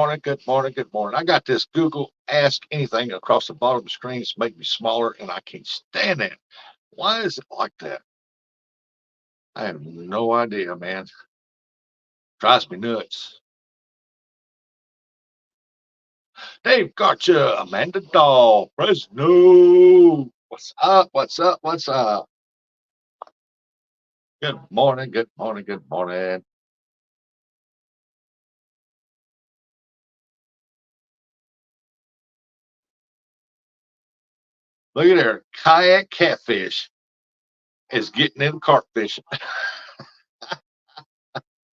morning, good morning, good morning. I got this Google Ask Anything across the bottom of the screen to make me smaller, and I can't stand it. Why is it like that? I have no idea, man. Drives me nuts. Dave Gotcha, Amanda Doll, Fresno. What's up? What's up? What's up? Good morning, good morning, good morning. Look at there. Kayak catfish is getting in carp fishing.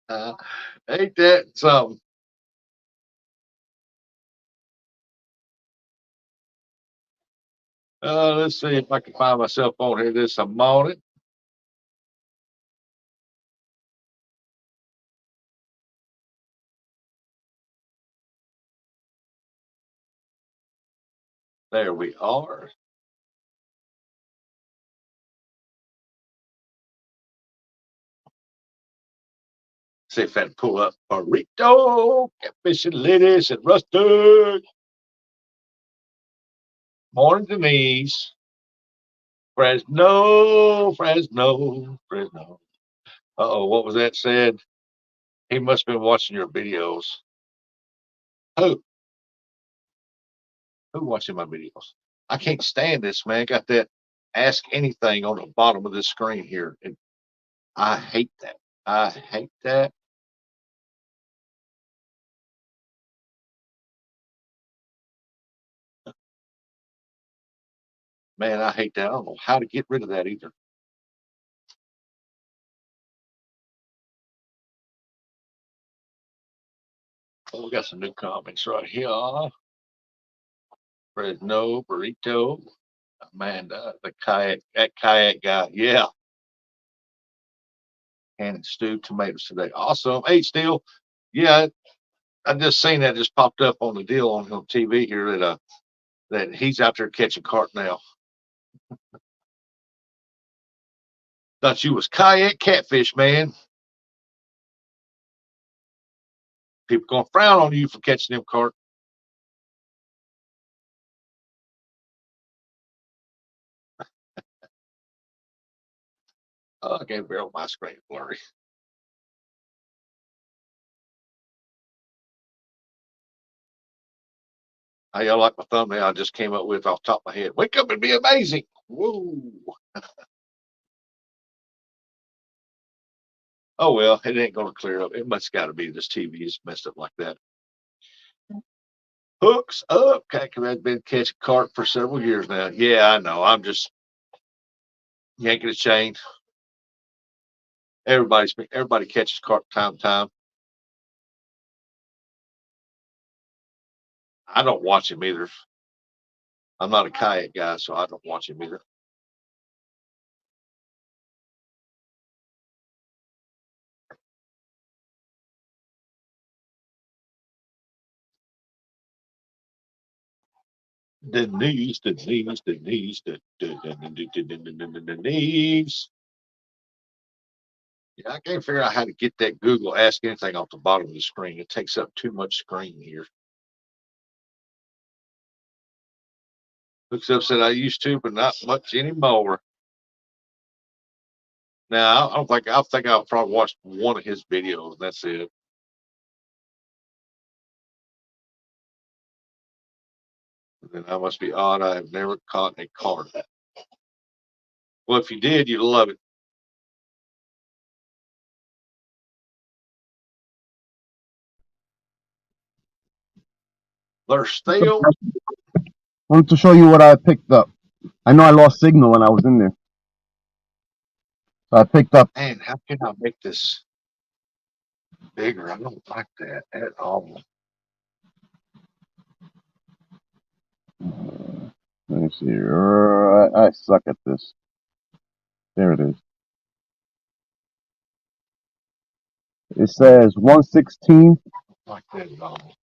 Uh, ain't that something? Let's see if I can find myself on here this morning. There we are. See if I can pull up burrito, catfish and lettuce and rustic. Morning, Denise. Fresno, Fresno, Fresno. Uh-oh, what was that said? He must have been watching your videos. Who? Who watching my videos? I can't stand this, man. Got that ask anything on the bottom of this screen here. And I hate that. I hate that. Man, I hate that. I don't know how to get rid of that either. Oh, we got some new comments right here. Fresno, burrito, Amanda, the kayak, that kayak guy. Yeah. And stewed tomatoes today. Awesome. Hey, Steele. Yeah, I just seen that just popped up on the deal on TV here that he's out there catching carp now. Thought you was kayak catfish, man. People gonna frown on you for catching them carp. Oh, I can't barrel my screen blurry. How y'all like my thumbnail I just came up with off the top of my head? Wake up and be amazing. Whoa. Oh well, it ain't gonna clear up. It must gotta be this TV is messed up like that. Hooks up. I've been catching carp for several years now. Yeah, I know. I'm just yanking a chain. Everybody catches carp time to time. I don't watch him either. I'm not a kayak guy, so I don't watch him either. Denise, Denise, Denise, Denise. Yeah, I can't figure out how to get that Google Ask Anything off the bottom of the screen. It takes up too much screen here. Looks up said I used to, but not much anymore. Now I think I've probably watched one of his videos. And that's it. Then I must be odd. I have never caught a carp. Well, if you did, you'd love it. They're still. Wanted to show you what I picked up. I know I lost signal when I was in there. So I picked up. Man, how can I make this bigger? I don't like that at all. Let me see. I suck at this. There it is. It says 1/16. Like that at all.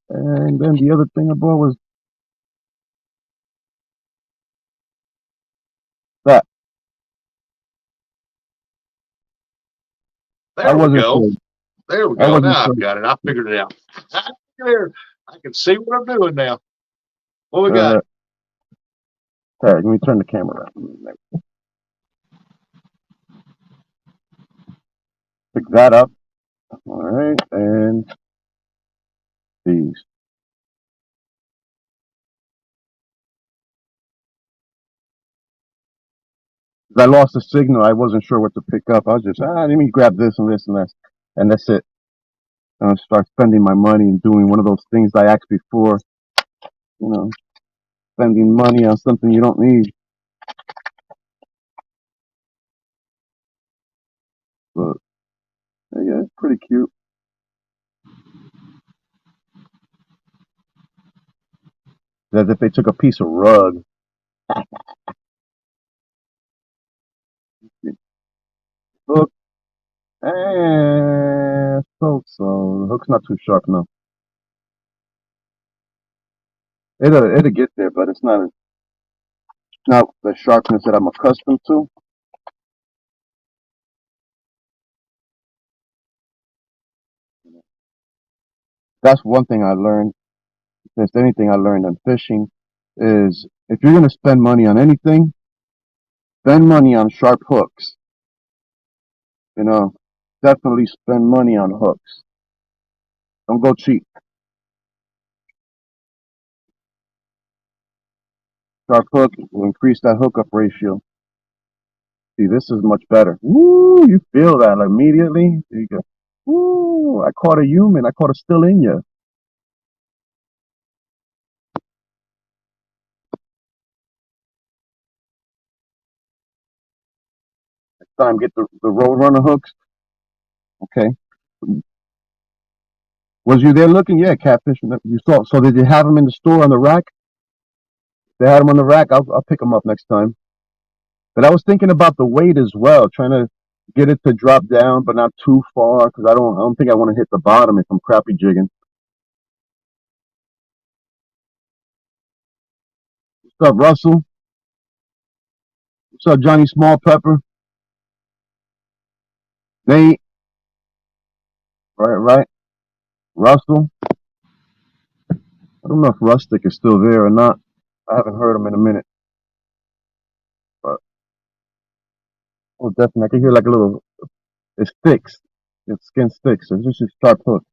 And then the other thing I bought was that. I There we wasn't go. sure. There we I go. wasn't Now sure. I've got it. I figured it out. There. I can see what I'm doing now. What we Uh, got? all right, let me turn the camera around. Pick that up. All right, and these. I lost the signal. I wasn't sure what to pick up. I was just, let me grab this and this and that. And that's it. And I start spending my money and doing one of those things I asked before, you know, spending money on something you don't need. But yeah, it's pretty cute. As if they took a piece of rug. Hook and so the hook's not too sharp now. It'll get there, but it's not the sharpness that I'm accustomed to. That's one thing I learned. If there's anything I learned in fishing, is if you're gonna spend money on anything, spend money on sharp hooks. You know, definitely spend money on hooks. Don't go cheap. Sharp hook will increase that hookup ratio. See, this is much better. Woo! You feel that immediately. There you go. Woo! I caught a human. I caught a still in you. Next time, get the Roadrunner hooks. Okay. Was you there looking? Yeah, catfish. You saw. So did you have them in the store on the rack? They had them on the rack. I'll pick them up next time. But I was thinking about the weight as well, trying to get it to drop down, but not too far, because I don't think I want to hit the bottom if I'm crappie jigging. What's up, Russell? What's up, Johnny Small Pepper? Nate, right. Russell. I don't know if Rustic is still there or not. I haven't heard him in a minute, but oh, definitely I can hear like a little. It sticks. Its skin sticks. It's just a sharp hook.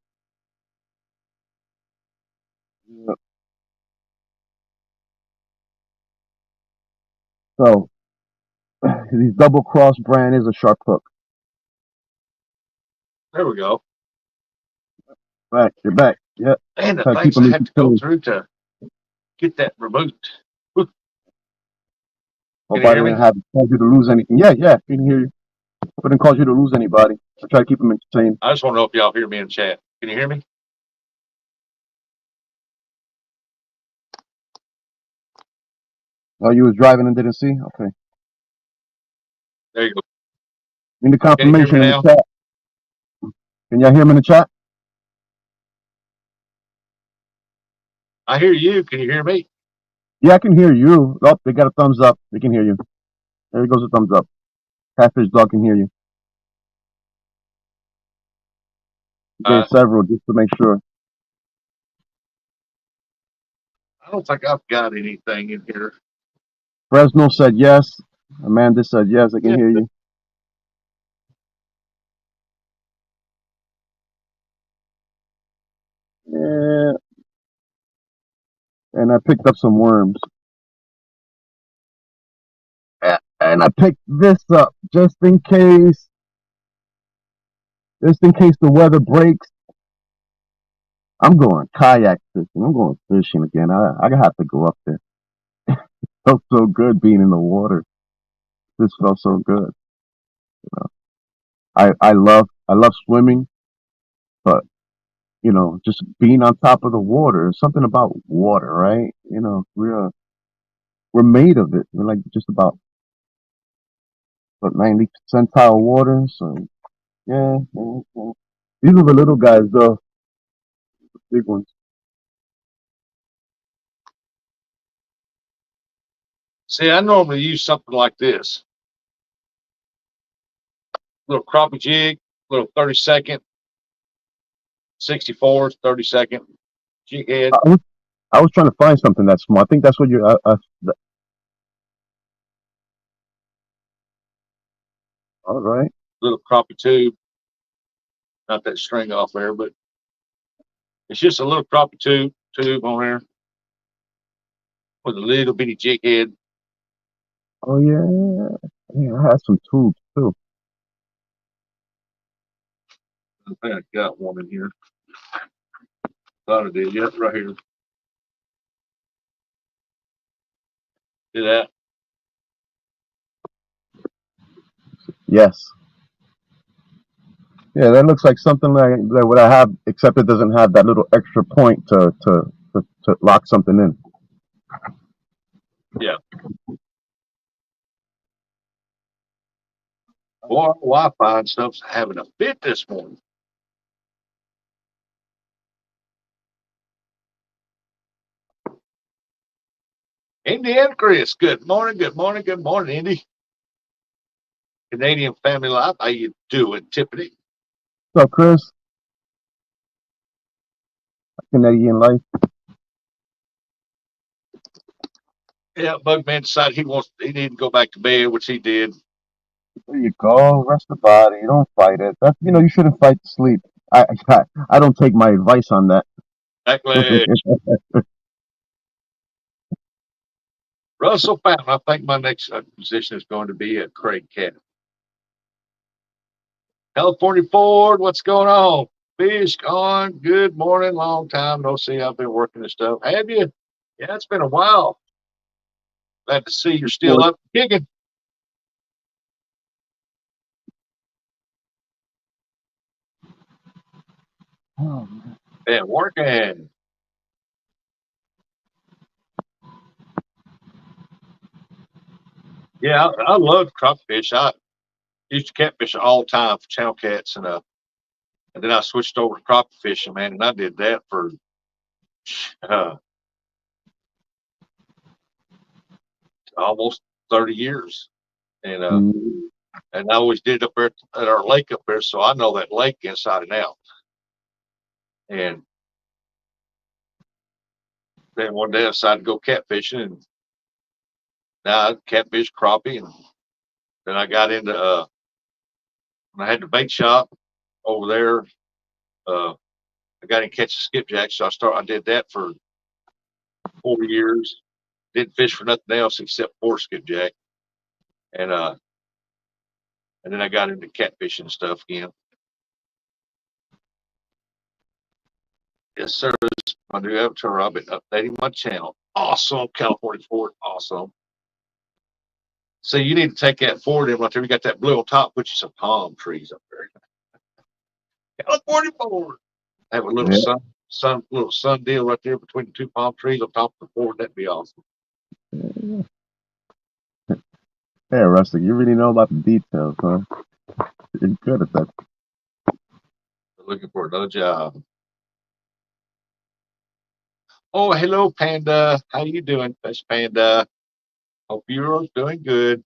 Yep. So these double cross brand is a sharp hook. There we go. Right, you're back. Yep. And the Try to keep things them I in have to go control. through to get that removed. Can Hope you I hear didn't me? have cause you to lose anything. Yeah, I can hear you. Hope I didn't cause you to lose anybody. I try to keep them entertained. I just want to know if y'all hear me in chat. Can you hear me? Oh, you was driving and didn't see? Okay. There you go. Need the Can you hear me confirmation in the now? chat. Can y'all hear me in the chat? I hear you. Can you hear me? Yeah, I can hear you. Oh, they got a thumbs up. They can hear you. There goes a thumbs up. Catfish dog can hear you. Gave several just to make sure. I don't think I've got anything in here. Fresno said yes. Amanda said yes. I can Yeah. hear you. Yeah. And I picked up some worms. And I picked this up just in case. Just in case the weather breaks. I'm going kayak fishing. I'm going fishing again. I have to go up there. Felt so good being in the water. This felt so good. I love swimming, but just being on top of the water. Something about water, right? We're made of it. We're like just about 90 percentile water. So yeah. These are the little guys, though. Big ones. See, I normally use something like this. Little crappie jig, little 30-second, 64, 30-second jig head. I was trying to find something that's small. I think that's what you. All right. Little crappie tube. Not that string off there, but it's just a little crappie tube on there with a little bitty jig head. Oh yeah. Yeah, I had some tubes too. I think I got one in here. Thought I did. Yep, right here. See that? Yes. Yeah, that looks like something like what I have, except it doesn't have that little extra point to lock something in. Yeah. Boy, Wi-Fi and stuff's having a fit this morning. Indy and Chris, good morning, good morning, good morning, Indy. Canadian Family Life, how you doing, Tiffany? So, Chris, Canadian life. Yeah, Bugman decided he needed to go back to bed, which he did. There you go. Rest the body. You don't fight it. That's you shouldn't fight sleep. I don't take my advice on that. Exactly. Russell Fountain, I think my next position is going to be a Craig Cat. California Ford, what's going on? Fish on. Good morning. Long time no see. I've been working this stuff. Have you? Yeah, it's been a while. Glad to see you're still up kicking. Been working. Yeah, I love crawfish. I used to catfish all the time for channel cats, and then I switched over to crappie fishing, man, and I did that for uh, almost 30 years. And I always did it up there at our lake up there, so I know that lake inside and out. And then one day I decided to go catfishing, and now I catfish crappie, and then I got into when I had the bait shop over there. I got in catch skipjack, so I did that for 4 years. Didn't fish for nothing else except for skipjack, and then I got into catfishing stuff again. Yes, sir. My new avatar. I've been updating my channel. Awesome, California Ford. Awesome. So you need to take that Ford in right there. You got that blue on top, put you some palm trees up there. California Ford. Have a little little sun deal right there between the two palm trees on top of the Ford. That'd be awesome. Hey, Rustic, you really know about the details, huh? You're good at that. Looking for another job. Oh, hello, Panda. How you doing, Fish Panda? Hope you're doing good.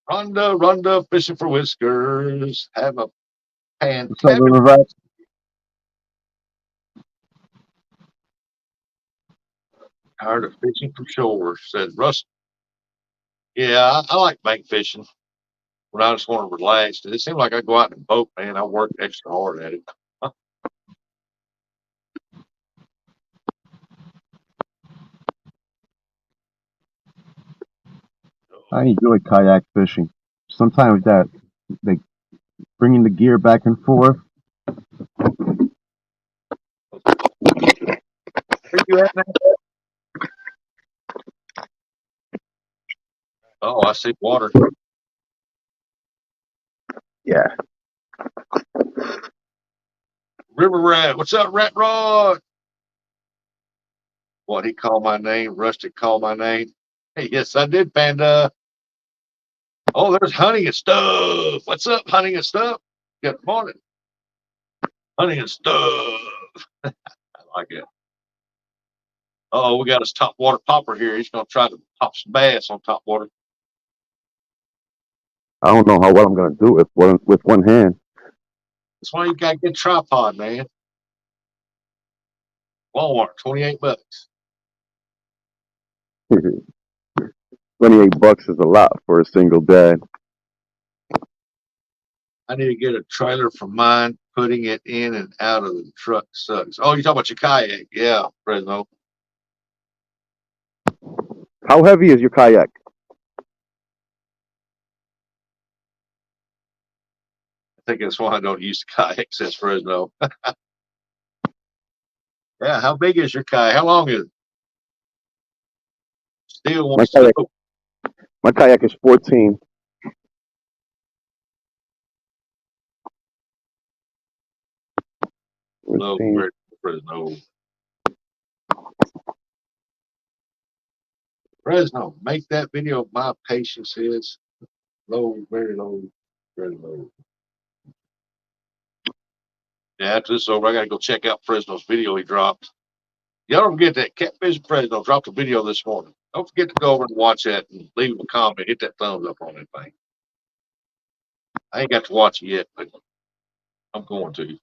Rhonda, fishing for whiskers. Have a fantastic. Tired of fishing from shore, said Russ. Yeah, I like bank fishing when I just want to relax. It seems like I go out in a boat, man. I work extra hard at it. I enjoy kayak fishing. Sometimes that, like, bringing the gear back and forth. Where you at now? Oh, I see water. Yeah. River Rat. What's up, Rat Rod? What, he called my name? Rustic called my name? Hey, yes, I did, Panda. Oh, there's Honey and Stuff. What's up, Honey and Stuff? Good morning. Honey and Stuff. I like it. Oh, we got his top water popper here. He's going to try to pop some bass on top water. I don't know what I'm gonna do with one hand. That's why you gotta get a tripod, man. Walmart, $28. 28 bucks is a lot for a single dad. I need to get a trailer for mine. Putting it in and out of the truck sucks. Oh, you talking about your kayak? Yeah, Fresno. How heavy is your kayak? I think that's why I don't use the kayak, says Fresno. Yeah, how big is your kayak? How long is it? Still My wants to kayak, know. my kayak is 14. Low, 14. very Fresno. Fresno, make that video of my patience is low, very low, very low. Yeah, after this is over, I gotta go check out Fresno's video he dropped. Y'all don't forget that Catfish Fresno dropped a video this morning. Don't forget to go over and watch that and leave him a comment. Hit that thumbs up on that thing. I ain't got to watch it yet, but I'm going to.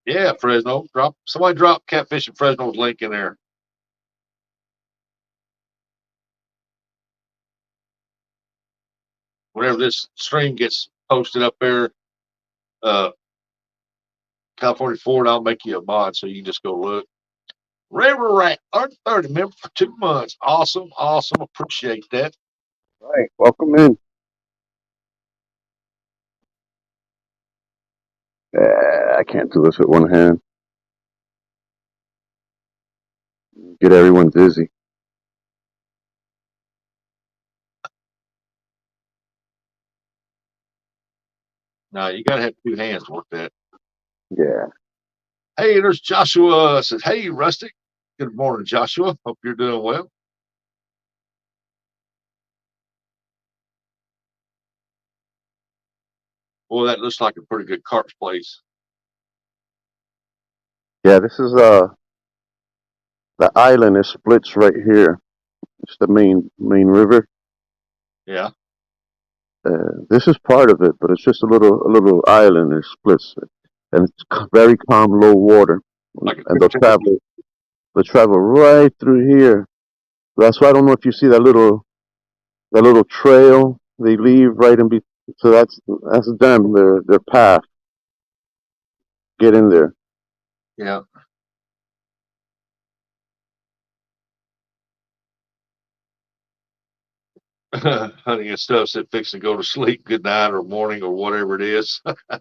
Yeah, Fresno. Somebody drop Catfish and Fresno's link in there. Whenever this stream gets posted up there, California Ford, I'll make you a mod so you can just go look. River Rat, 30 member for 2 months. Awesome, awesome. Appreciate that. All right, welcome in. I can't do this with one hand. Get everyone dizzy. No, you gotta have 2 hands to work that. Yeah. Hey, there's Joshua. Says, hey, Rustic. Good morning, Joshua. Hope you're doing well. Boy, that looks like a pretty good carp place. Yeah, this is the island is splits right here. It's the main river. Yeah. This is part of it, but it's just a little island. It splits, and it's very calm, low water, Like a and picture. they'll travel right through here. That's why I don't know if you see that little trail they leave right in. So that's them. Their path. Get in there. Yeah. Honey and stuff said fix and go to sleep. Good night or morning or whatever it is. I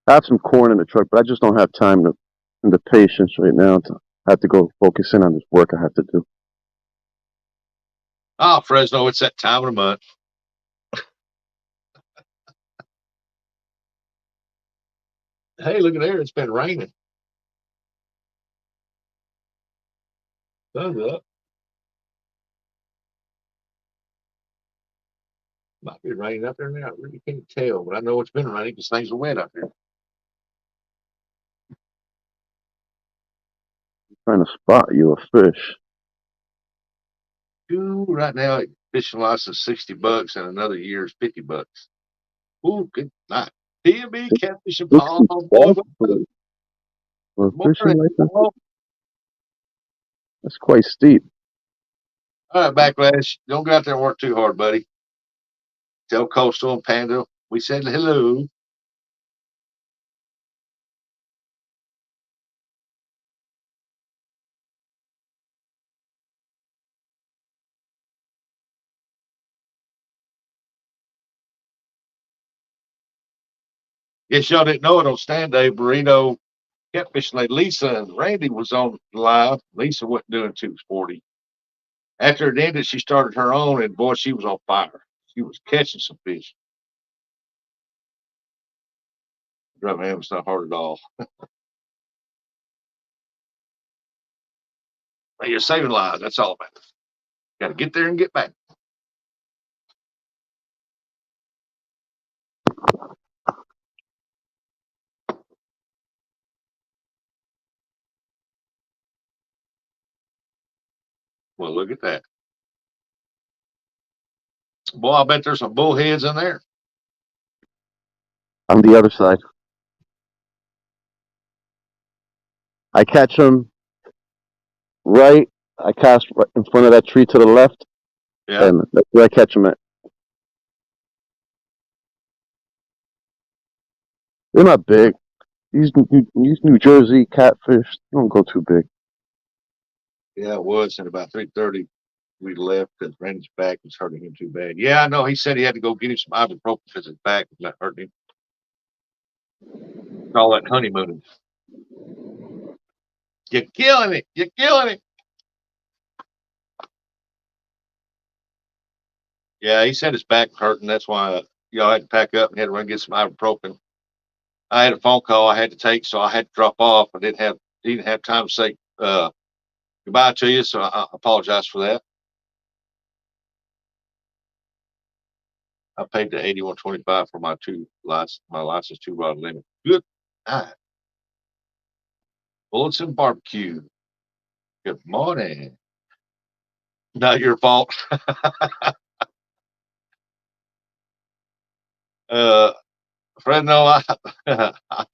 have some corn in the truck, but I just don't have time and the patience right now to have to go focus in on this work I have to do. Ah, Fresno, it's that time of the month. Hey, look at there. It's been raining. Sun's up. Might be raining up there now. I really can't tell, but I know it's been raining because things are wet up here. Trying to spot you a fish. Ooh, right now, fishing license $60 and another year is $50. Ooh, good night. PB Catfish and Paul. 60 bucks for a fishing license? All That's quite steep. right, Backlash. Don't go out there and work too hard, buddy. Tell Coastal and Panda we said hello. Guess y'all didn't know it on Stand Day. Burrito Catfish Lady Lisa and Randy was on live. Lisa wasn't doing too sporty. After it ended, she started her own, and boy, she was on fire. She was catching some fish. Driving him, it's not hard at all. You're saving lives. That's all about it. Got to get there and get back. Well, look at that. Boy, I bet there's some bullheads in there. On the other side. I catch them right. I cast right in front of that tree to the left, Yeah. and that's where I catch them at. They're not big. These New Jersey catfish don't go too big. Yeah, it was. At about 3:30, we left because Randy's back was hurting him too bad. Yeah, I know. He said he had to go get him some ibuprofen because his back was not hurting him. All that honeymooning. You're killing it. You're killing it. Yeah, he said his back was hurting. That's why y'all had to pack up and had to run get some ibuprofen. I had a phone call I had to take, so I had to drop off. I didn't have time to say goodbye to you, so I apologize for that. I paid the $81.25 for my license 2-rod limit. Good night. Bullets and barbecue. Good morning. Not your fault. Fred, no, I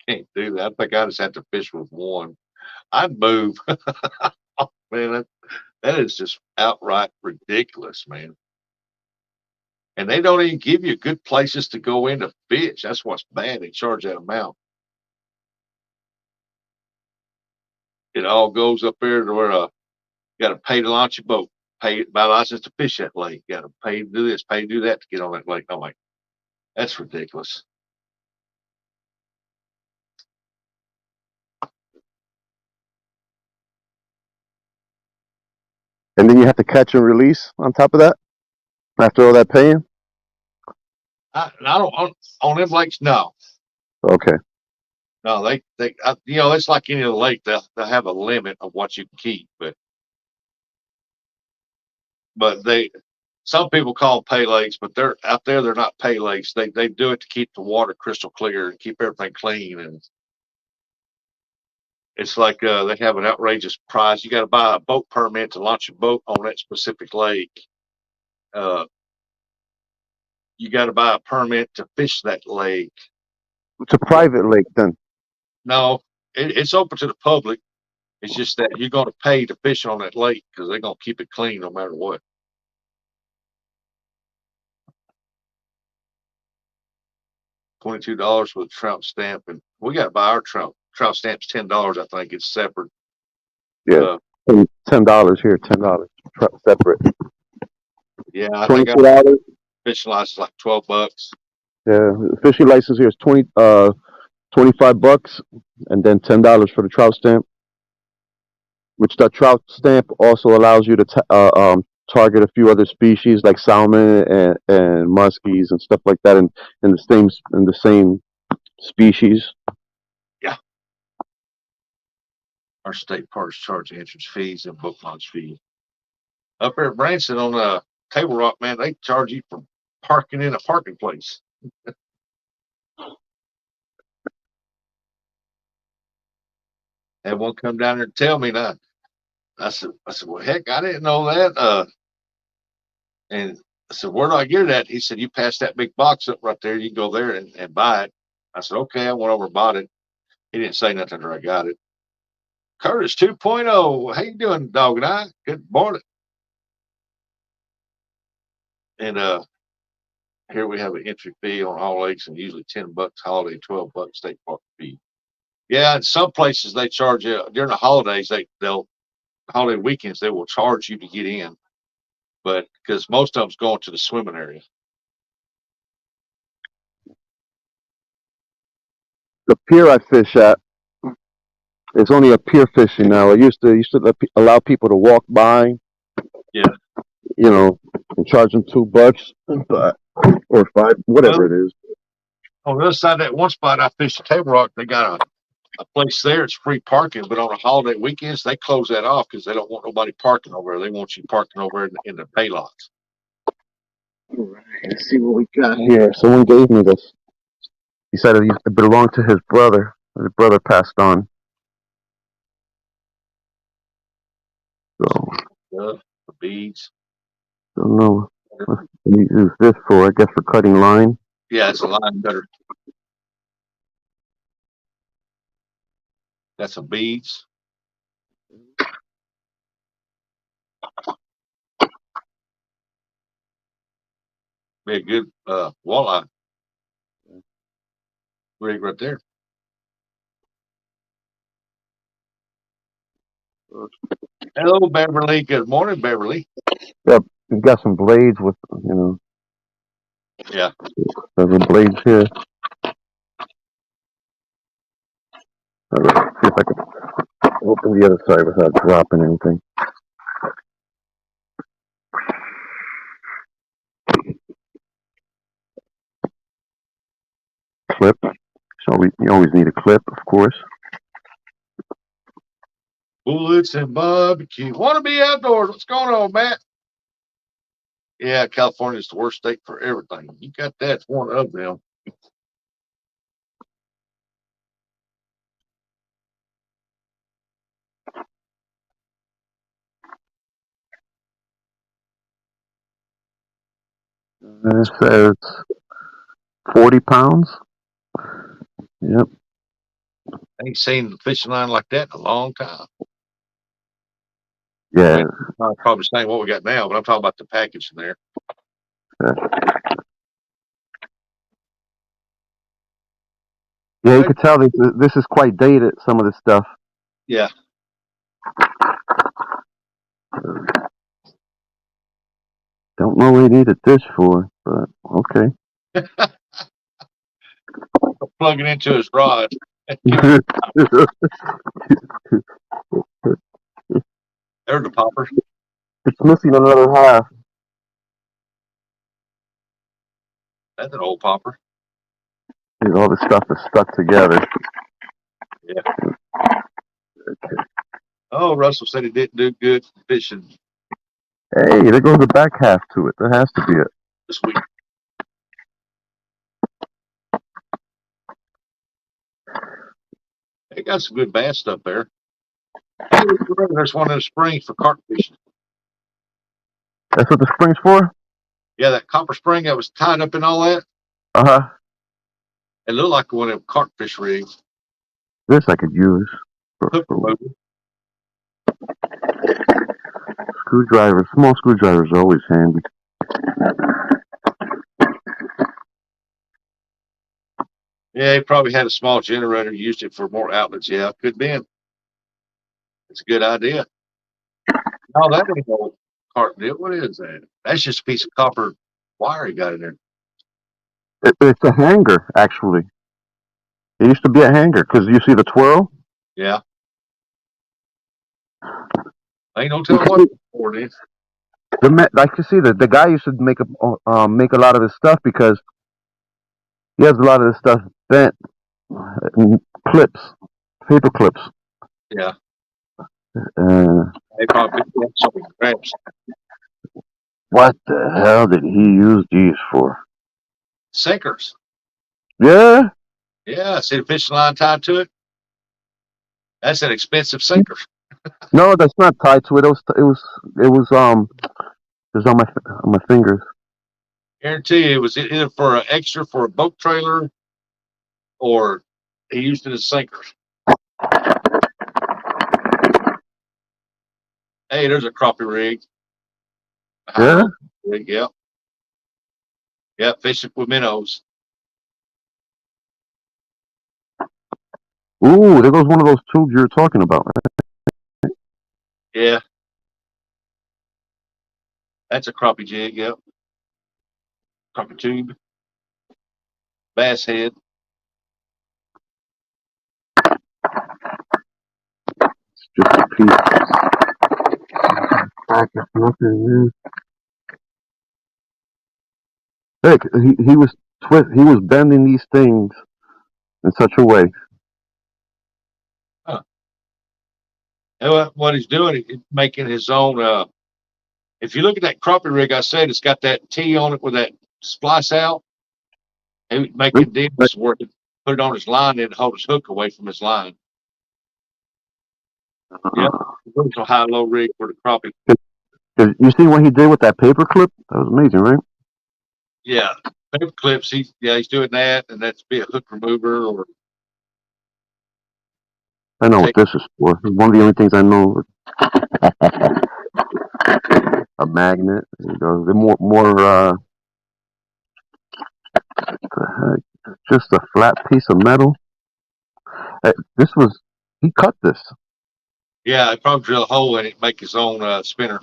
can't do that. I think I just have to fish with one. I'd move. Man, that is just outright ridiculous, man. And they don't even give you good places to go in to fish. That's what's bad. They charge that amount. It all goes up there to where you got to pay to launch your boat, pay buy a license to fish that lake. You got to pay to do this, pay to do that to get on that lake. I'm like, that's ridiculous. And then you have to catch and release on top of that after all that paying. I don't on them lakes. No, Okay. no, it's like any other lake. They'll have a limit of what you can keep, but some people call them pay lakes, but they're out there. They're not pay lakes. They do it to keep the water crystal clear and keep everything clean. And it's like they have an outrageous price. You got to buy a boat permit to launch a boat on that specific lake. You got to buy a permit to fish that lake. It's a private lake then. No, it's open to the public. It's just that you're going to pay to fish on that lake because they're going to keep it clean no matter what. $22 with a trout stamp, and we got to buy our trout stamp's $10. I think it's separate. Yeah, $10 here, $10 separate. Yeah, I think $22. Fishing license like $12. Yeah, the fishing license here is $25, and then $10 for the trout stamp. Which the trout stamp also allows you to target a few other species like salmon and muskies and stuff like that in the same species. Yeah. Our state parks charge entrance fees and book launch fees. Up there at Branson on Table Rock, man, they charge you for parking in a parking place. Had one come down there and tell me that. I said, well, heck, I didn't know that. And I said, where do I get it at? He said, you pass that big box up right there. You can go there and buy it. I said, okay. I went over and bought it. He didn't say nothing until I got it. Curtis 2.0. How you doing, dog and I? Good morning. And here we have an entry fee on all lakes and usually $10, holiday $12 state park fee. Yeah, in some places they charge you during the holidays. They'll holiday weekends they will charge you to get in, but because most of them's going to the swimming area. The pier I fish at, it's only a pier fishing now. It used to allow people to walk by. Yeah. You know, and charge them $2, or $5, whatever it is. On the other side of that one spot I fished at Table Rock, they got a place there. It's free parking, but on the holiday weekends they close that off because they don't want nobody parking over there. They want you parking over in the pay lots. All right, let's see what we got here. Someone gave me this. He said it belonged to his brother. His brother passed on. So beads. Don't know what you use this for. I guess for cutting line. Yeah, it's a line cutter. Got some beads. Be a good walleye rig right there. Hello, Beverly. Good morning, Beverly. We've got some blades with, Yeah. there's the blades here. All right, see if I can open the other side without dropping anything. Clip. So you always need a clip, of course. Bullets and barbecue. Want to be outdoors. What's going on, Matt? Yeah, California's the worst state for everything. You got that. It's one of them. It says 40 pounds. Yep. I ain't seen a fishing line like that in a long time. Yeah. Probably saying what we got now, but I'm talking about the package in there. Yeah, you can tell this is quite dated, some of this stuff. Yeah. Don't know what he needed this for, but okay. Plug it into his rod. There's There's the popper. It's missing another half. That's an old popper. All this stuff is stuck together. Yeah. Okay. Oh, Russell said he didn't do good fishing Hey, there goes the back half to it. That has to be it. this week. They got some good bass stuff there. Hey, there's one in the spring for carp fishing. That's what the spring's for? Yeah, that copper spring that was tied up in all that. Uh-huh. It looked like one of them carp fish rigs. This I could use. Screwdrivers. Small screwdrivers are always handy. Yeah, he probably had a small generator, used it for more outlets. Yeah, could be. It's a good idea. No, that ain't no carp deal. What is that? That's just a piece of copper wire he got in there. It's a hanger, actually. It used to be a hanger, because you see the twirl? Yeah. Ain't no telling what for it is. Like you see, the guy used to make a lot of his stuff because he has a lot of this stuff bent. Clips. Paper clips. Yeah. They probably got something cramps. What the hell did he use these for? Sinkers. Yeah? Yeah, see the fishing line tied to it? That's an expensive sinker. No, that's not tied to it. It was on my fingers. Guarantee you it was either for an extra for a boat trailer or he used it as sinkers. Hey, there's a crappie rig. Yeah? Rig, yep. Yep, fishing with minnows. Ooh, there goes one of those tubes you were talking about. Yeah. That's a crappie jig, yep. Crappie tube. Bass head. It's just a piece. Package, nothing. Heck, he was bending these things in such a way. Huh. And what he's doing, he's making his own. If you look at that crappie rig, I said it's got that T on it with that splice out. He would make it deals where he put it on his line and hold his hook away from his line. Yep. It's a high-low rig for the crappie. You see what he did with that paper clip? That was amazing, right? Yeah, paper clips. He's doing that, and that's be a hook remover or I know what take. this is for. It's one of the only things I know. A magnet. You know, they're more. The heck? Just a flat piece of metal. This was. He cut this. Yeah, he probably drill a hole in it, make his own spinner.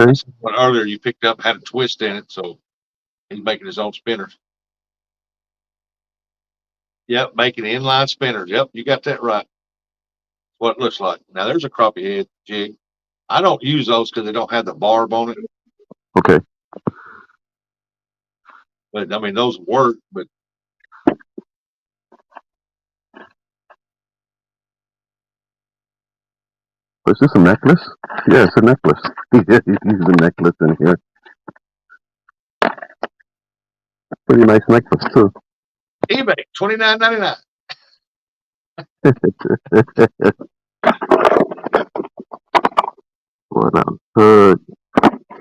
Okay. But earlier you picked up had a twist in it, so he's making his own spinners. Yep, making inline spinners. Yep, you got that right. What it looks like. Now there's a crappie head jig. I don't use those because they don't have the barb on it. Okay. But I mean those work. But Is this a necklace? Yeah, it's a necklace. Yeah, he's using a necklace in here. Pretty nice necklace too. eBay $29.99. What else? Hood.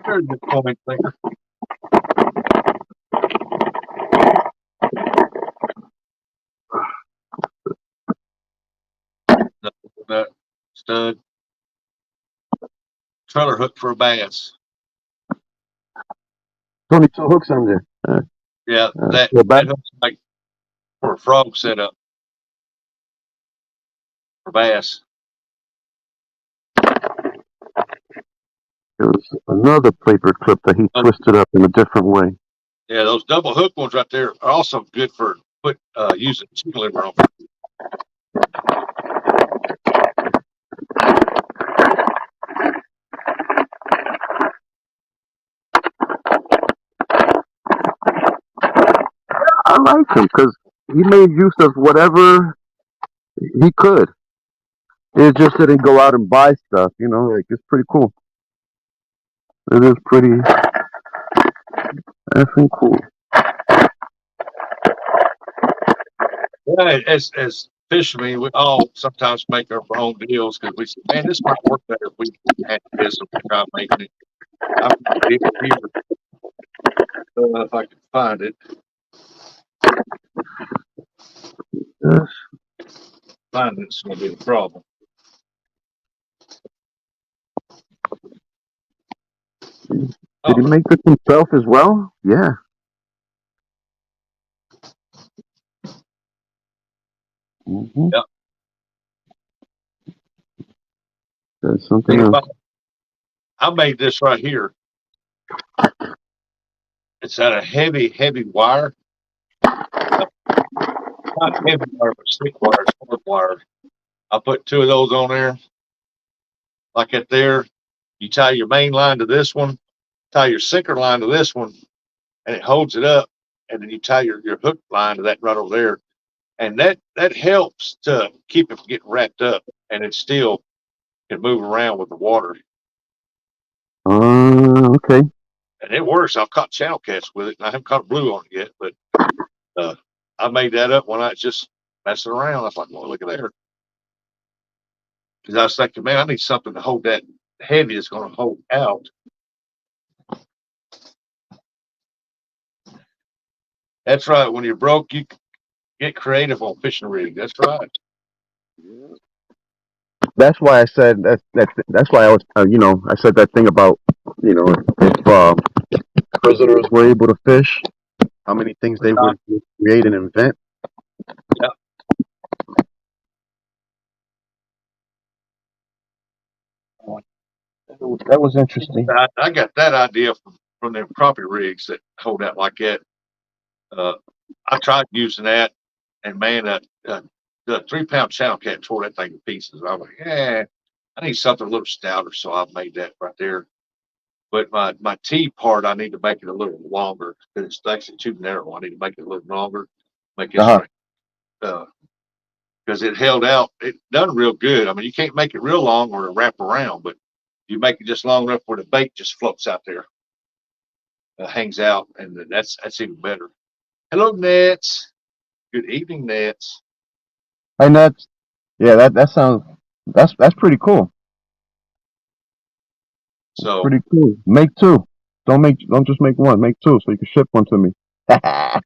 There's the coin finger. That stud. Trailer hook for a bass. Only two hooks on there. Yeah, that back. hook's like for a frog setup for bass. There was another paper clip that he twisted up in a different way. Yeah, those double hook ones right there are also good for using chicken liver on. I like him because he made use of whatever he could. He just didn't go out and buy stuff, you know, like it's pretty cool. It is pretty effing cool. Yeah, as fishermen, we all sometimes make our own deals because we say, man, this might work better if we had this and we try making it. I'm gonna dig it here. If I can find it. Yes. Find it's gonna be the problem. Did he make this himself as well? Yeah. Mm-hmm. Yep. That's something else. I made this right here. It's out of heavy wire. Not heavy wire, but stick wire, short wire. I put two of those on there. Like that there. You tie your main line to this one, tie your sinker line to this one, and it holds it up. And then you tie your hook line to that right over there. And that helps to keep it from getting wrapped up, and it still can move around with the water. Okay. And it works. I've caught channel cats with it, and I haven't caught a blue on it yet. But I made that up when I was just messing around. I was like, well, look at there. Because I was thinking, man, I need something to hold that heavy that's going to hold out. That's right. When you're broke, you get creative on fishing rig. That's right. That's why I said that's why I was I said that thing about if prisoners were able to fish, how many things they would create and invent. Yeah. That was interesting. I got that idea from them crappie rigs that hold out like that. I tried using that, and man, the 3-pound channel cat tore that thing to pieces. I was like, yeah, I need something a little stouter, so I made that right there. But my T part, I need to make it a little longer because it's actually too narrow. I need to make it a little longer, make it because it held out. It done real good. I mean, you can't make it real long or to wrap around, but you make it just long enough where the bait just floats out there, hangs out, and that's even better. Hello, Nets. Good evening, Nets. Hey, Nets. Yeah, that sounds that's pretty cool. So Pretty cool. Make two. Don't just make one. Make two so you can ship one to me. and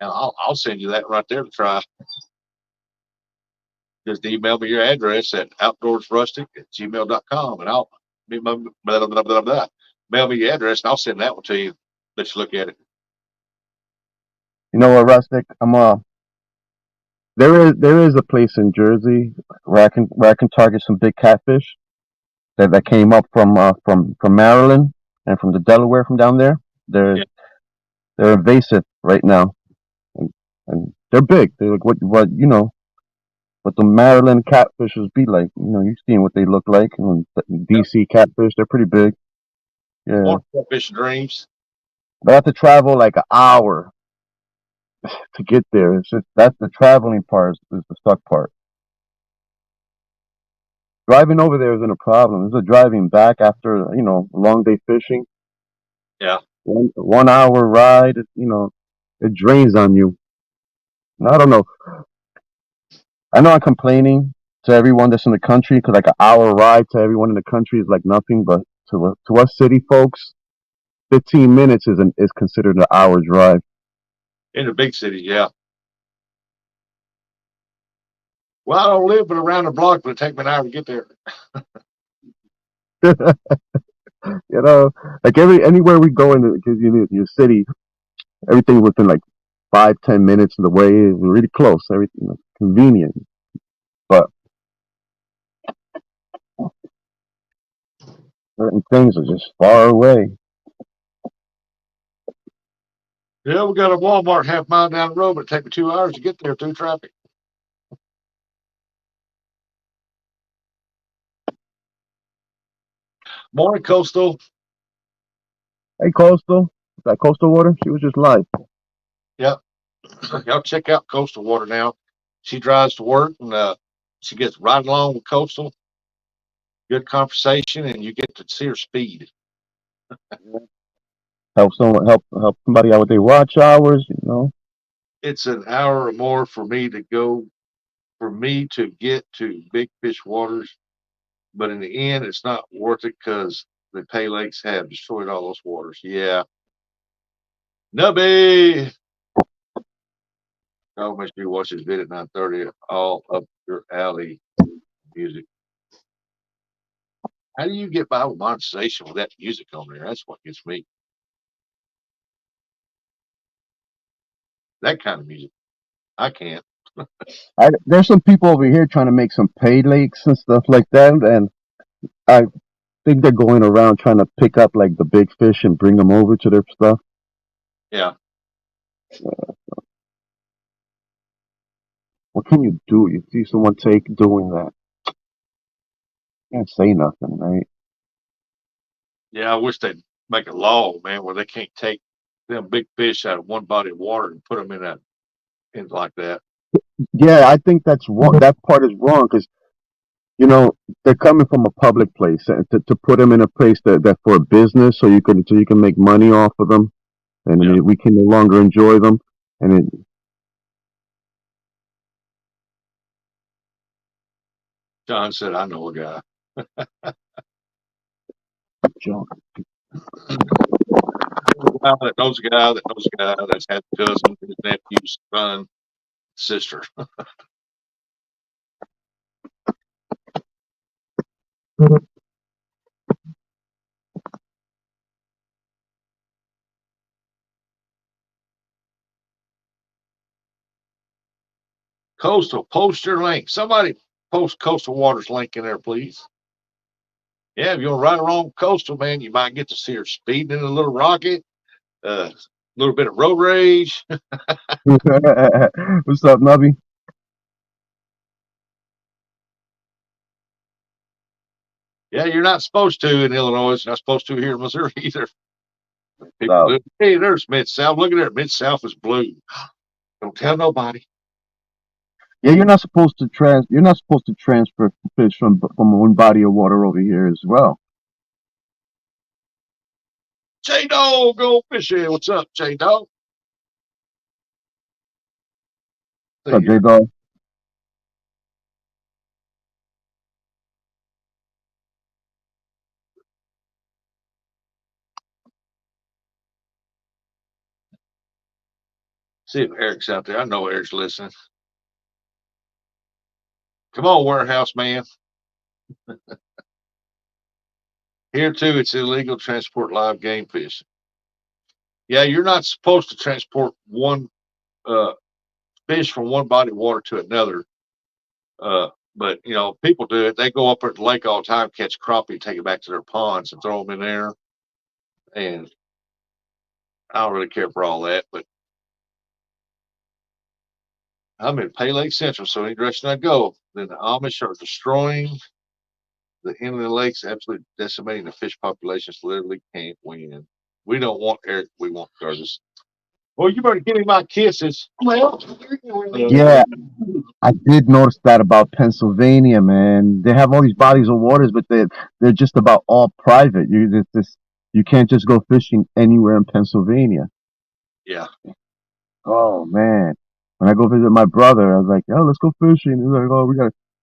I'll send you that right there to try. Just email me your address at outdoorsrustic@gmail.com and I'll blah, blah, blah, blah, blah. Mail me your address and I'll send that one to you. Let you look at it. You know what, Rustic? There is a place in Jersey where I can target some big catfish that came up from Maryland and from the Delaware from down there. They're Yeah. they're invasive right now, and they're big. They're like what the Maryland catfishes be like. You've seen what they look like. And DC catfish, they're pretty big. Yeah, More fish dreams. but I have to travel like an hour to get there. That's the traveling part is the suck part. Driving over there isn't a problem. It's the driving back after a long day fishing. Yeah. One hour ride. It drains on you. And I don't know. I know I'm complaining to everyone that's in the country because like an hour ride to everyone in the country is like nothing, but to us city folks, 15 minutes is considered an hour drive. In the big city, yeah. Well, I don't live but around the block, but it take me an hour to get there. Like anywhere we go in your city, everything within like 5-10 minutes of the way is really close. Everything is convenient, but certain things are just far away. Yeah, we got a Walmart half mile down the road, but it take me 2 hours to get there through traffic. Morning, Coastal. Hey, Coastal, that Coastal Water, she was just live. Yep. Y'all check out Coastal Water now. She drives to work and she gets right along with Coastal. Good conversation, and you get to see her speed. Help somebody out with their watch hours. It's an hour or more for me to get to Big Fish Waters, but in the end, it's not worth it because the Pay Lakes have destroyed all those waters. Yeah. Nubby! Oh, make sure you watch this video at 9:30. All up your alley music. How do you get by with monetization with that music on there? That's what gets me. That kind of music. I can't. There's some people over here trying to make some pay lakes and stuff like that, and I think they're going around trying to pick up like the big fish and bring them over to their stuff. Yeah. What can you do? You see someone doing that, can't say nothing, right? Yeah. I wish they'd make a law, man, where they can't take them big fish out of one body of water and put them in like that. Yeah, I think that's wrong. That part is wrong because they're coming from a public place, and to put them in a place that for a business, so you can make money off of them, and Yeah. we can no longer enjoy them, and John said, I know a guy. John. That knows a guy that knows a guy that's had cousins, his nephew's son, sister. Coastal, post your link. Somebody post Coastal Waters link in there, please. Yeah, if you're right along Coastal, man, you might get to see her speeding in a little rocket, a little bit of road rage. What's up, Nubby? Yeah, you're not supposed to in Illinois. You're not supposed to here in Missouri either. People South. do. Hey, there's Mid South. Look at there. Mid South is blue. Don't tell nobody. Yeah, you're not supposed to transfer fish from one body of water over here as well. J Dog, go fishing. What's up, J Dog? What's up, J-Dog? See if Eric's out there. I know Eric's listening. Come on, warehouse man. Here too, it's illegal to transport live game fish. Yeah, you're not supposed to transport one fish from one body of water to another. But you know, people do it. They go up at the lake all the time, catch crappie, take it back to their ponds and throw them in there. And I don't really care for all that. But I'm in Pay Lake Central, so any direction I go, then the Amish are destroying the inland lakes, absolutely decimating the fish populations. Literally can't win. We don't want Eric. We want Curtis. Well, you better give me my kisses. Well, Yeah, I did notice that about Pennsylvania, man. They have all these bodies of waters, but they're just about all private. You can't just go fishing anywhere in Pennsylvania. yeah. Oh man, when I go visit my brother, I was like, "Oh, let's go fishing." He's like, "Oh,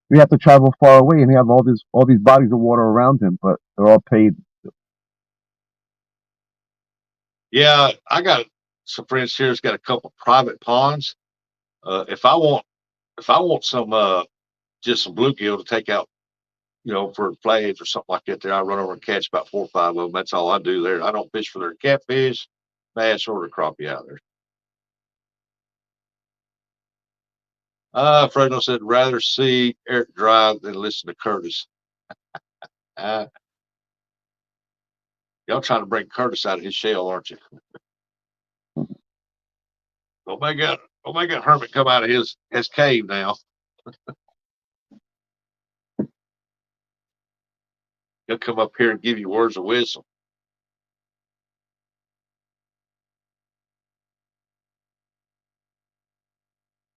we have to travel far away," and he have all these bodies of water around him, but they're all paid. Yeah, I got some friends here that's got a couple private ponds. If I want some just some bluegill to take out, you know, for flags or something like that, there I run over and catch about 4 or 5 of them. That's all I do there. I don't fish for their catfish, bass, or the crappie out there. Fresno said rather see Eric drive than listen to Curtis. Uh, y'all trying to bring Curtis out of his shell, aren't you? Don't make that hermit come out of his cave now. He'll come up here and give you words of wisdom.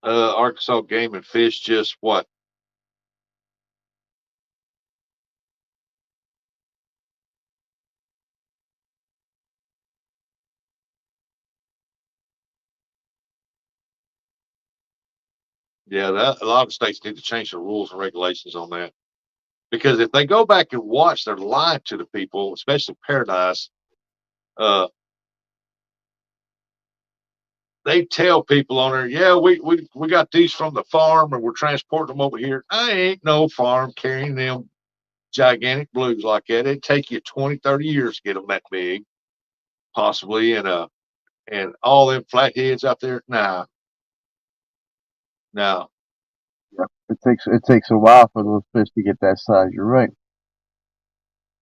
Arkansas Game and Fish just what? Yeah, a lot of states need to change the rules and regulations on that. Because if they go back and watch, they're lying to the people, especially Paradise. Uh, they tell people on there, yeah, we got these from the farm and we're transporting them over here. I ain't no farm carrying them gigantic blues like that. It'd take you 20, 30 years to get them that big, possibly. And all them flatheads out there, nah, no. Yeah, it takes a while for those fish to get that size. You're right.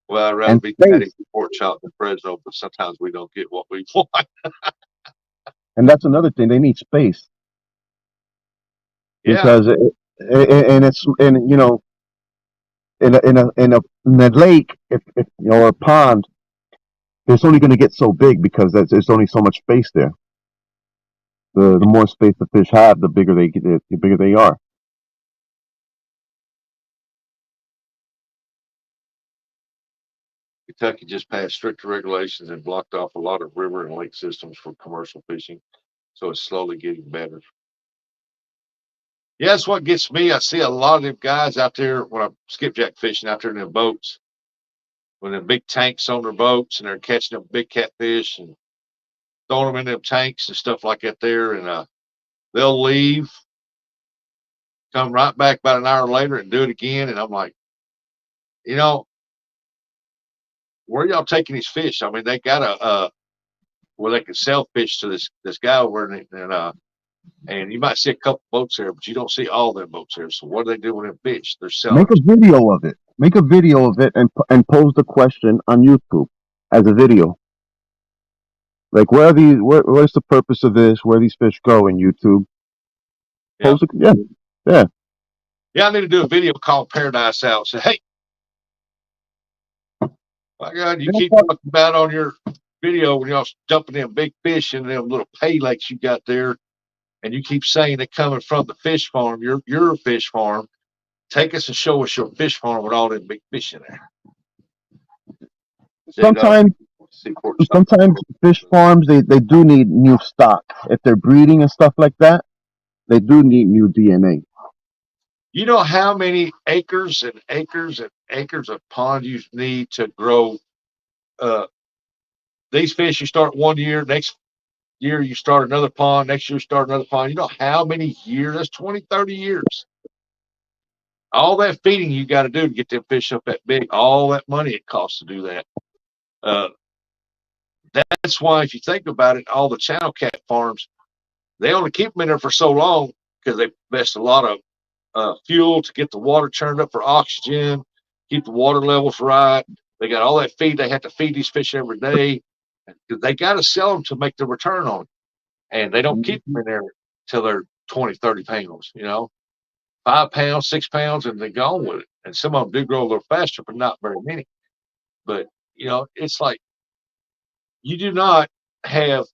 Well, I'd rather And be space, patty pork chop than Fresno, but sometimes we don't get what we want. and that's another thing. They need space Yeah, because and it's and you know in a lake if you know, or a pond, it's only going to get so big because there's only so much space there. The more space the fish have, the bigger they get, the bigger they are. Kentucky just passed stricter regulations and blocked off a lot of river and lake systems for commercial fishing, so it's slowly getting better. Yeah, that's what gets me. I see a lot of them guys out there when I'm skipjack fishing out there in them boats, with them big tanks on their boats, and they're catching them big catfish and throwing them in them tanks and stuff like that there, and they'll leave, come right back about an hour later and do it again, and I'm like, you know, where y'all taking these fish? I mean, they got a where they can sell fish to this guy over, and you might see a couple boats there, but you don't see all them boats there. So what do they do with them fish? They're selling Make a them. video of it. Make a video of it and pose the question on YouTube as a video. Like, where are these? Where's the purpose of this? Where these fish go in YouTube? Yeah, Yeah, yeah. yeah. I need to do a video called Paradise Out. Say, hey, my God, you keep talking about on your video when y'all dumping them big fish in them little pay lakes you got there, and you keep saying they're coming from the fish farm, your fish farm. Take us and show us your fish farm with all them big fish in there. Said, Sometimes, Seaport sometimes fish farms they do need new stock if they're breeding and stuff like that. They do need new DNA. You know how many acres and acres and acres of pond you need to grow uh, these fish? You start one year, next year you start another pond, next year you start another pond. You know how many years? That's 20, 30 years. All that feeding you got to do to get them fish up that big, all that money it costs to do that. Uh, that's why, if you think about it, all the channel cat farms, they only keep them in there for so long because they invest a lot of fuel to get the water turned up for oxygen, keep the water levels right. They got all that feed. They have to feed these fish every day. They got to sell them to make the return on it. And they don't keep them in there till they're 20, 30 pounds, 5 pounds, 6 pounds, and they're gone with it. And some of them do grow a little faster, but not very many. But, it's like you do not have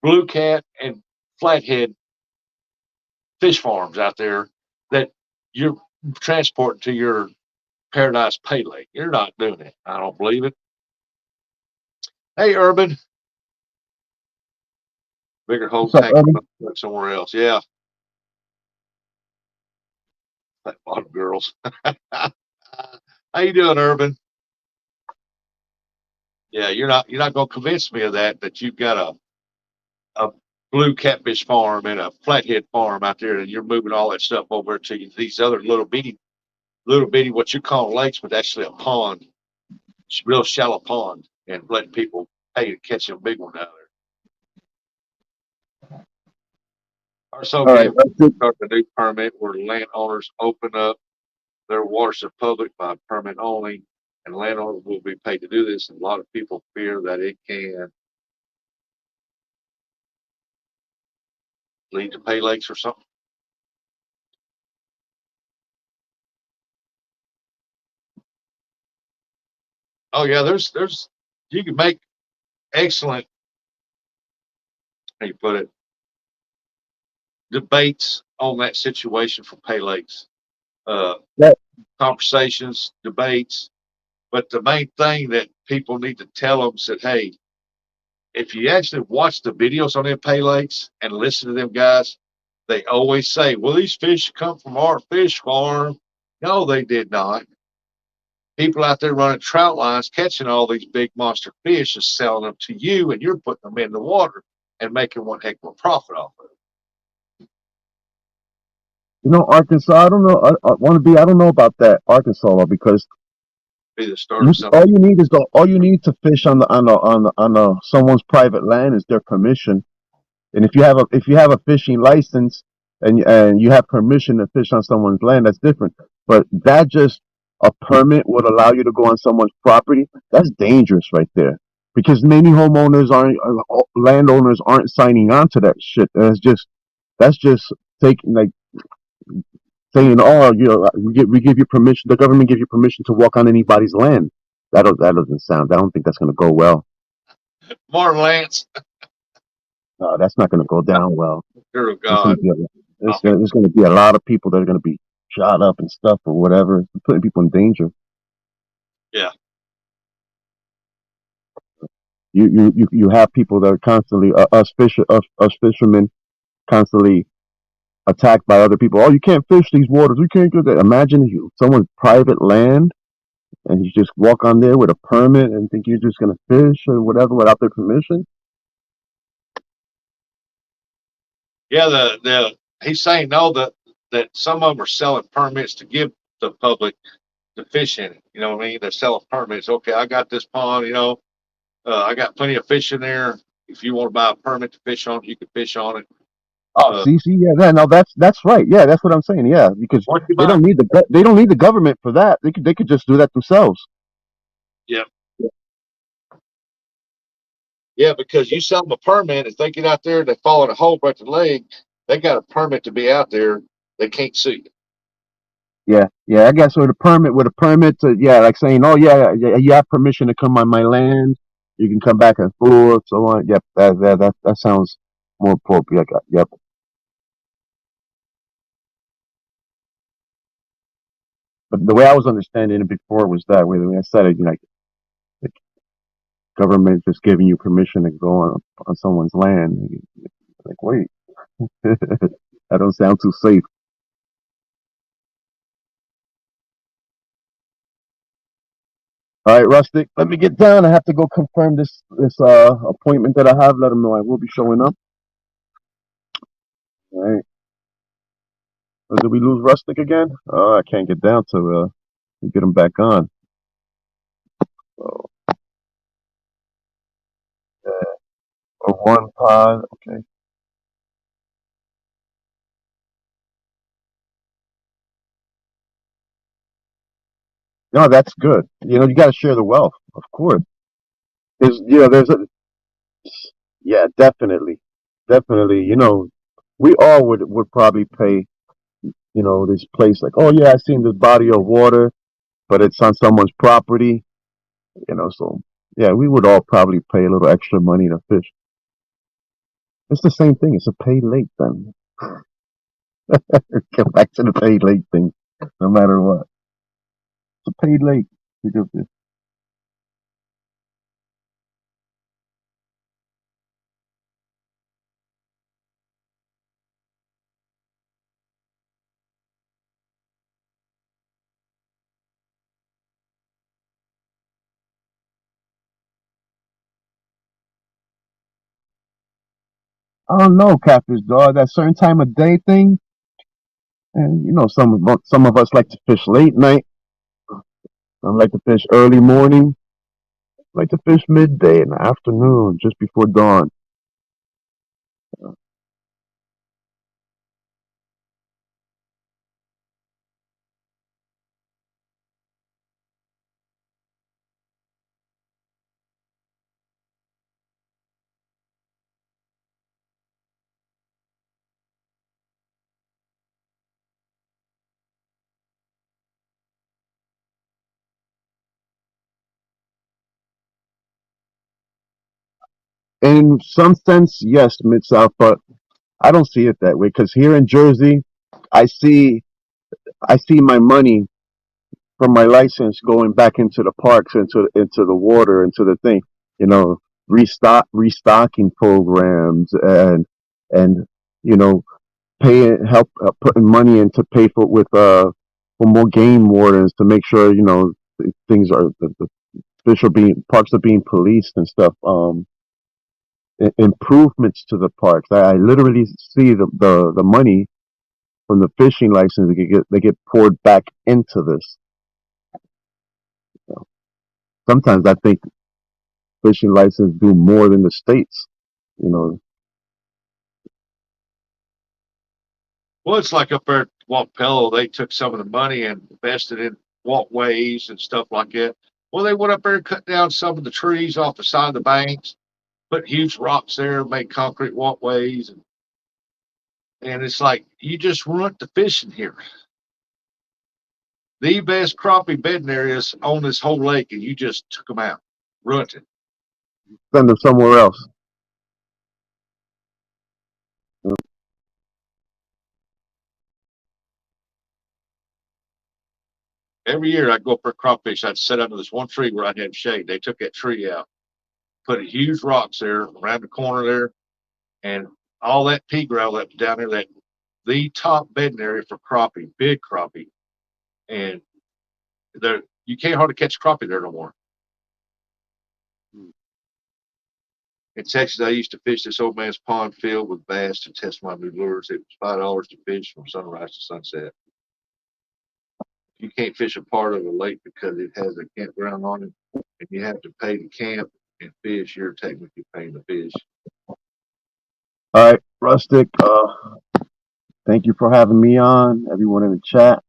blue cat and flathead fish farms out there that you're transporting to your Paradise Pay Lake. You're not doing it. I don't believe it. Hey, Urban. Bigger hole What's up, tank Urban? somewhere else. Yeah. That bottom girls. How you doing, Urban? Yeah, you're not gonna convince me of that you've got a blue catfish farm and a flathead farm out there, and you're moving all that stuff over to these other little bitty what you call lakes, but actually a pond, real shallow pond, and letting people pay to catch a big one out there. Also All right. gave start the new permit where landowners open up their waters to public by permit only, and landowners will be paid to do this. And a lot of people fear that it can lead to pay lakes or something. Oh yeah, there's you can make excellent, how you put it, debates on that situation for pay lakes. Uh, Yeah. Conversations, debates, but the main thing that people need to tell them is that, hey, if you actually watch the videos on them pay lakes and listen to them guys, they always say, well, these fish come from our fish farm. No, they did not. People out there running trout lines, catching all these big monster fish and selling them to you, and you're putting them in the water and making one heck of a profit off of it. Arkansas, I don't know. I want to be. I don't know about that Arkansas because Be the start of something. all you need to fish on someone's private land is their permission. And if you have a fishing license and you have permission to fish on someone's land, that's different. But that just a permit would allow you to go on someone's property. That's dangerous right there, because many landowners aren't signing on to that shit. That's just taking, like, saying, oh, we give you permission. The government gives you permission to walk on anybody's land. That doesn't sound. I don't think that's going to go well. Martin Lance, That's not going to go down well. dear There's going God. to be there's going to be a lot of people that are going to be shot up and stuff or whatever, putting people in danger. Yeah. You have people that are constantly us fishermen constantly attacked by other people. Oh, you can't fish these waters. We can't do that. Imagine someone's private land and you just walk on there with a permit and think you're just going to fish or whatever without their permission. Yeah, he's saying no, that some of them are selling permits to give the public to fish in it. You know what I mean? They're selling permits. Okay, I got this pond, I got plenty of fish in there. If you want to buy a permit to fish on it, you can fish on it. Oh, Uh, see, yeah, no, that's right. Yeah, that's what I'm saying. Yeah, because Once you they buy, don't need the government for that. They could just do that themselves. yeah, yeah, because you sell them a permit. If they get out there and they fall in a hole, break their leg, they got a permit to be out there. They can't sue you. Yeah. I guess with a permit to, yeah, like saying, oh yeah, you have permission to come on my land. You can come back and forth, so on. Yep, that sounds more appropriate. Yep. But the way I was understanding it before was that way. When I said it, like the government just giving you permission to go on someone's land. Like, wait, that don't sound too safe. All right, Rustic. Let me get down. I have to go confirm this appointment that I have. Let them know I will be showing up. All right. Did we lose Rustic again? Oh, I can't get down to get him back on. So, or one pod. Okay. No, that's good. You know, you got to share the wealth, of course. There's a, yeah, definitely, definitely. You know, we all would probably pay. You know, this place like, oh yeah, I seen this body of water, but it's on someone's property. You know, so yeah, we would all probably pay a little extra money to fish. It's the same thing. It's a pay late then. Get back to the pay late thing, no matter what. It's a pay late to go fish. I don't know, Catfish dog. That certain time of day thing, and you know, some of us like to fish late night. Some like to fish early morning. Like to fish midday in the afternoon, just before dawn. In some sense, yes, Mid South, but I don't see it that way because here in Jersey, I see I see my money from my license going back into the parks, into the water, into the thing. You know, restocking programs and you know paying help putting money in to pay for more game wardens to make sure you know things are the fish are being parks are being policed and stuff. Improvements to the parks. I literally see the money from the fishing license they get poured back into this. Sometimes I think fishing license do more than the states. You know, Well, it's like up there at Wampello, they took some of the money and invested in walkways and stuff like that. Well, they went up there and cut down some of the trees off the side of the banks, put huge rocks there, made concrete walkways, and it's like you just ruined the fishing here. The best crappie bedding areas on this whole lake, and you just took them out, ruined it. send them somewhere else. Every year I'd go up for crawfish, I'd sit under this one tree where I had shade. They took that tree out, put huge rocks there around the corner there, and all that pea gravel that was down there, that the top bedding area for crappie, big crappie, and there you can't hardly catch crappie there no more. In Texas, I used to fish this old man's pond filled with bass to test my new lures. It was $5 to fish from sunrise to sunset. You can't fish a part of the lake because it has a campground on it, and you have to pay to camp and fish. You're technically paying to fish. All right, Rustic. Thank you for having me on. Everyone in the chat.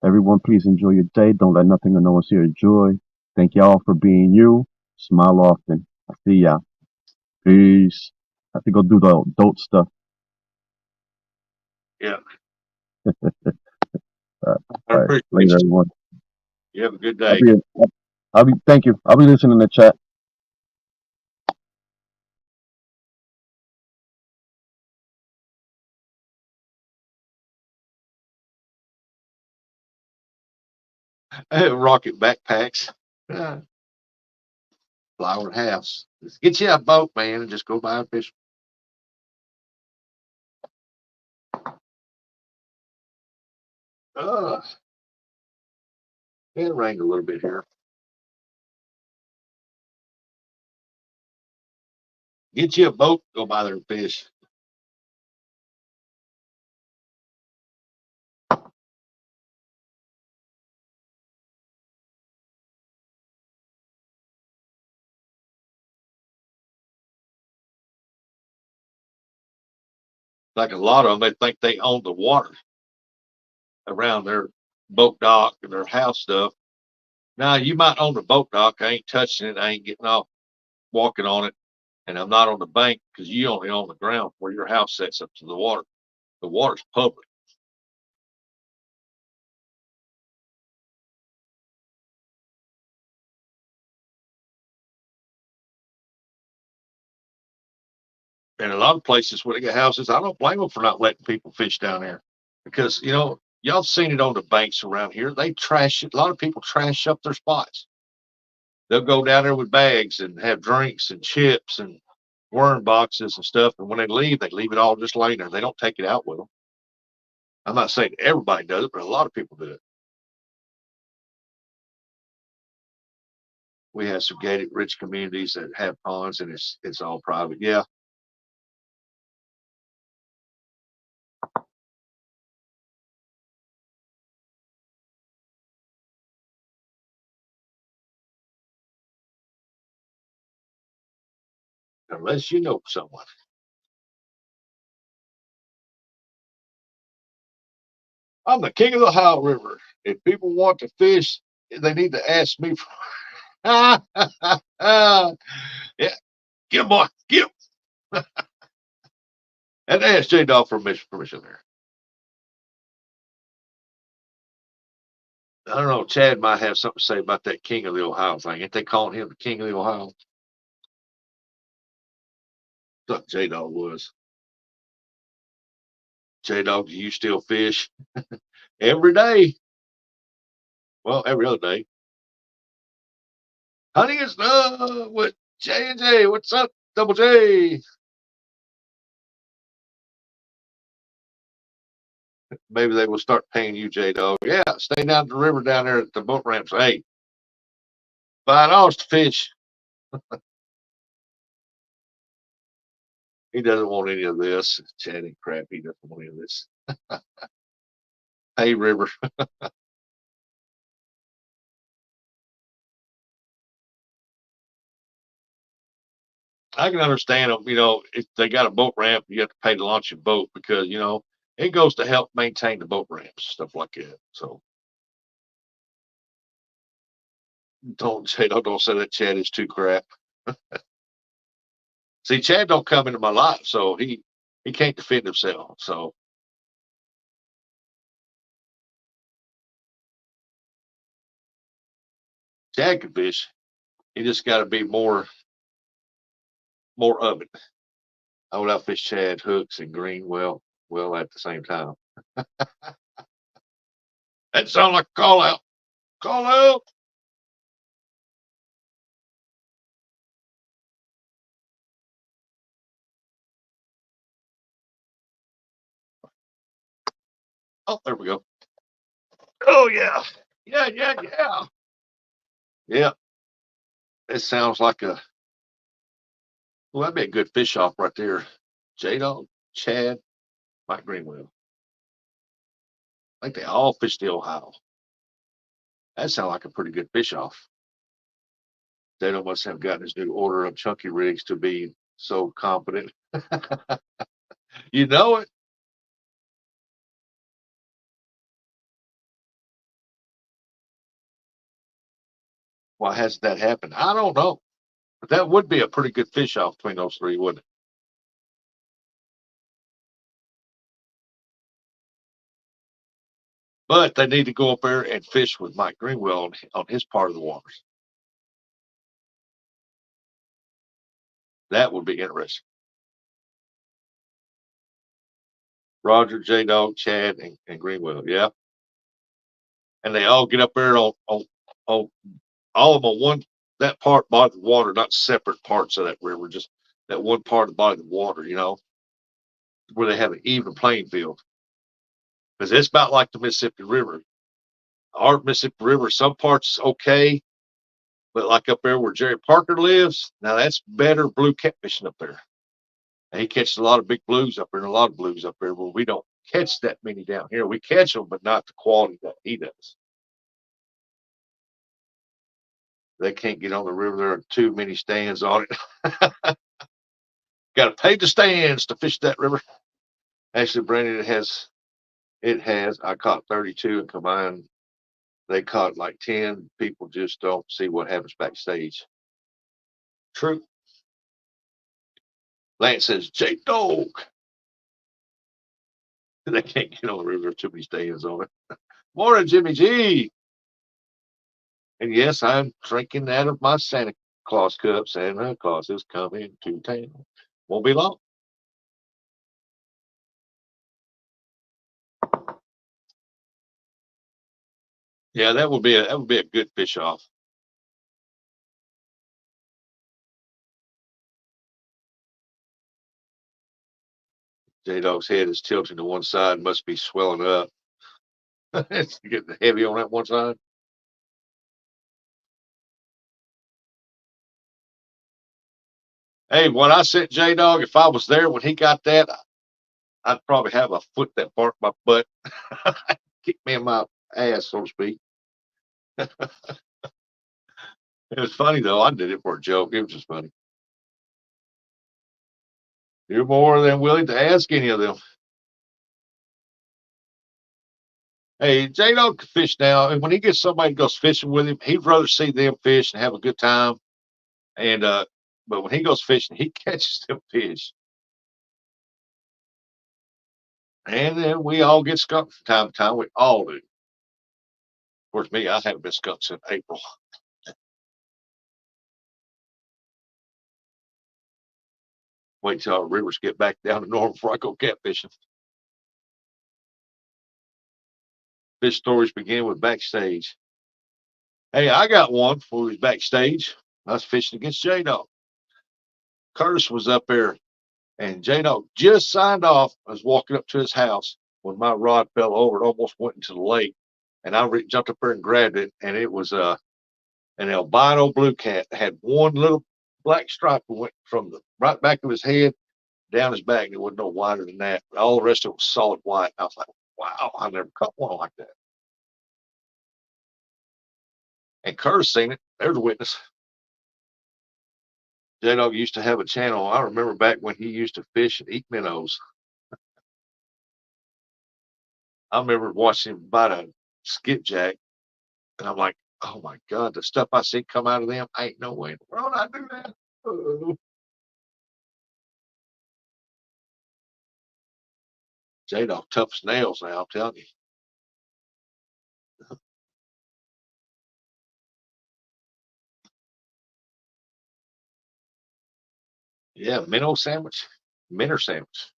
Everyone, please enjoy your day. Don't let nothing or no one steal your joy. Thank y'all for being you. Smile often. I see ya. Peace. I have to go do the adult stuff. Yeah, All right, I all right. appreciate Later, you. everyone. You have a good I'll day. be. I'll be. Thank you. I'll be listening in the chat. Rocket backpacks. Flower house. Let's get you a boat, man, and just go buy a fish. It rained a little bit here. Get you a boat, go by there and fish. Like a lot of them, they think they own the water around their boat dock and their house stuff. Now, you might own the boat dock. I ain't touching it. I ain't getting off walking on it. And I'm not on the bank because you only own the ground where your house sets up to the water. The water's public. And a lot of places where they got houses, I don't blame them for not letting people fish down there because, y'all seen it on the banks around here. They trash it. A lot of people trash up their spots. They'll go down there with bags and have drinks and chips and worm boxes and stuff. And when they leave it all just laying there. They don't take it out with them. I'm not saying everybody does it, but a lot of people do it. We have some gated rich communities that have ponds and it's all private. Yeah. Unless you know someone. I'm the king of the Ohio River. If people want to fish, they need to ask me for yeah, get him, boy, get him. And ask J Dog for permission there. I don't know. Chad might have something to say about that King of the Ohio thing. Ain't they calling him the King of the Ohio? Thought J Dog was. J Dog, do you still fish? Every day. Well, every other day. Hunting is done with J and J. What's up, Double J? Maybe they will start paying you, J Dog. Yeah, stay down the river down there at the boat ramps. Hey, $5 to fish. He doesn't want any of this. Chatting crap. He doesn't want any of this. Hey, River. I can understand them. If they got a boat ramp, you have to pay to launch your boat because it goes to help maintain the boat ramps, stuff like that. So don't say that Chad is too crap. See, Chad don't come into my life, so he can't defend himself. So Chad can fish. He just got to be more of it. I would outfish Chad Hooks and Green well at the same time. That sounds like a call out. Call out. Oh, there we go. Oh yeah. Yeah. Yeah. It sounds like that'd be a good fish off right there. J Dog, Chad, Mike Greenwell. I think they all fish the Ohio. That sounds like a pretty good fish off. They must have gotten his new order of chunky rigs to be so competent. You know it. Why hasn't that happened? I don't know. But that would be a pretty good fish off between those three, wouldn't it? But they need to go up there and fish with Mike Greenwell on his part of the waters. That would be interesting. Roger, J Dog, Chad, and Greenwell. Yeah. And they all get up there on all of them on that part body of the water, not separate parts of that river, just that one part of the body of the water, where they have an even playing field. Because it's about like the Mississippi River. Our Mississippi River, some parts okay, but like up there where Jerry Parker lives, now that's better blue catfishing up there. And he catches a lot of big blues up there and a lot of blues up there. Well, we don't catch that many down here. We catch them, but not the quality that he does. They can't get on the river. There are too many stands on it. Got to pay the stands to fish that river. Actually, Brandon, it has. I caught 32 and combined. They caught like 10. People just don't see what happens backstage. True. Lance says, J Dog. They can't get on the river. There are too many stands on it. Morning, Jimmy G. And yes, I'm drinking out of my Santa Claus cup. Santa Claus is coming to town. Won't be long. Yeah, that would be a good fish off. J Dog's head is tilting to one side, must be swelling up. It's getting heavy on that one side. Hey, when I sent J Dog, if I was there when he got that, I'd probably have a foot that barked my butt, kick me in my ass, so to speak. It was funny though. I did it for a joke. It was just funny. You're more than willing to ask any of them. Hey, J Dog can fish now, and when he gets somebody that goes fishing with him, he'd rather see them fish and have a good time. And but when he goes fishing, he catches them fish. And then we all get skunked from time to time. We all do. Of course, me, I haven't been skunked since April. Wait till our rivers get back down to normal before I go catfishing. Fish stories begin with backstage. Hey, I got one before we was backstage. I was fishing against J Dog. Curtis was up there, and J Dog just signed off. I was walking up to his house when my rod fell over. It almost went into the lake, and I jumped up there and grabbed it, and it was an albino blue cat that had one little black stripe that went from the right back of his head down his back. It wasn't no wider than that. All the rest of it was solid white. I was like, wow, I never caught one like that. And Curtis seen it. There's a witness. J Dog used to have a channel. I remember back when he used to fish and eat minnows. I remember watching him bite a skipjack, and I'm like, oh my God, the stuff I see come out of them, ain't no way in the world I do that. Oh. J Dog tough as nails now, I'm telling you. Yeah, minnow sandwich, minnow sandwich,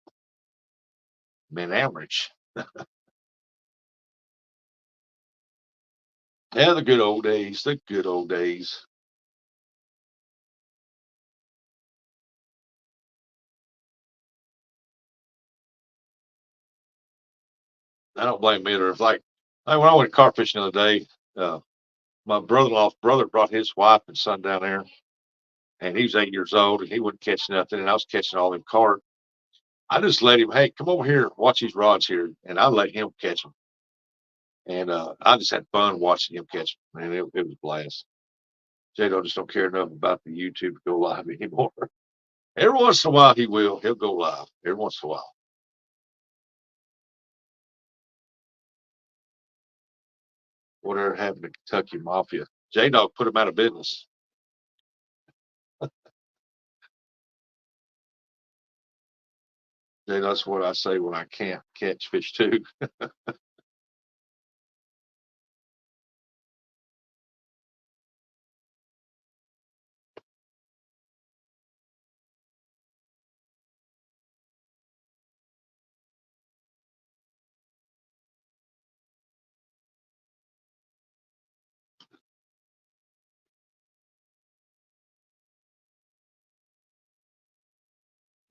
min-average. Yeah, the good old days, the good old days. I don't blame either. It's like when I went carp fishing the other day, uh, my brother-in-law's brother brought his wife and son down there, and he was 8 years old, and he wouldn't catch nothing, and I was catching all them carp. I just let him, hey, come over here, watch these rods here, and I let him catch them. And I just had fun watching him catch them, and it was a blast. Jado just don't care enough about the YouTube to go live anymore. Every once in a while he will. He'll go live every once in a while. Whatever happened to Kentucky Mafia? J Dog put him out of business. That's what I say when I can't catch fish too.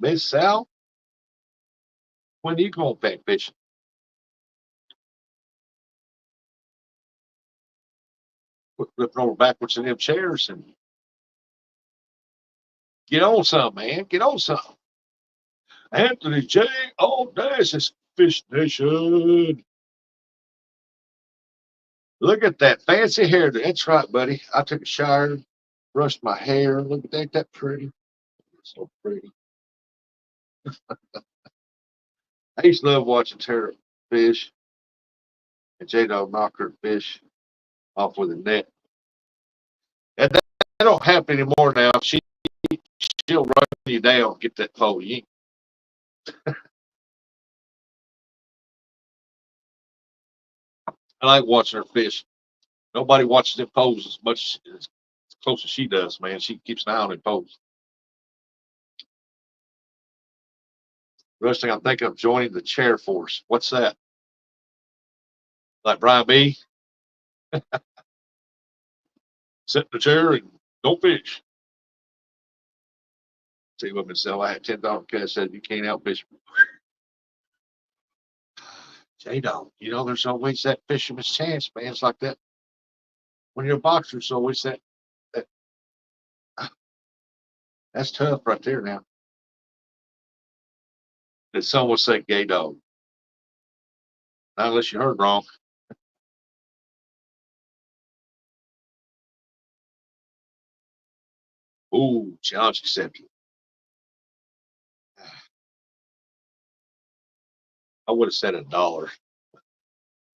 Miss Sal, when you going back fishing? Flipping over backwards in them chairs and get on some, man. Get on some. Anthony J. All day. It says Fish Nation. Look at that fancy hair. That's right, buddy. I took a shower, brushed my hair. Look at that. Ain't that pretty? So pretty. I used to love watching Tara fish and J Dog knock her fish off with a net. And that don't happen anymore now. She'll run you down, get that pole. I like watching her fish. Nobody watches them poles as much as close as she does, man. She keeps an eye on them poles. Rusting, I'm thinking of joining the chair force. What's that? Like Brian B. Sit in the chair and don't fish. See what myself. I had $10 cash. Said you can't outfish me. J Dog, there's always that fisherman's chance, man. It's like that when you're a boxer. It's always that that's tough right there. Now, did someone say gay dog? Not unless you heard wrong. Ooh, challenge accepted. I would have said $1.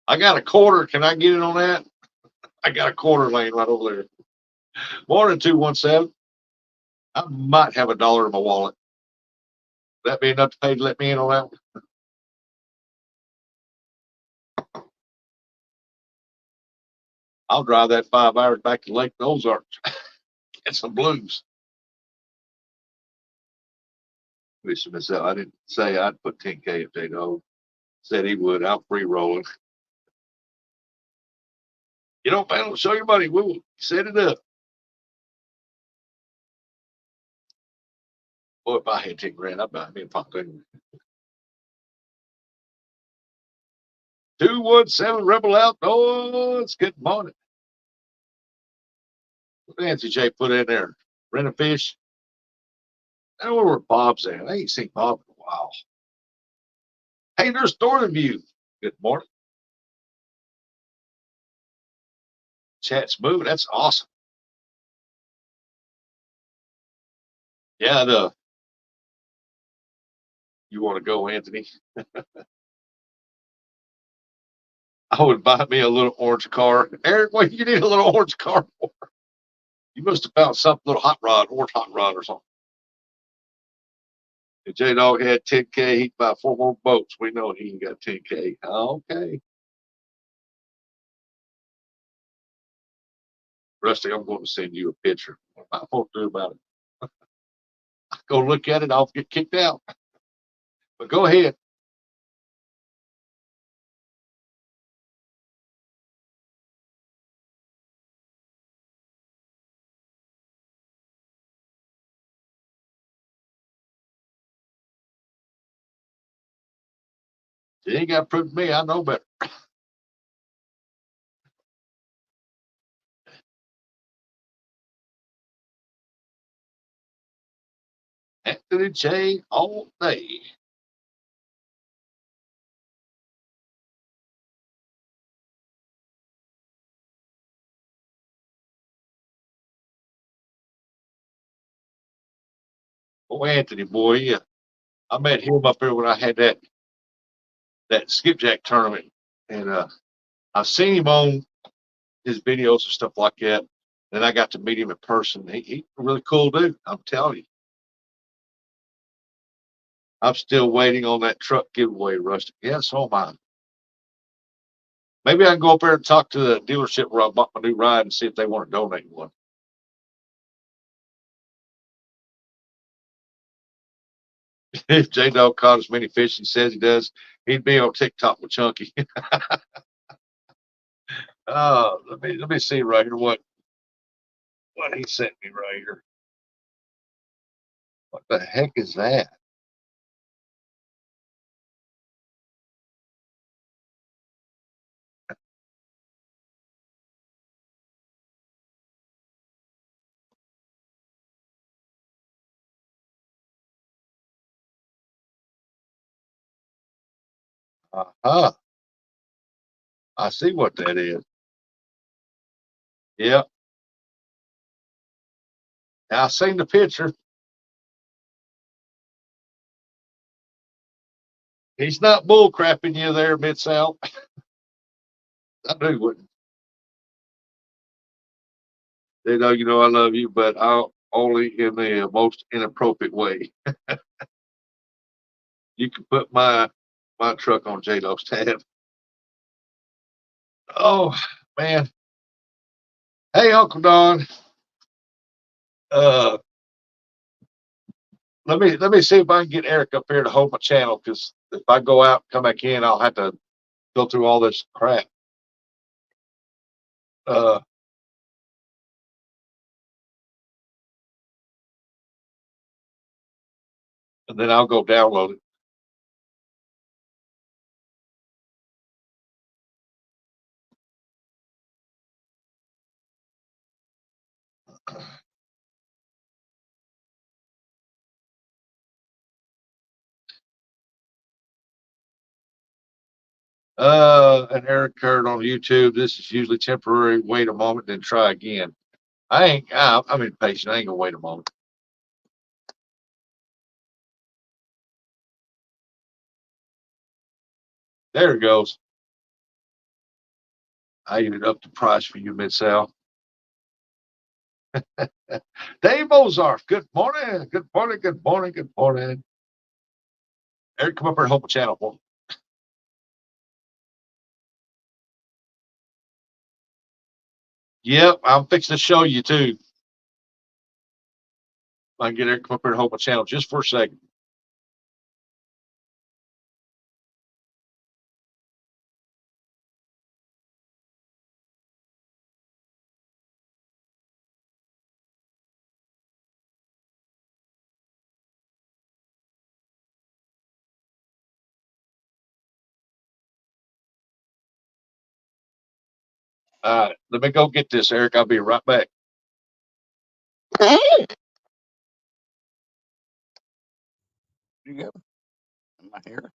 I got a quarter. Can I get it on that? I got a quarter laying right over there. Morning 217. I might have $1 in my wallet. Would that be enough to pay to let me in on that one? I'll drive that 5 hours back to Lake Ozarks. Get some blues. Listen, myself, I didn't say I'd put 10K if they know. Said he would. I'm free rolling. Panel, show your money. We'll set it up. Boy, if I had 10 grand, I'd buy me a pop thing. 217 Rebel Outdoors. Good morning. What Nancy J put in there? Rent a fish. I don't know where Bob's at. I ain't seen Bob in a while. Hey, there's Northern View. Good morning. Chat's moving. That's awesome. Yeah, you want to go, Anthony? I would buy me a little orange car. Eric, what you need a little orange car for? You must have found some little hot rod, orange hot rod or something. If J Dog had 10K, he'd buy 4 more boats. We know he ain't got 10K. Okay. Rusty, I'm going to send you a picture. What am I supposed to do about it? Go look at it, I'll get kicked out. But go ahead. You ain't got to prove to me. I know better. Anthony J all day. Oh, Anthony, boy, yeah. I met him up there when I had that skipjack tournament. And I've seen him on his videos and stuff like that. Then I got to meet him in person. He's a really cool dude. I'm telling you. I'm still waiting on that truck giveaway, Rusty. Yeah, so am I. Maybe I can go up there and talk to the dealership where I bought my new ride and see if they want to donate one. If J Dog caught as many fish as he says he does, he'd be on TikTok with Chunky. Let me see right here what he sent me right here. What the heck is that? Uh-huh. I see what that is. Yep. I seen the picture. He's not bull crapping you there, Mid South. I do wouldn't. They know you know I love you, but I'll only in the most inappropriate way. You can put my truck on J-Lo's tab. Oh man. Hey, Uncle Don. Uh, let me see if I can get Eric up here to hold my channel because if I go out and come back in, I'll have to go through all this crap. Uh, and then I'll go download it. And Eric Kurt on YouTube. This is usually temporary. Wait a moment, then try again. I'm impatient. I ain't gonna wait a moment. There it goes. I ended up the price for you, Mid South. Dave Mozart. Good morning. Good morning. Good morning. Good morning. Eric, come up here and hold my channel for me. Yep, I'm fixing to show you too. I can get Eric come up here and hold my channel just for a second. All right, let me go get this, Eric. I'll be right back. You go. Am I here?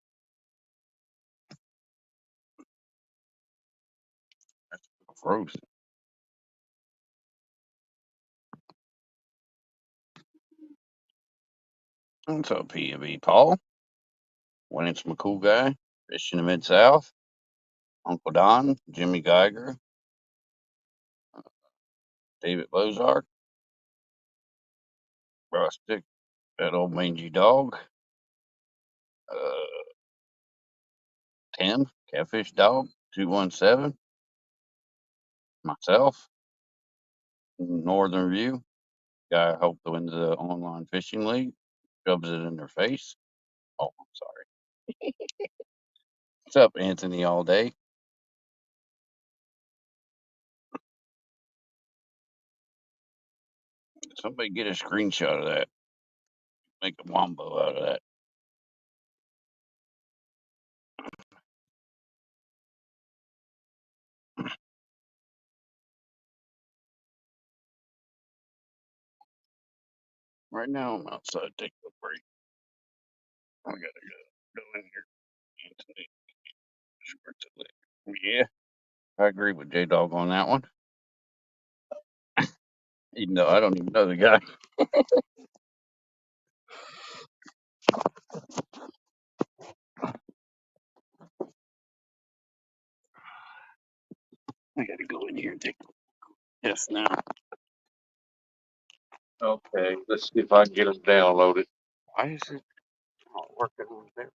That's frozen. What's up, P&B Paul? When it's my cool guy, fishing the Mid South, Uncle Don, Jimmy Geiger, David Bozark, Rustic, that old mangy dog, uh, Tim, Catfish Dog, 217, myself, Northern View, guy I hope to win the online fishing league, shoves it in their face. Oh, I'm sorry. What's up, Anthony, all day? Somebody get a screenshot of that. Make a wombo out of that. Right now, I'm outside taking a break. I gotta go in here. Anthony, yeah, I agree with J Dog on that one. Even though I don't even know the guy. I gotta go in here and take a test now. Okay, let's see if I can get them downloaded. Why is it not working on there?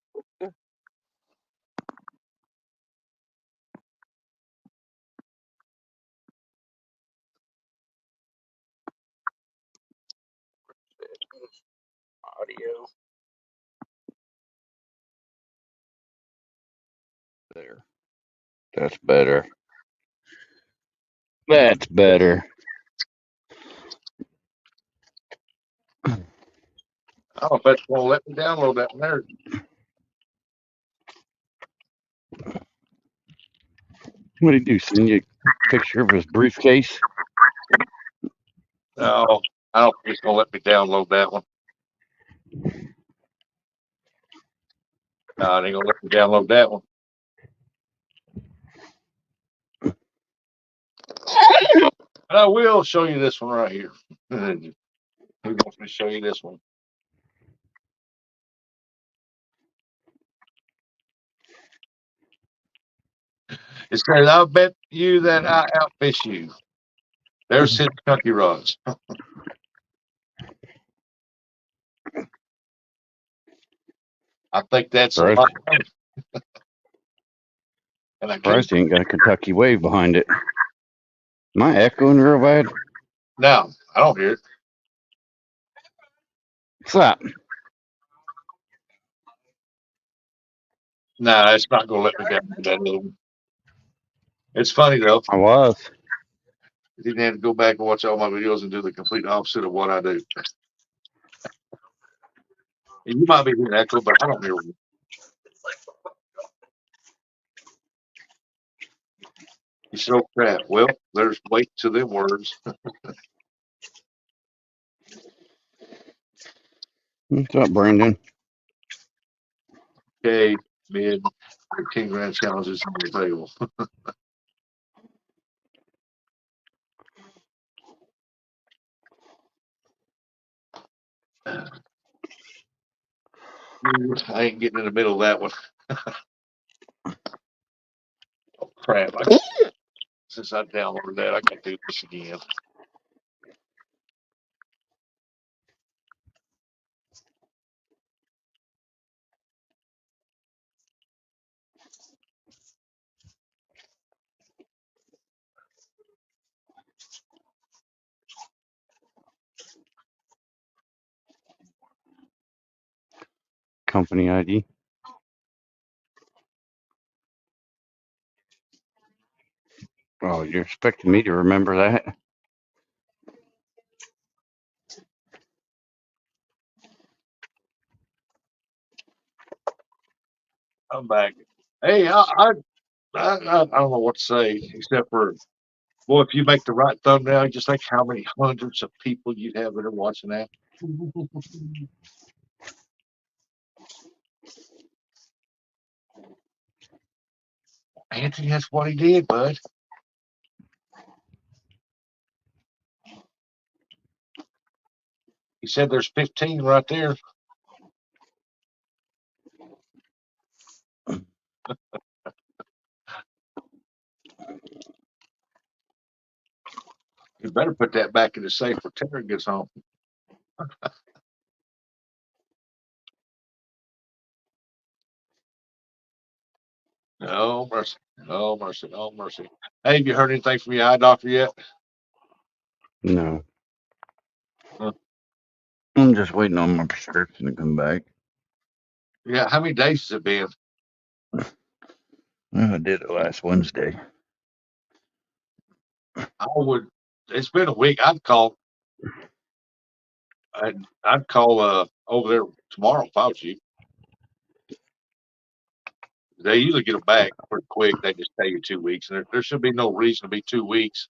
Audio. There. That's better. That's better. I don't know if that's gonna let me download that one there. What did he do? Send you a picture of his briefcase? No, I don't think it's gonna let me download that one. No, it ain't gonna let me download that one. And I will show you this one right here. He wants me to show you this one. It says, "I'll bet you that I outfish you." There's his Kentucky rods. I think that's a Surprised, lot. And I can't. surprised he ain't got a Kentucky wave behind it. Am I echoing real bad? No, I don't hear it. What's that? No, it's not going to let me down with that little one. It's funny though. I was. I didn't have to go back and watch all my videos and do the complete opposite of what I do. And you might be hearing echo, but I don't hear one. You said, "Oh crap!" Well, there's weight to them words. What's up, Brandon? Okay, mid 15 grand challenges on the table. I ain't getting in the middle of that one. Oh crap! Since I downloaded that, I can do this again. Company ID. Oh, you're expecting me to remember that? I'm back. Hey, I don't know what to say except for, boy, if you make the right thumbnail, just think how many hundreds of people you'd have that are watching that. Anthony, that's what he did, bud. He said there's 15 right there. You better put that back in the safe before Terry gets home. No mercy. No mercy. No mercy. Hey, have you heard anything from your eye doctor yet? No. Huh. I'm just waiting on my prescription to come back. Yeah, how many days has it been? Well, I did it last Wednesday. It's been a week. I'd call over there tomorrow if I was you. They usually get them back pretty quick. They just tell you 2 weeks. And there should be no reason to be 2 weeks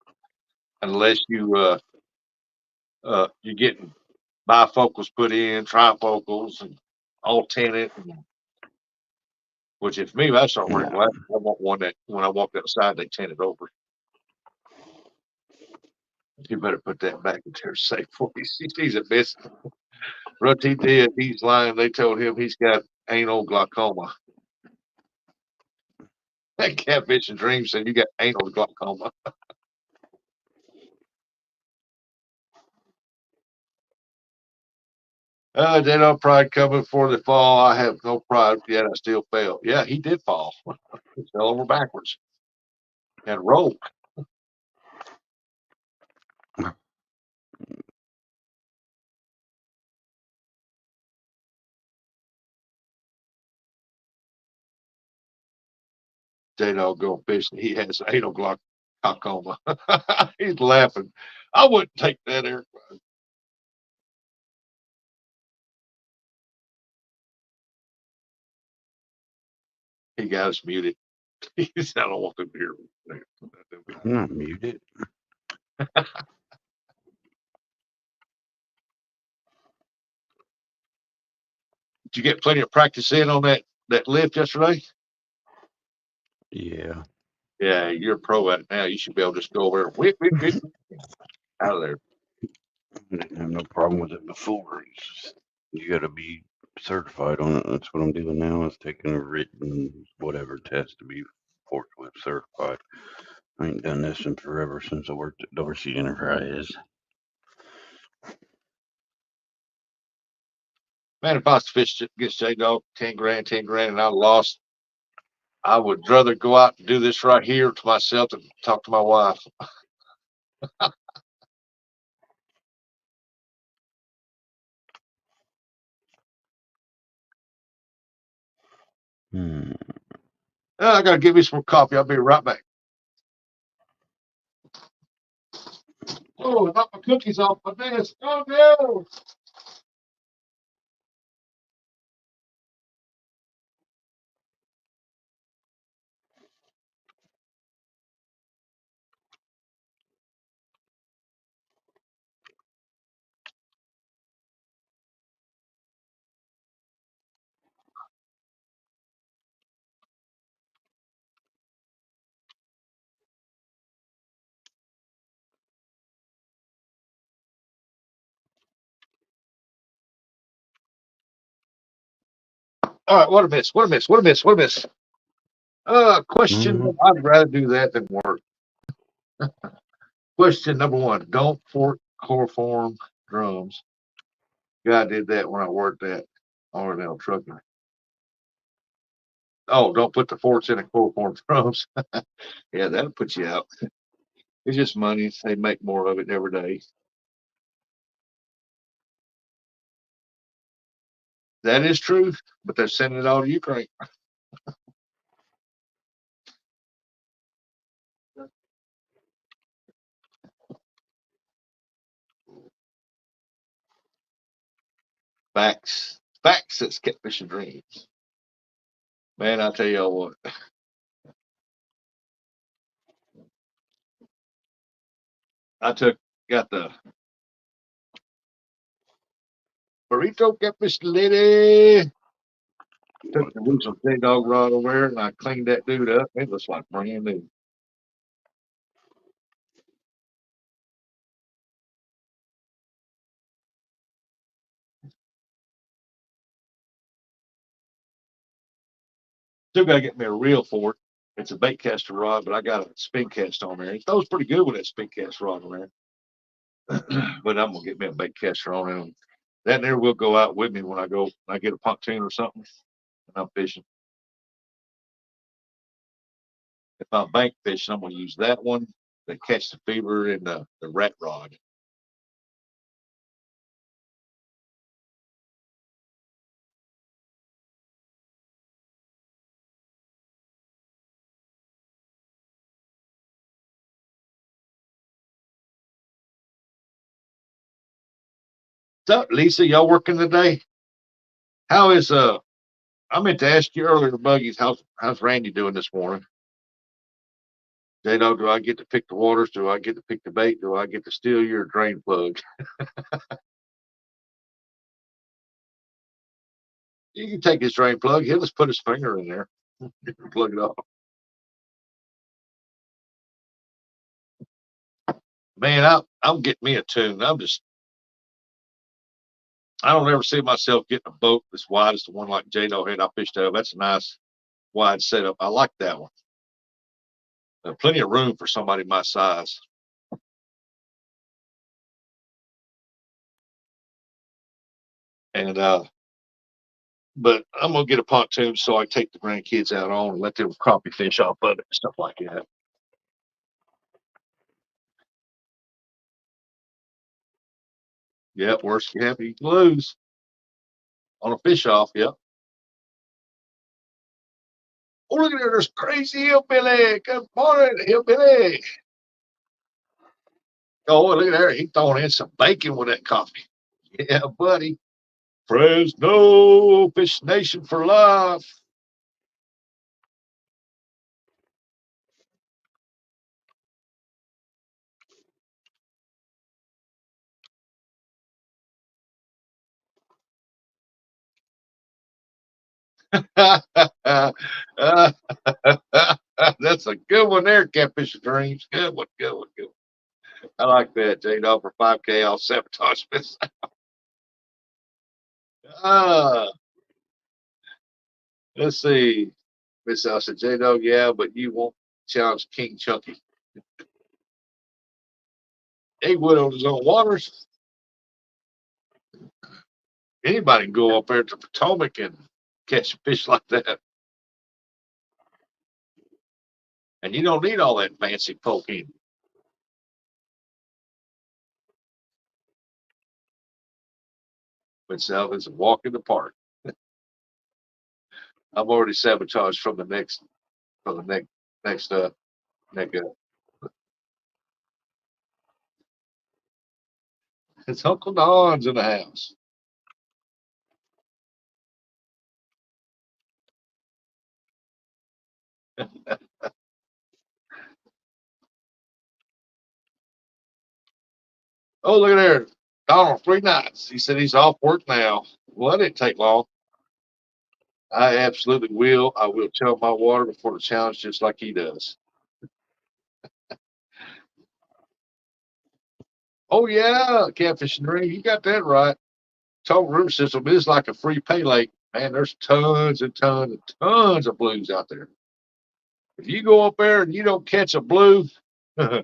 unless you're getting bifocals put in, trifocals, and alternate. Which, if me, I start wearing No. glasses, I want one that when I walk outside, they tint it over. You better put that back in there safe for me. He's a miss. Rutty did. He's lying. They told him he's got anal glaucoma. That catfish and dream said you got anal glaucoma. They no pride coming for the fall. I have no pride, yet I still fail. Yeah, he did fall. He fell over backwards and rolled. J-Dog go fishing. He has anal glaucoma. He's laughing. I wouldn't take that air. He got us muted. He said, I don't want them to hear me. I'm not muted. Did you get plenty of practice in on that lift yesterday? Yeah. Yeah, you're a pro at it now. You should be able to just go over there, whip, out of there. I didn't have no problem with it before. It's just, you got to be certified on it. That's what I'm doing now. Is taking a written whatever test to be forklift certified. I ain't done this in forever since I worked at Dorsey Enterprise. Man, if I was fish against J Dog, 10 grand, 10 grand, and I lost, I would rather go out and do this right here to myself than talk to my wife. Hmm. I gotta give you some coffee. I'll be right back. Oh, I knocked my cookies off my desk. Oh no! All right, what a miss! What a miss! What a miss! What a miss! Question. Mm-hmm. I'd rather do that than work. Question number one: don't fork chloroform drums. Yeah, I did that when I worked at R&L Trucking. Oh, don't put the forks in the chloroform drums. Yeah, that'll put you out. It's just money. They make more of it every day. That is true, but they're sending it all to Ukraine. Facts. Facts that's kept fishing dreams. Man, I tell you what. Got the burrito catfish lady. Took the original J Dog rod over there and I cleaned that dude up. It looks like brand new. Still gotta get me a reel for it. It's a bait caster rod, but I got a spin cast on there. It throws pretty good with that spin cast rod on there. But I'm gonna get me a bait caster on it. That there will go out with me when I go when I get a pontoon or something and I'm fishing. If I'm bank fishing, I'm gonna use that one to catch the fever and the rat rod. What's up, Lisa? Y'all working today? How is I meant to ask you earlier, Buggies, how's Randy doing this morning? J-Dog, do I get to pick the waters? Do I get to pick the bait? Do I get to steal your drain plug? You can take his drain plug. He'll just put his finger in there. Plug it off. Man, I'm getting me a tune. I don't ever see myself getting a boat as wide as the one like J-Dog had I fished out. That's a nice wide setup. I like that one. Plenty of room for somebody my size. And but I'm gonna get a pontoon so I take the grandkids out on and let them crappie fish off of it and stuff like that. Yep, worst you have, you can lose on a fish off. Yep. Oh, look at there, there's crazy hillbilly. Good morning, hillbilly. Oh, look at there. He throwing in some bacon with that coffee. Yeah, buddy. Fresno Fish Nation for life. That's a good one there, Catfish and Dreams. Good one, good one, good one. I like that, J-Dog, for 5K. I'll sabotage this. Ah, let's see. Miss Al said, J-Dog, yeah, but you won't challenge King Chunky. He would on his own waters. Anybody can go up there to Potomac and catch a fish like that. And you don't need all that fancy poking. Myself, it's a walk in the park. I'm already sabotaged from the next next neck up. It's Uncle Don's in the house. Oh, look at there. Donald, 3 nights. He said he's off work now. Well, that didn't take long. I absolutely will. I will tell my water before the challenge, just like he does. Oh, yeah, Catfish and Ring. You got that right. Total River System is like a free pay lake. Man, there's tons and tons and tons of blues out there. If you go up there and you don't catch a blue, and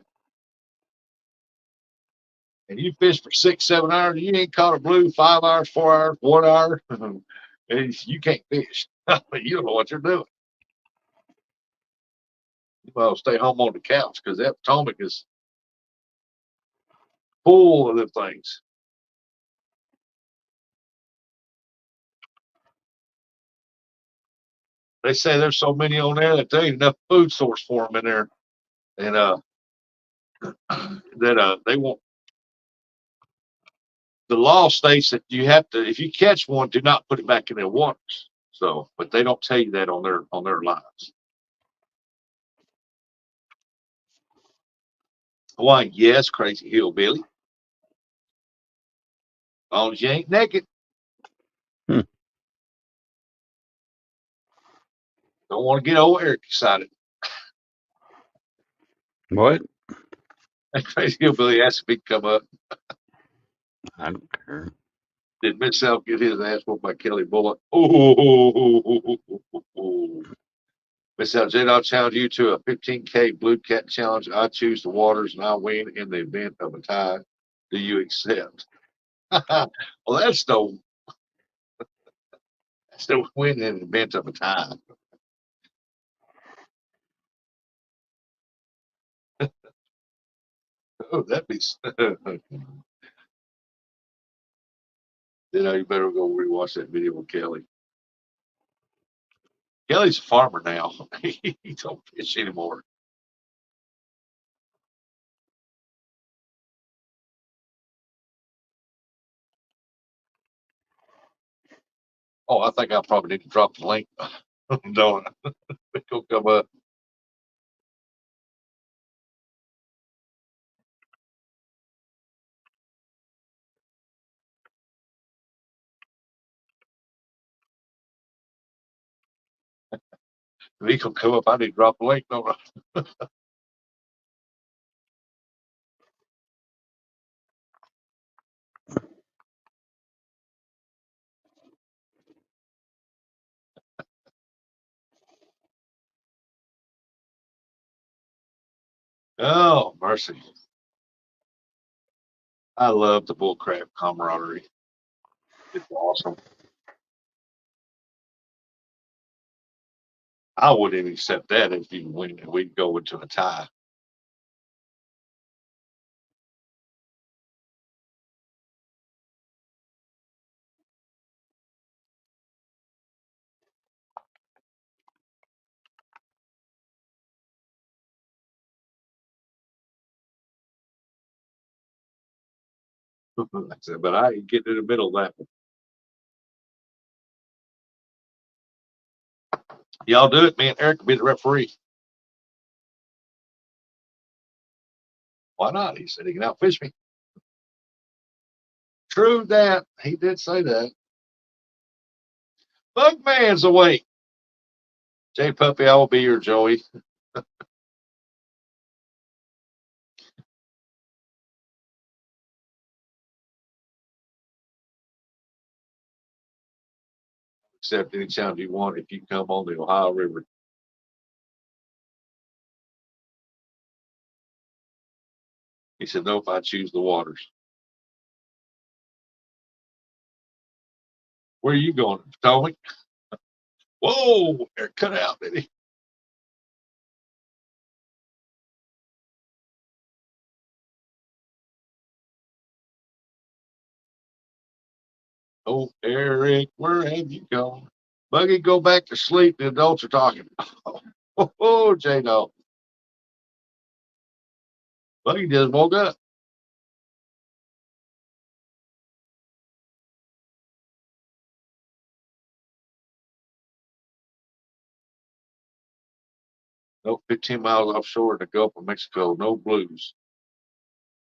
you fish for 6, 7 hours, you ain't caught a blue 5 hours, 4 hours, 1 hour, you can't fish. You don't know what you're doing. You might as well stay home on the couch because that Potomac is full of them things. They say there's so many on there that there ain't enough food source for them in there, and that they want. The law states that you have to, if you catch one, do not put it back in their waters. So, but they don't tell you that on their lives. Why? Yes, crazy hillbilly. As long as you ain't naked. Hmm. Don't want to get old Eric excited. What? That crazy hillbilly asked me to come up. I don't care. Did Miss South get his ass whooped by Kelly Bullock? Oh, Miss South, I'll challenge you to a 15K Blue Cat challenge. I choose the waters and I win in the event of a tie. Do you accept? Well, that's the win in the event of a tie. Oh, that'd be. You better go rewatch that video with Kelly. Kelly's a farmer now. He don't fish anymore. Oh, I think I probably need to drop the link. Don't I? It'll come up. If he can come up, I need to drop the link. Don't I? Oh, mercy. I love the bullcrap camaraderie. It's awesome. I wouldn't even accept that if you win and we'd go into a tie. I said, but I get in the middle of that one. Y'all do it, man. Eric will be the referee. Why not? He said he can outfish me. True that. He did say that. Bugman's awake. J Puppy, I will be your Joey. Except anytime you want if you come on the Ohio River. He said, nope, I choose the waters. Where are you going, Potomac? Whoa, they're cut out, did he? Oh, Eric, where have you gone? Buggy, go back to sleep. The adults are talking. Oh, J-Dog. Buggy just woke up. Nope, 15 miles offshore in the Gulf of Mexico. No blues.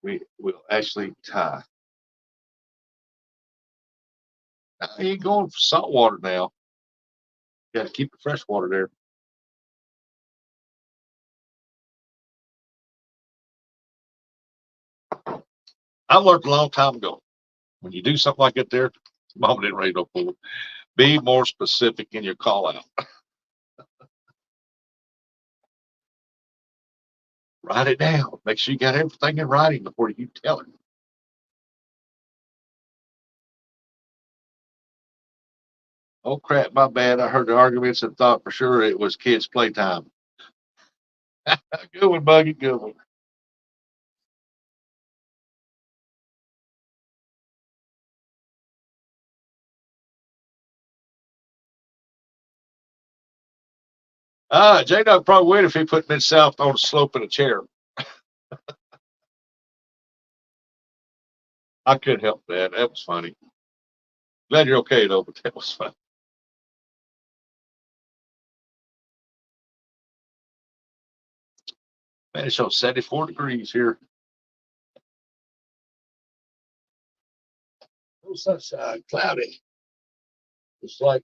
We will actually tie. He ain't going for salt water now. Got to keep the fresh water there. I learned a long time ago. When you do something like that there, Mama didn't raise no fool. Be more specific in your call out. Write it down. Make sure you got everything in writing before you tell it. Oh crap, my bad. I heard the arguments and thought for sure it was kids' playtime. Good one, Buggy. Good one. J-Dog probably would if he put Mid-South on a slope in a chair. I couldn't help that. That was funny. Glad you're okay though, but that was funny. Man, it's on 74 degrees here. No sunshine, cloudy. It's like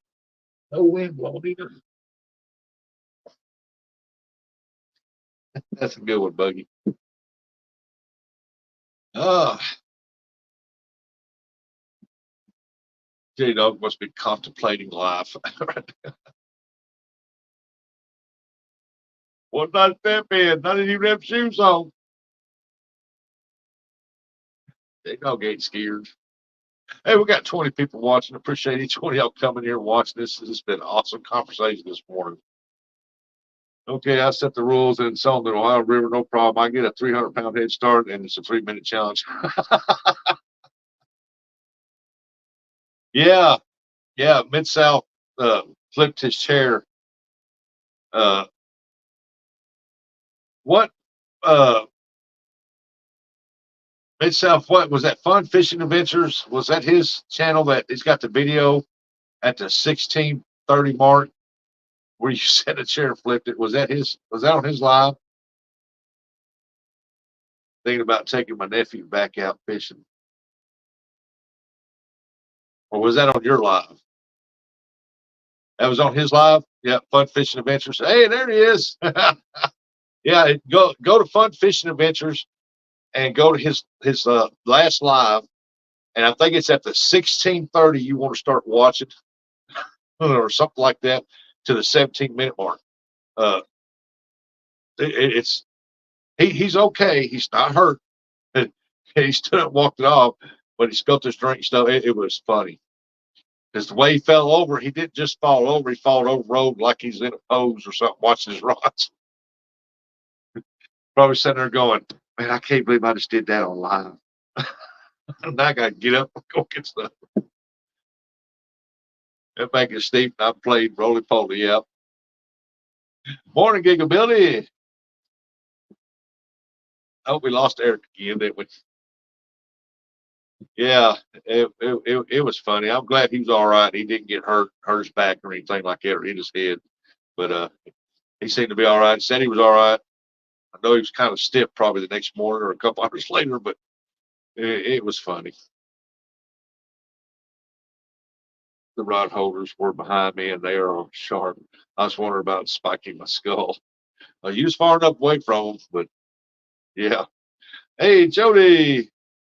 no wind blowing either. That's a good one, Buggy. Ah, J-Dog must be contemplating life. What not step in? Not even have shoes on. J-Dog ain't scared. Hey, we got 20 people watching. Appreciate each one of y'all coming here and watching this. This has been an awesome conversation this morning. Okay, I set the rules and saw the Ohio River, no problem. I get a 300-pound head start, and it's a 3-minute challenge. Yeah, yeah. Mid-South flipped his chair. Uh, what? Mid-South, what was that? Fun Fishing Adventures? Was that his channel that he's got the video at the 16:30 mark where you set a chair and flipped it? Was that his? Was that on his live? Thinking about taking my nephew back out fishing. Or was that on your live? That was on his live. Yeah, Fun Fishing Adventures. Hey, there he is. Yeah, go to Fun Fishing Adventures and go to his last live, and I think it's at the 16:30. You want to start watching or something like that to the 17-minute mark. Uh, it's he's okay. He's not hurt. He stood up, walked it off, but he spilled his drink stuff. It was funny. Because the way he fell over, he didn't just fall over, he fall over road like he's in a pose or something, watching his rods. Probably sitting there going, man, I can't believe I just did that on live. Now I got to get up and go get stuff. That back is steep. I played roly poly. Yep. Morning, Gigabilly. I hope we lost Eric again, didn't we? Yeah, it was funny. I'm glad he was all right. He didn't get hurt his back or anything like that, or hit his head. But he seemed to be all right. Said he was all right. I know he was kind of stiff probably the next morning or a couple hours later, but it was funny. The rod holders were behind me and they are sharp. I was wondering about spiking my skull. You was far enough away from him, but yeah. Hey, Jody.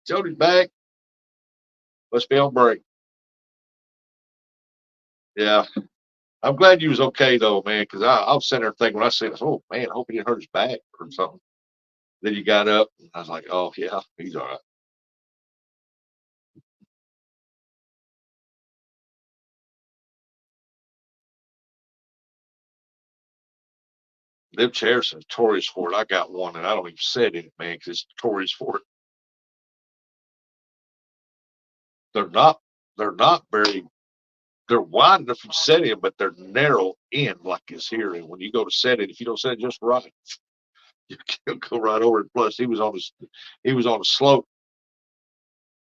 Jody's back. Must be on break. Yeah. I'm glad you was okay though, man, because I was sitting there thinking when I said, oh man, I hope he didn't hurt his back or something. Then you got up and I was like, oh yeah, he's all right. Them chairs are notorious for it. I got one and I don't even sit in it, man, because it's notorious for it. They're not they're not very they're wide enough to set in, but they're narrow in like it's here. And when you go to set it, if you don't set it just right, you'll go right over it. Plus he was on a slope.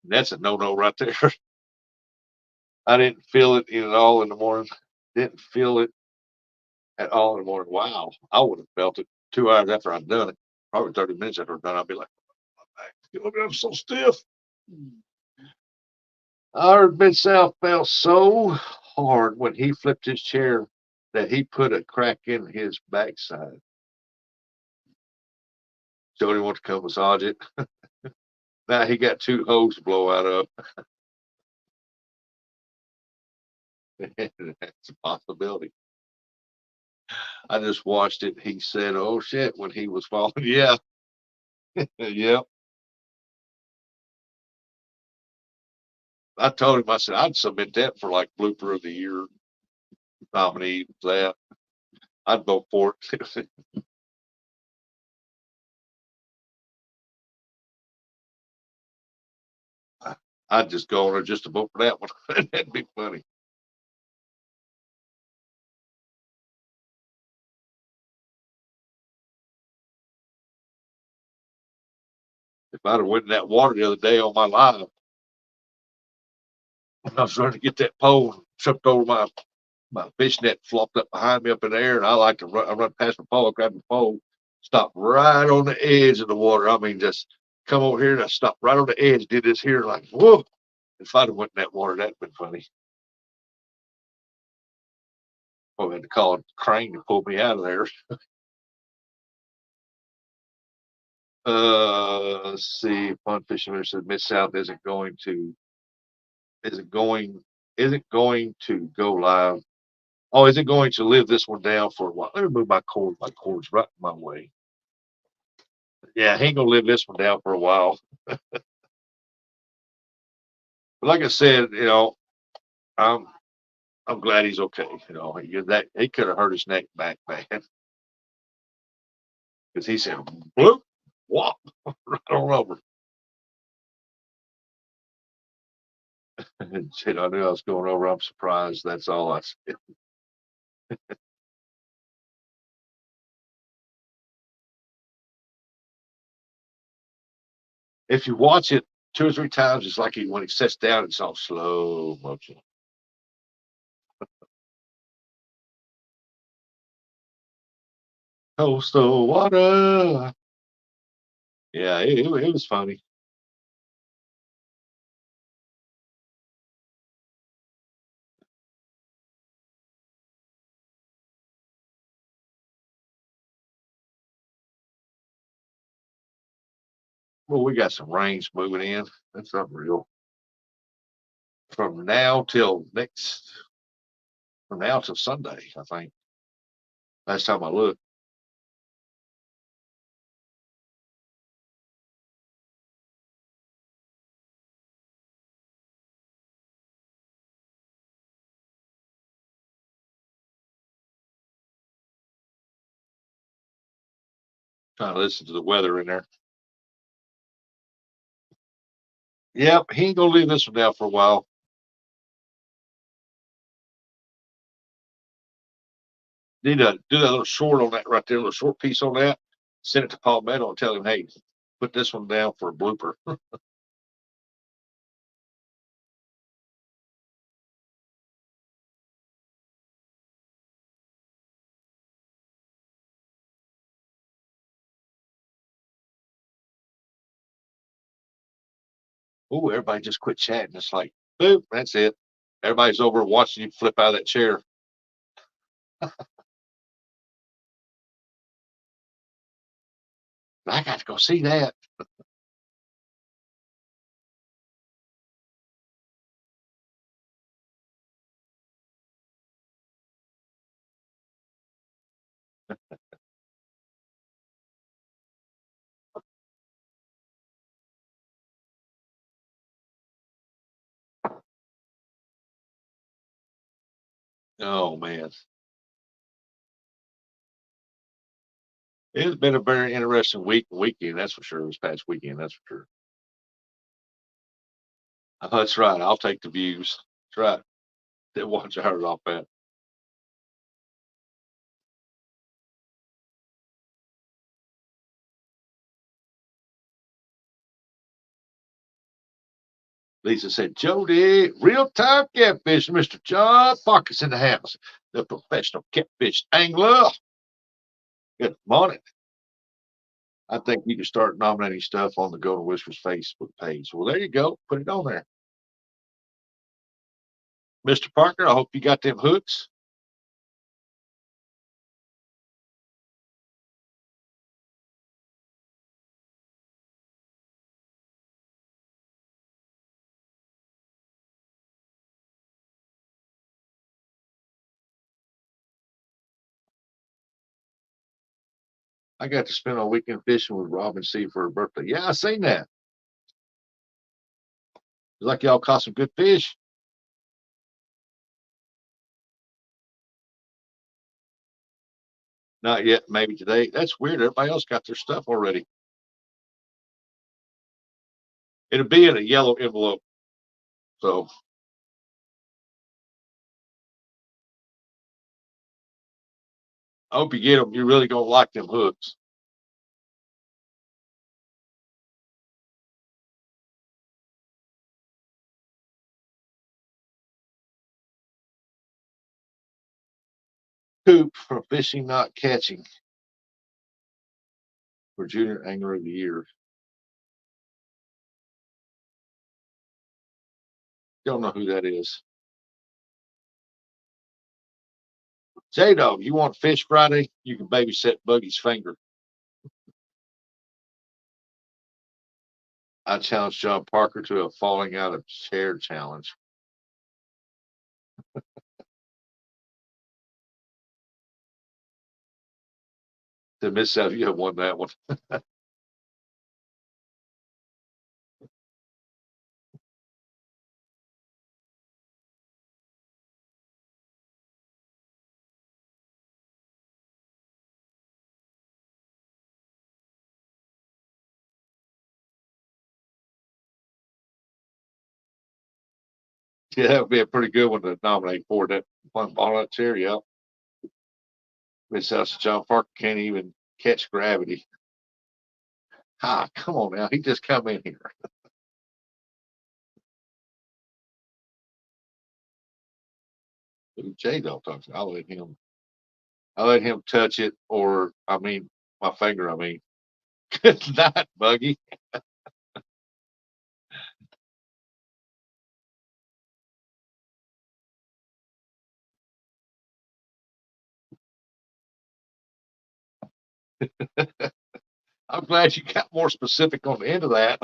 And that's a no right there. I didn't feel it at all in the morning. Didn't feel it at all in the morning. Wow. I would have felt it 2 hours after I'd done it. Probably 30 minutes after I'd done it, I'd be like, my back, I'm so stiff. I heard Mid South felt so hard when he flipped his chair that he put a crack in his backside. Jody wants to come massage it. Now he got 2 holes to blow out of. That's a possibility. I just watched it. He said, oh shit, when he was falling. Yeah. Yep. I told him, I said, I'd submit that for like blooper of the year nominee. That I'd vote for it. I'd just go on there just to vote for that one. That'd be funny. If I'd have went in that water the other day on my live, I was trying to get that pole and tripped over my fishnet flopped up behind me up in the air, and I like to run. I run past the pole, grab the pole, stop right on the edge of the water. I mean, just come over here and I stopped right on the edge. Did this here like whoa. If I'd have went in that water, that'd been funny. Oh, I had to call a crane to pull me out of there. Let's see. Fun Fishing said Mid South isn't going isn't going to go live. Oh, is it going to live this one down for a while? Let me move my cord. My cord's right my way. Yeah, he ain't gonna live this one down for a while. But like I said, I'm I'm glad he's okay. He could have hurt his neck back bad because he said bloop, whop, right on over. And shit, I knew I was going over. I'm surprised. That's all I said. If you watch it 2 or 3 times, it's like when he sits down, it's all slow motion. Coastal water. Yeah, it was funny. Well, we got some rains moving in. That's unreal. From now till next, from now till Sunday, I think. Last time I looked. Trying to listen to the weather in there. Yep, he ain't gonna leave this one down for a while. Need to do that little short on that right there, a little short piece on that. Send it to Paul Meadow and tell him, hey, put this one down for a blooper. Oh, everybody just quit chatting. It's like, boop, that's it. Everybody's over watching you flip out of that chair. I got to go see that. Oh man, it's been a very interesting weekend. That's for sure. This past weekend, that's for sure. That's right. I'll take the views. That's right. They watch ours off that. Lisa said, Jody, real time catfish, Mr. John Parker's in the house, the professional catfish angler. Good morning. I think you can start nominating stuff on the Golden Whiskers Facebook page. Well, there you go. Put it on there. Mr. Parker, I hope you got them hooks. I got to spend a weekend fishing with Robin C for her birthday. Yeah, I seen that. It's like y'all caught some good fish. Not yet, maybe today. That's weird. Everybody else got their stuff already. It'll be in a yellow envelope. So I hope you get them. You're really going to like them hooks. Coop for fishing, not catching for Junior Angler of the Year. Don't know who that is. J Dog, you want Fish Friday? You can babysit Buggy's finger. I challenged John Parker to a falling out of chair challenge. To Miss South, you have won that one. Yeah, that would be a pretty good one to nominate for that one ball on that chair. Yeah. Miss South, John Parker can't even catch gravity. Ah, come on now. He just come in here. J Dog talks. I'll let him touch it, or I mean my finger, I mean. Good night, Buggy. I'm glad you got more specific on the end of that.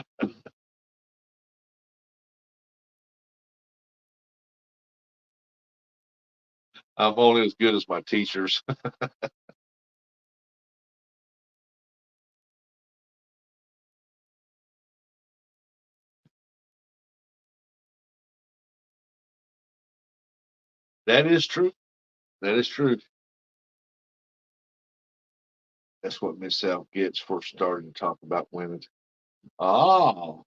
I'm only as good as my teachers. That is true. That is true. That's what Miss Sal gets for starting to talk about women. Oh,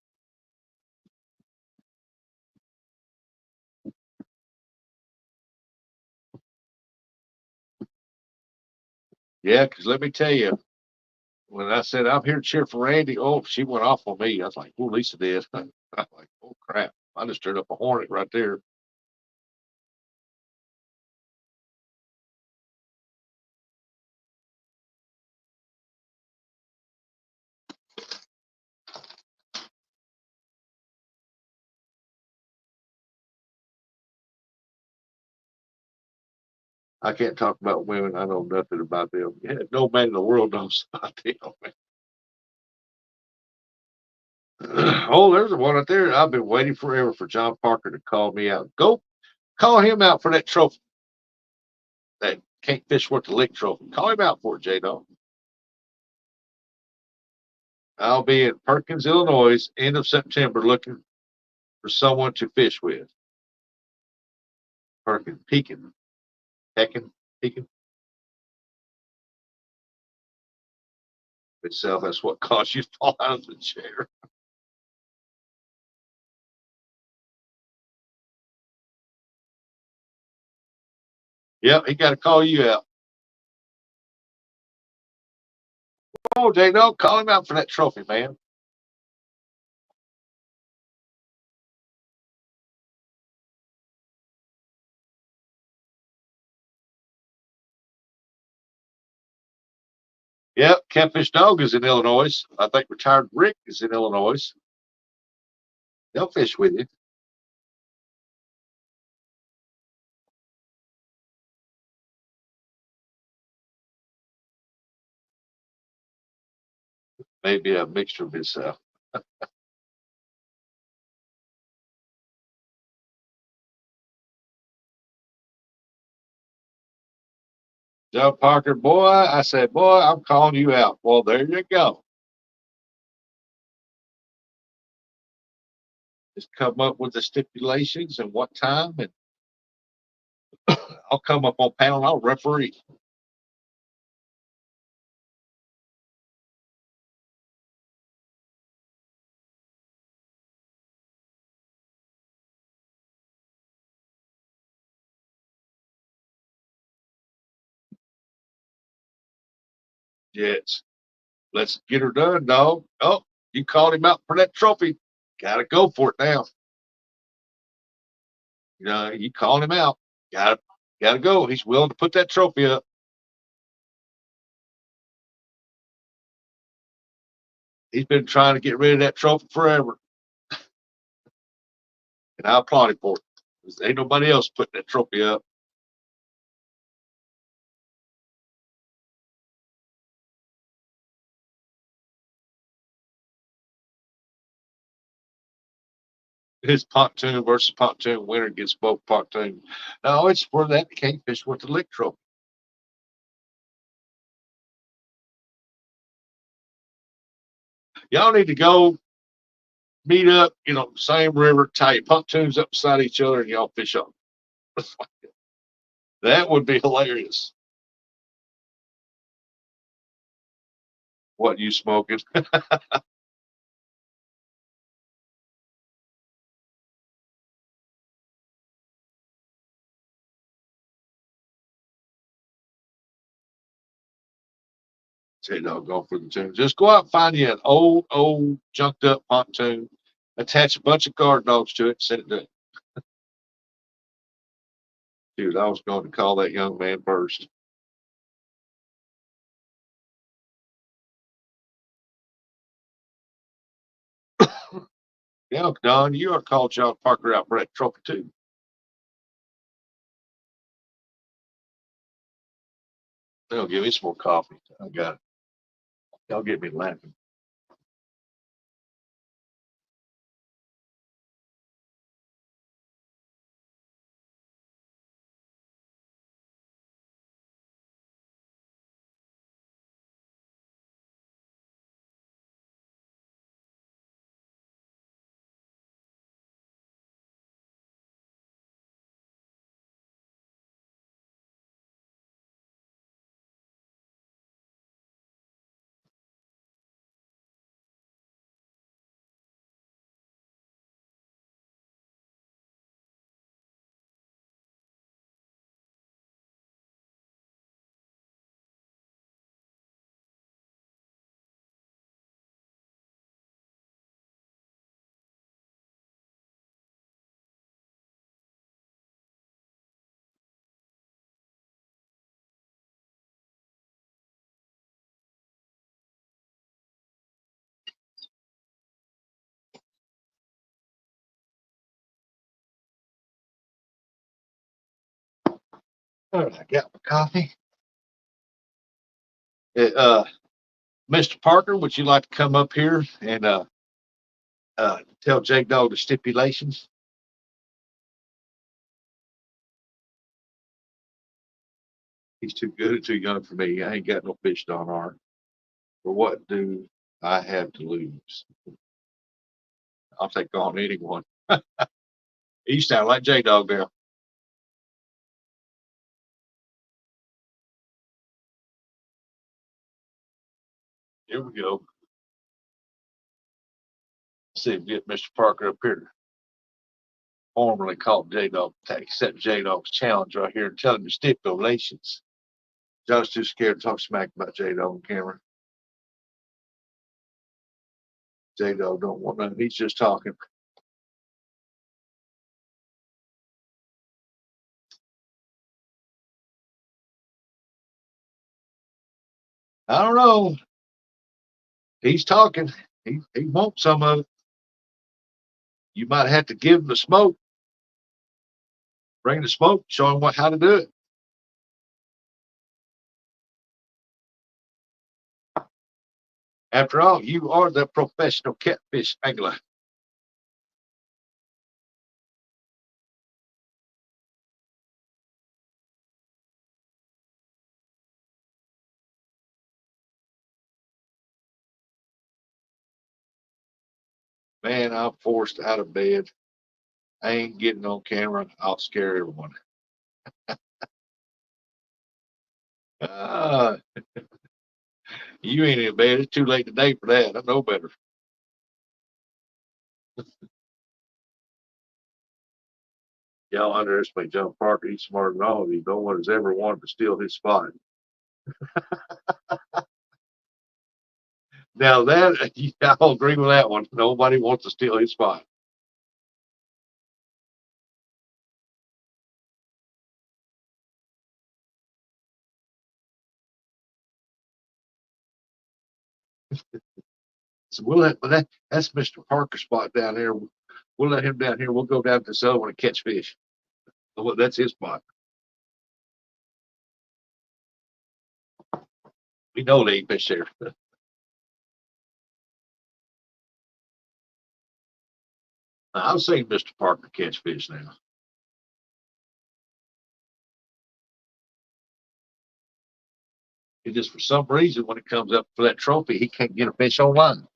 yeah, because let me tell you, when I said I'm here to cheer for Randy, oh, she went off on me. I was like, well, Lisa did. I'm like, oh crap. I just turned up a hornet right there. I can't talk about women. I know nothing about them. Yeah, no man in the world knows about them. Oh, there's one right there. I've been waiting forever for John Parker to call me out. Go call him out for that trophy. That can't fish worth the lick trophy. Call him out for it, J Dog. I'll be in Perkins, Illinois, end of September, looking for someone to fish with. Perkins, Pekin, Pekin, Pekin. Itself, that's what caused you to fall out of the chair. Yep, he got to call you out. Oh, J Dog, call him out for that trophy, man. Yep, Catfish Dog is in Illinois. I think retired Rick is in Illinois. They'll fish with you. Maybe a mixture of himself. John Parker, boy, I said, boy, I'm calling you out. Well, there you go. Just come up with the stipulations and what time, and I'll come up on panel and I'll referee. Jets. Let's get her done, dog. Oh, you called him out for that trophy. Gotta go for it now. You called him out. Gotta go. He's willing to put that trophy up. He's been trying to get rid of that trophy forever. And I applaud him for it. There ain't nobody else putting that trophy up. His pontoon versus pontoon winner gets both pontoon. No, it's for that kingfish with the lick trophy. Y'all need to go meet up, same river, tie your pontoons up beside each other, and y'all fish up. That would be hilarious. What you smoking? Say no, go for the tune. Just go out and find you an old, junked up pontoon, attach a bunch of guard dogs to it, send it to it. Dude, I was going to call that young man first. Yeah, Don, you ought to call John Parker out for that trophy too. They'll give me some more coffee. I got it. Y'all get me laughing. All right, I got my coffee. Uh, Mr. Parker, would you like to come up here and tell J Dog the stipulations. He's too good and too young for me. I ain't got no fish, Don R. For what do I have to lose? I'll take on anyone. You sound like J Dog there. Here we go. See if we get Mr. Parker up here. Formally called J Dog to accept J Dog's challenge right here and tell him the stipulations. John's too scared to talk smack about J Dog on camera. J Dog don't want nothing. He's just talking. I don't know. He's talking. He wants some of it. You might have to give him the smoke. Bring the smoke. Show him how to do it. After all, you are the professional catfish angler. Man, I'm forced out of bed. I ain't getting on camera. I'll scare everyone. Uh, you ain't in bed. It's too late today for that. I know better. Y'all underestimate John Parker. He's smarter than all of you. No one has ever wanted to steal his spot. Now that I'll agree with that one. Nobody wants to steal his spot. So that's Mr. Parker's spot down there. We'll let him down here. We'll go down to this other one and catch fish. Well, that's his spot. We know they ain't fish there. I've seen Mr. Parker catch fish now. It just for some reason when it comes up for that trophy, he can't get a fish online.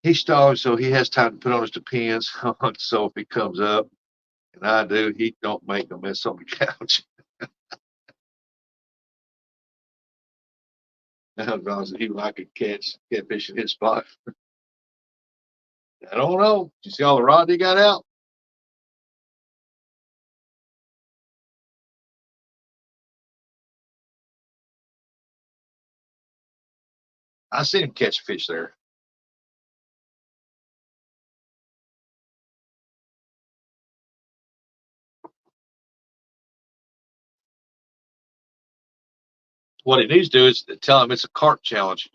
He stalls so he has time to put on his depends. So if he comes up, and I do, he don't make a mess on the couch. Now, he like to catfish in his spot. I don't know. You see all the rod he got out? I seen him catch fish there. What he needs to do is tell him it's a carp challenge.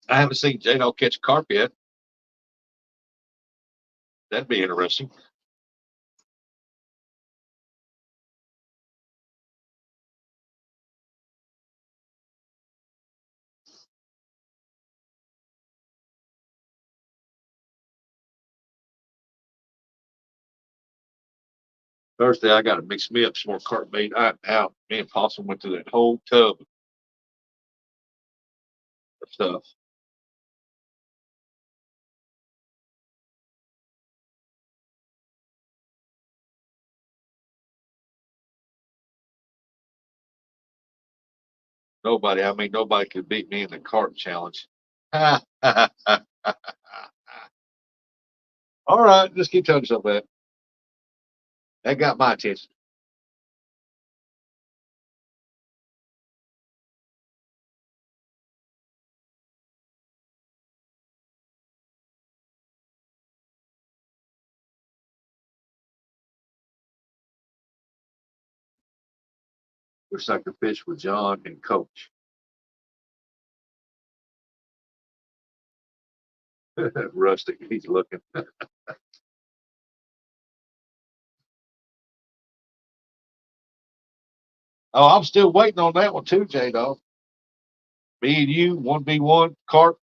I haven't seen J-Dog catch carp yet. That'd be interesting. Thursday, I got to mix me up some more carp bait. I'm out. Me and Possum went to that whole tub of stuff. Nobody could beat me in the carp challenge. All right, just keep telling yourself that. That got my attention. Wish I could fish with John and Coach. Rustic, he's looking. Oh, I'm still waiting on that one too, J Dog. Me and you, 1v1 carp.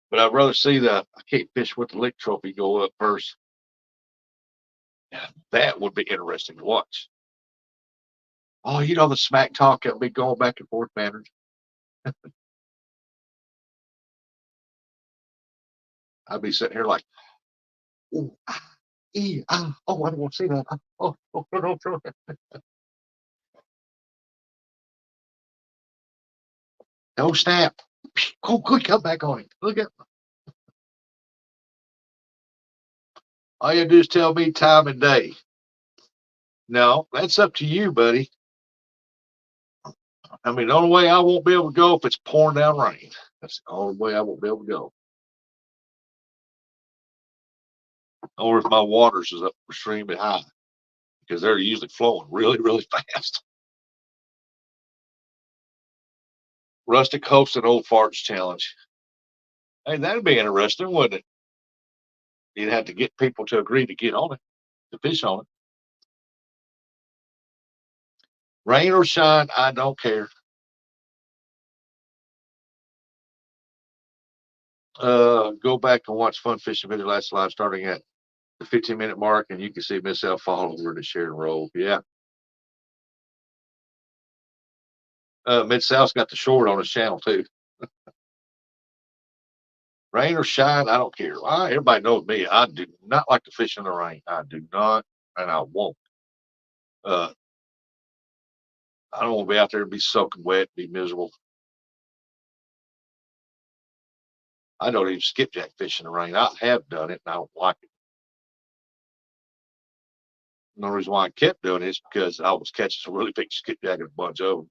But I'd rather see the I can't fish with the lick trophy go up first. Yeah, that would be interesting to watch. Oh, you know the smack talk that be going back and forth, man. I'd be sitting here like, ooh, oh, I don't want to see that. No, no. No snap. Oh, good, come back on it. Look at all you do is tell me time and day. No, that's up to you, buddy. I mean, the only way I won't be able to go if it's pouring down rain. That's the only way I won't be able to go. Or if my waters is up extremely high, because they're usually flowing really, really fast. Rustic hosts an old farts challenge. Hey, that'd be interesting, wouldn't it? You'd have to get people to agree to get on it, to fish on it. Rain or shine, I don't care. Go back and watch fun fishing video last live starting at the 15-minute mark, and you can see Miss L fall over to share and roll. Yeah. Mid South's got the short on his channel too. Rain or shine, I don't care. Everybody knows me. I do not like to fish in the rain. I do not, and I won't. I don't want to be out there and be soaking wet, be miserable. I don't even skipjack fish in the rain. I have done it, and I don't like it. The only reason why I kept doing it is because I was catching some really big skipjack and a bunch of them.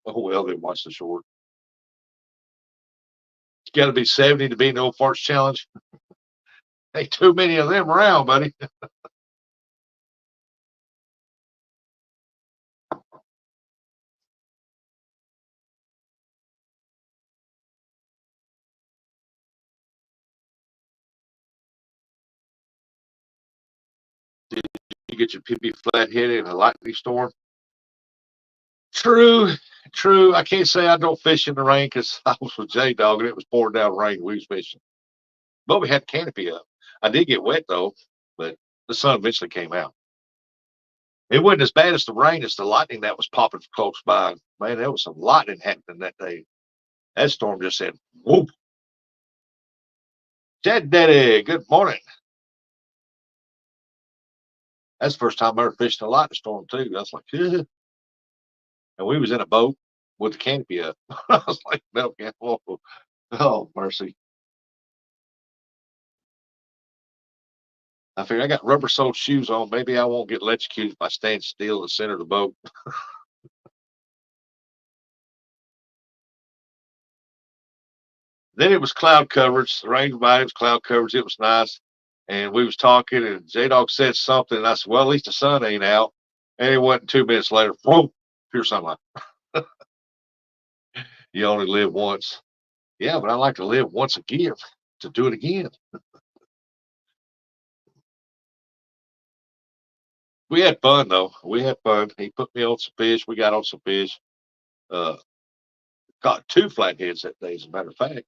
Oh well, then watch the short. It's got to be 70 to be no farts challenge. Ain't too many of them around, buddy. You get your PB flathead in a lightning storm. True, true. I can't say I don't fish in the rain because I was with J Dog and it was pouring down rain. We was fishing, but we had the canopy up. I did get wet though, but the sun eventually came out. It wasn't as bad as the rain as the lightning that was popping close by. Man, there was some lightning happening that day. That storm just said, whoop. Jet Daddy, good morning. That's the first time I ever fished a lightning storm too. I was like, yeah. And we was in a boat with the canopy up. I was like, no, oh, mercy. I figure I got rubber soled shoes on. Maybe I won't get electrocuted if I stand still in the center of the boat. Then it was cloud coverage. The rain by it was cloud coverage. It was nice. And we was talking and J Dog said something. And I said, well, at least the sun ain't out. And it wasn't 2 minutes later, whoa, pure sunlight. You only live once. Yeah, but I like to live once again to do it again. We had fun though. We had fun. He put me on some fish. We got on some fish. Uh, caught 2 flatheads that day, as a matter of fact.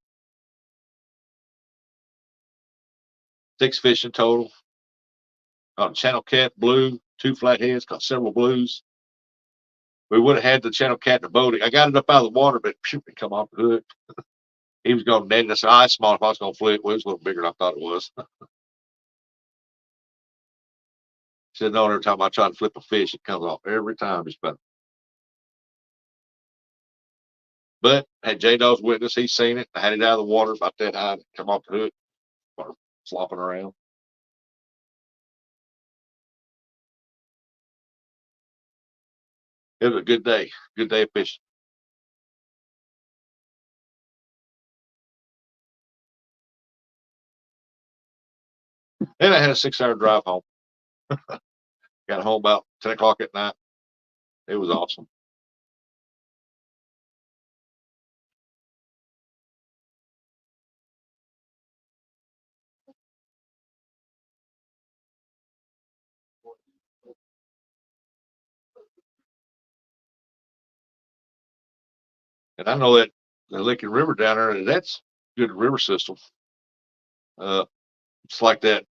6 fish in total. Caught a channel cat, blue, 2 flatheads, caught several blues. We would have had the channel cat in the boat. I got it up out of the water, but phew, it come off the hook. He was going to net it. I said, I small if I was going to flip. Well, it was a little bigger than I thought it was. He said, no, every time I try to flip a fish, it comes off every time. Just about. But had J Dog's witness, he's seen it. I had it out of the water about that high, come off the hook, started flopping around. It was a good day of fishing. And I had a 6-hour drive home. Got home about 10 o'clock at night. It was awesome. And I know that the Lincoln River down there, that's good river system. It's like that.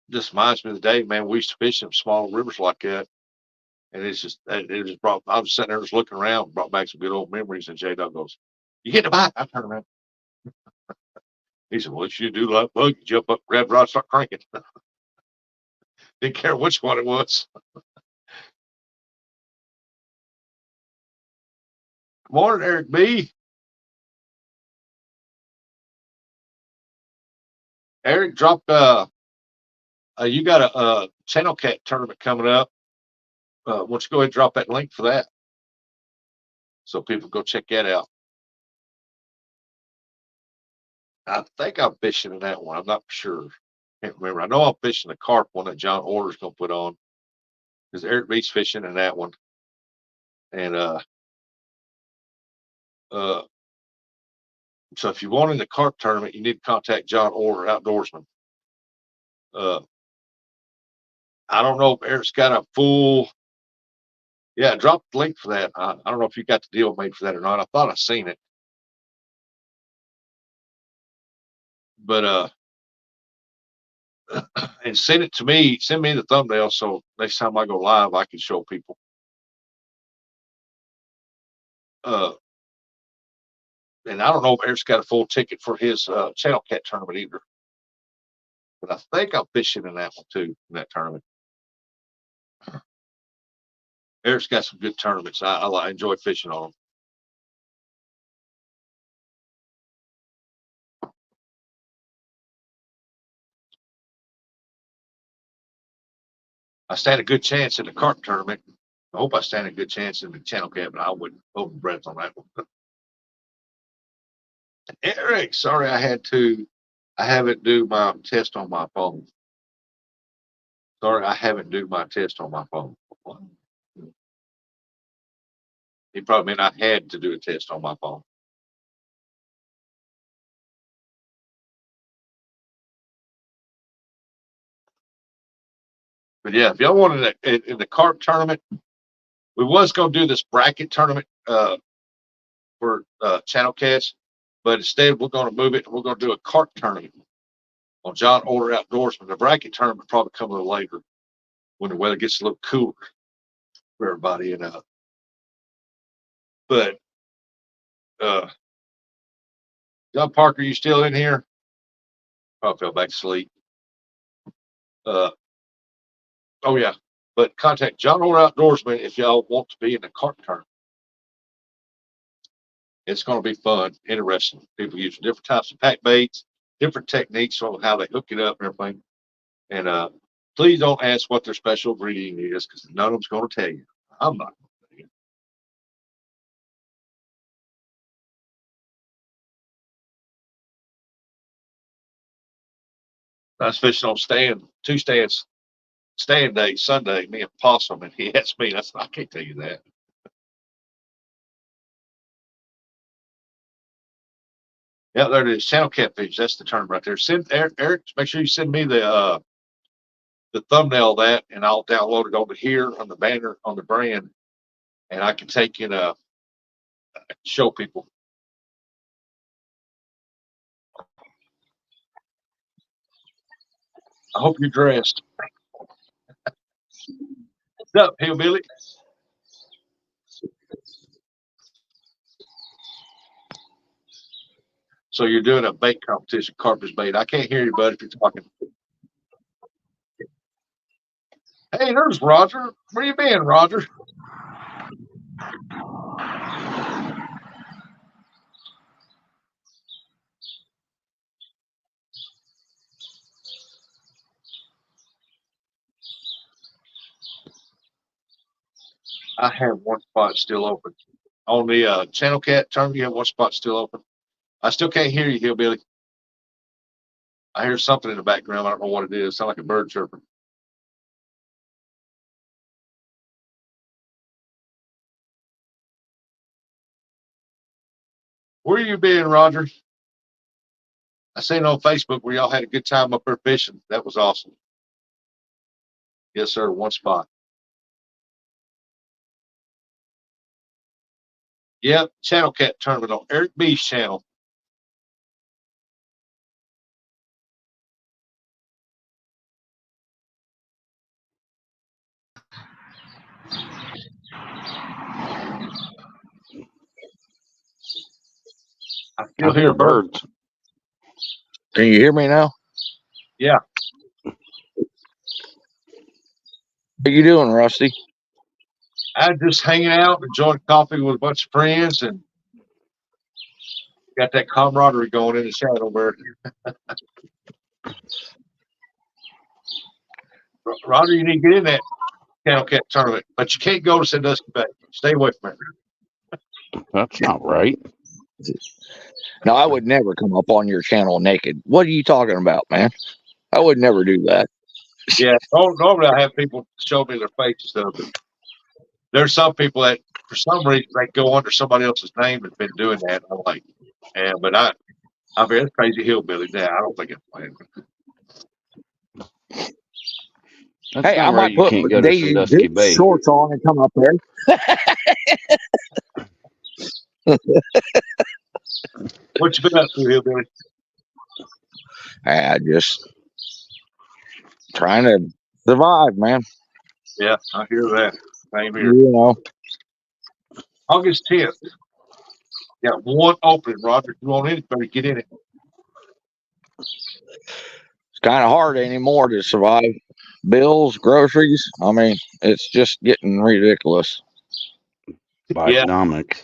Just reminds me of the day, man. We used to fish in small rivers like that. And it's just, it just brought, I was sitting there just looking around, brought back some good old memories. And J Dog goes, "You get the bite?" I turn around. He said, "Well, if you do like bug, you jump up, grab the rod, start cranking." Didn't care which one it was. Good morning, Eric B. Eric dropped, you got a Channel Cat tournament coming up. Why don't you go ahead and drop that link for that so people go check that out. I think I'm fishing in that one. I'm not sure. Can't remember. I know I'm fishing the carp one that John Order's gonna put on because Eric B's fishing in that one. And uh, so if you want in the carp tournament, you need to contact John Order Outdoorsman. Uh, I don't know if Eric's got a full. Yeah, drop the link for that. I don't know if you got the deal made for that or not. I thought I seen it, but and send it to me. Send me the thumbnail so next time I go live, I can show people. Uh, and I don't know if Eric's got a full ticket for his Channel Cat tournament either. But I think I'm fishing in that one too, in that tournament. Eric's got some good tournaments. I enjoy fishing on them. I stand a good chance in the carp tournament. I hope I stand a good chance in the Channel Cat, but I wouldn't hold my breath on that one. Eric, sorry I haven't do my test on my phone. Sorry, I haven't do my test on my phone. He probably meant I had to do a test on my phone. But yeah, if y'all wanted in the carp tournament, we was gonna do this bracket tournament for Channel Cats, but instead we're gonna move it. We're gonna do a carp tournament on John Order Outdoorsman. The bracket tournament probably come a little later when the weather gets a little cooler for everybody. And but John Parker, you still in here? Probably fell back to sleep. Oh yeah, but contact John Orr Outdoorsman if y'all want to be in the carp tournament. It's going to be fun, interesting. People use different types of pack baits, different techniques on how they hook it up and everything. And please don't ask what their special ingredient is because none of them's going to tell you. I'm not going to tell you. I was fishing on two stands, stand day, Sunday, me and Possum, and he asked me, I can't tell you that. Yeah, there it is. Channel Catfish. That's the term right there. Send Eric, make sure you send me the thumbnail of that, and I'll download it over here on the banner on the brand, and I can take it show people. I hope you're dressed. What's up, Hillbilly? So you're doing a bait competition, carpet bait. I can't hear you, bud, if you're talking. Hey, there's Roger. Where you been, Roger? I have one spot still open. On the Channel Cat tournament, you have one spot still open. I still can't hear you, Hillbilly. I hear something in the background. I don't know what it is. Sound like a bird chirping. Where you been, Roger? I seen on Facebook where y'all had a good time up there fishing. That was awesome. Yes, sir. One spot. Yep. Channel Cat tournament on Eric B's channel. I I still hear hear birds. birds. Can you hear me now? Yeah. What you doing, Rusty? I'm just hanging out, enjoying coffee with a bunch of friends, and got that camaraderie going in the shadow bird. Roger, you need to get in that Channel Cat tournament, but you can't go to Sandusky Bay. Stay away from it. That's not right. No, I would never come up on your channel naked. What are you talking about, man? I would never do that. Yeah, normally I have people show me their faces, though, but there's some people that, for some reason, they go under somebody else's name and been doing that. I'm like, yeah, but I mean, it's crazy hillbilly. Yeah, I don't think it's playing. That's Hey, I not right. might You put can't go to Daisy Sandusky Dukes Bay. shorts on and come up there. What you been up to, hillbilly? I just trying to survive, man. Yeah, I hear that. Same here. You know, August 10th. Got one opening, Roger. If you want anybody, get in it. it's kind of hard anymore to survive. Bills, groceries. I mean, it's just getting ridiculous. Yeah. Bidenomics.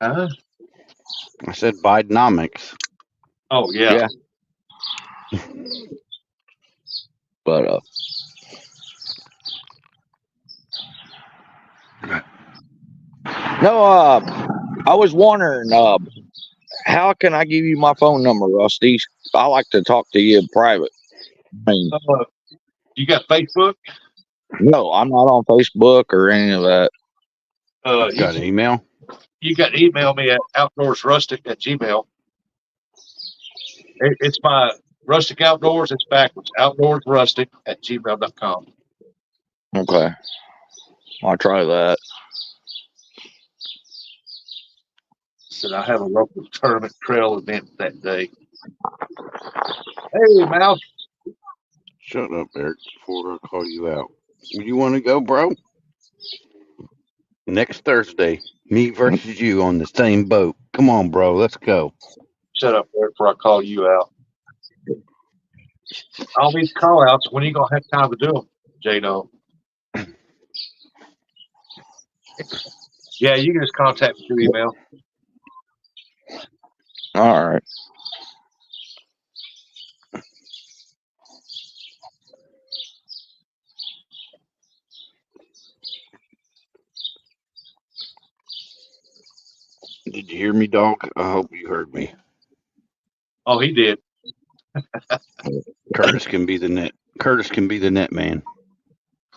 Huh? I said Bidenomics. Oh, yeah. Yeah. But no, I was wondering, how can I give you my phone number, Rusty? I like to talk to you in private. I mean, You got Facebook? no, I'm not on Facebook or any of that. You Got an email? you got to email me at outdoorsrustic@gmail. It's my Rustic Outdoors. It's backwards. outdoorsrustic@gmail.com. Okay, I'll try that. Said I have a local tournament trail event that day. Hey, Mouse. Shut up, Eric, before I call you out. You want to go, bro? Next Thursday, me versus you on the same boat. Come on, bro. Let's go. Shut up there before I call you out. All these call outs, when are you going to have time to do them, J-No? Yeah, you can just contact me through email. All right. Did you hear me, dog? I hope you heard me. Oh, he did. Curtis can be the net. Curtis can be the net man.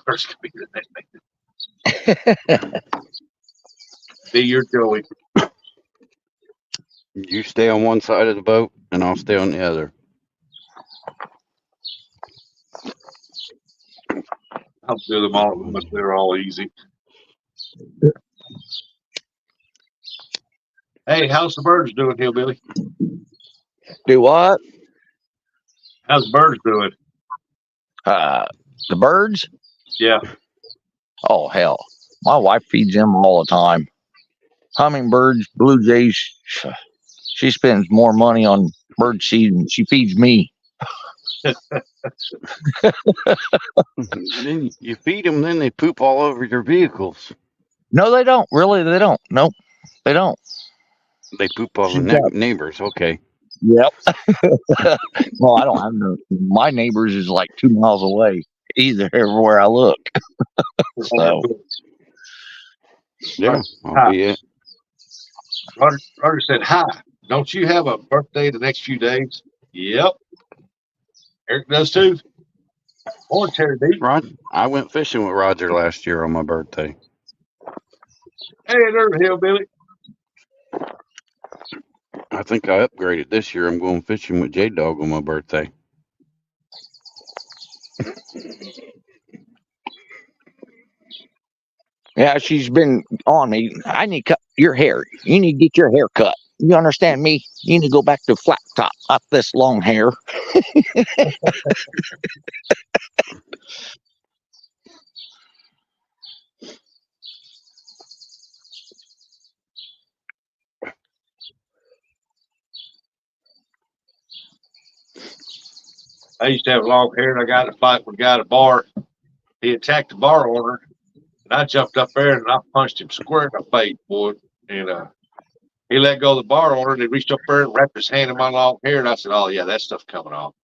First could be the name. Be your Joey. You stay on one side of the boat, and I'll stay on the other. I'll do them all, but they're all easy. Hey, how's the birds doing, Hillbilly? Do what? How's the birds doing? The birds? Yeah. Oh, hell. My wife feeds them all the time. Hummingbirds, blue jays. She spends more money on bird seed than she feeds me. Then you feed them, then they poop all over your vehicles. No, they don't. Really, they don't. Nope, they don't. They poop all She's the got- neighbors. Okay. Yep. Well, I don't have no. My neighbors is like 2 miles away. Either everywhere I look. So Yeah, I'll be it. Roger said, hi. Don't you have a birthday the next few days? Yep. Eric does too. Morning, Terry D. I went fishing with Roger last year on my birthday. Hey, there's a hillbilly. I think I upgraded this year. I'm going fishing with J Dog on my birthday. Yeah, she's been on me. I need to cut your hair. You need to get your hair cut. You understand me? You need to go back to flat top, not this long hair. I used to have long hair, and I got in a fight with a guy at a bar. He attacked the bar owner, and I jumped up there and I punched him square in the face, boy. And he let go of the bar owner, and he reached up there and wrapped his hand in my long hair. And I said, "Oh yeah, that stuff's coming off."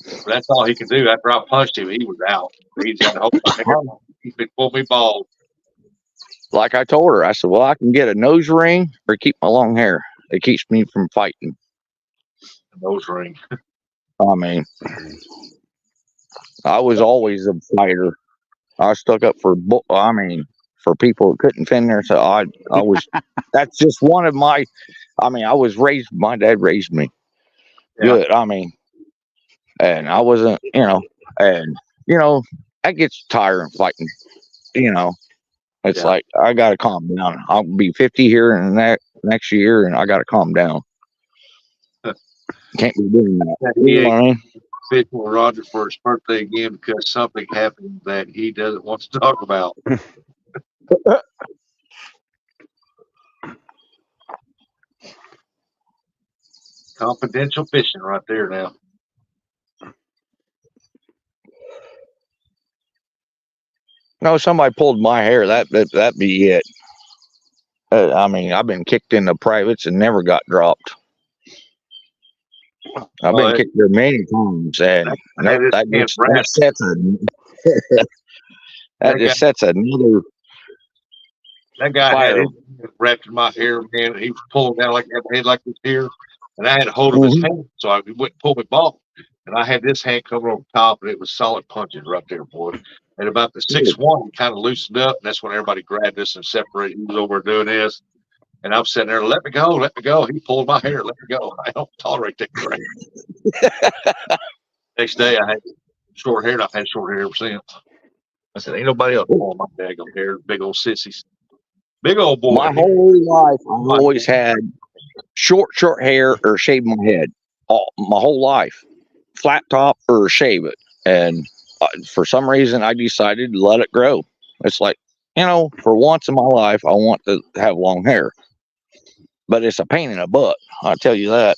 But that's all he could do. After I punched him, he was out. He just had to hold my hair. He could pull me bald. Like I told her, I said, well, I can get a nose ring or keep my long hair. It keeps me from fighting. Nose ring. I mean, I was always a fighter. I stuck up for, for people who couldn't fend their. So I was. That's just one of my. I mean, I was raised. My dad raised me Yeah. good. I mean, and I wasn't, and that gets tiring fighting. It's Yeah. like I gotta calm down. I'll be 50 here in that next year, and I gotta calm down. Can't be doing that. He You know what I mean? fishing with Roger for his birthday again because something happened that he doesn't want to talk about. Confidential fishing right there now. No, somebody pulled my hair. That'd be it. I mean, I've been kicked in the privates and never got dropped. I've been kicked there many times, and that sets a that just sets another. That guy fire. had his hand wrapped in my hair, man. He was pulling down like that head like this here, and I had a hold of his hand, so I wouldn't pull me ball. And I had this hand coming over top, and it was solid punches right there, boy. At about the 6-1, he kind of loosened up, and that's when everybody grabbed us and separated. He was over doing this, and I'm sitting there, let me go, let me go. He pulled my hair, let me go. I don't tolerate that crap. Next day, I had short hair, and I've had short hair ever since. I said, ain't nobody else pulling my daggone hair, big old sissies. Big old boy. My whole life, I've always had short hair or shave my head. My whole life, flat top or shave it. And for some reason, I decided to let it grow. It's like, for once in my life, I want to have long hair. But it's a pain in the butt. I tell you that.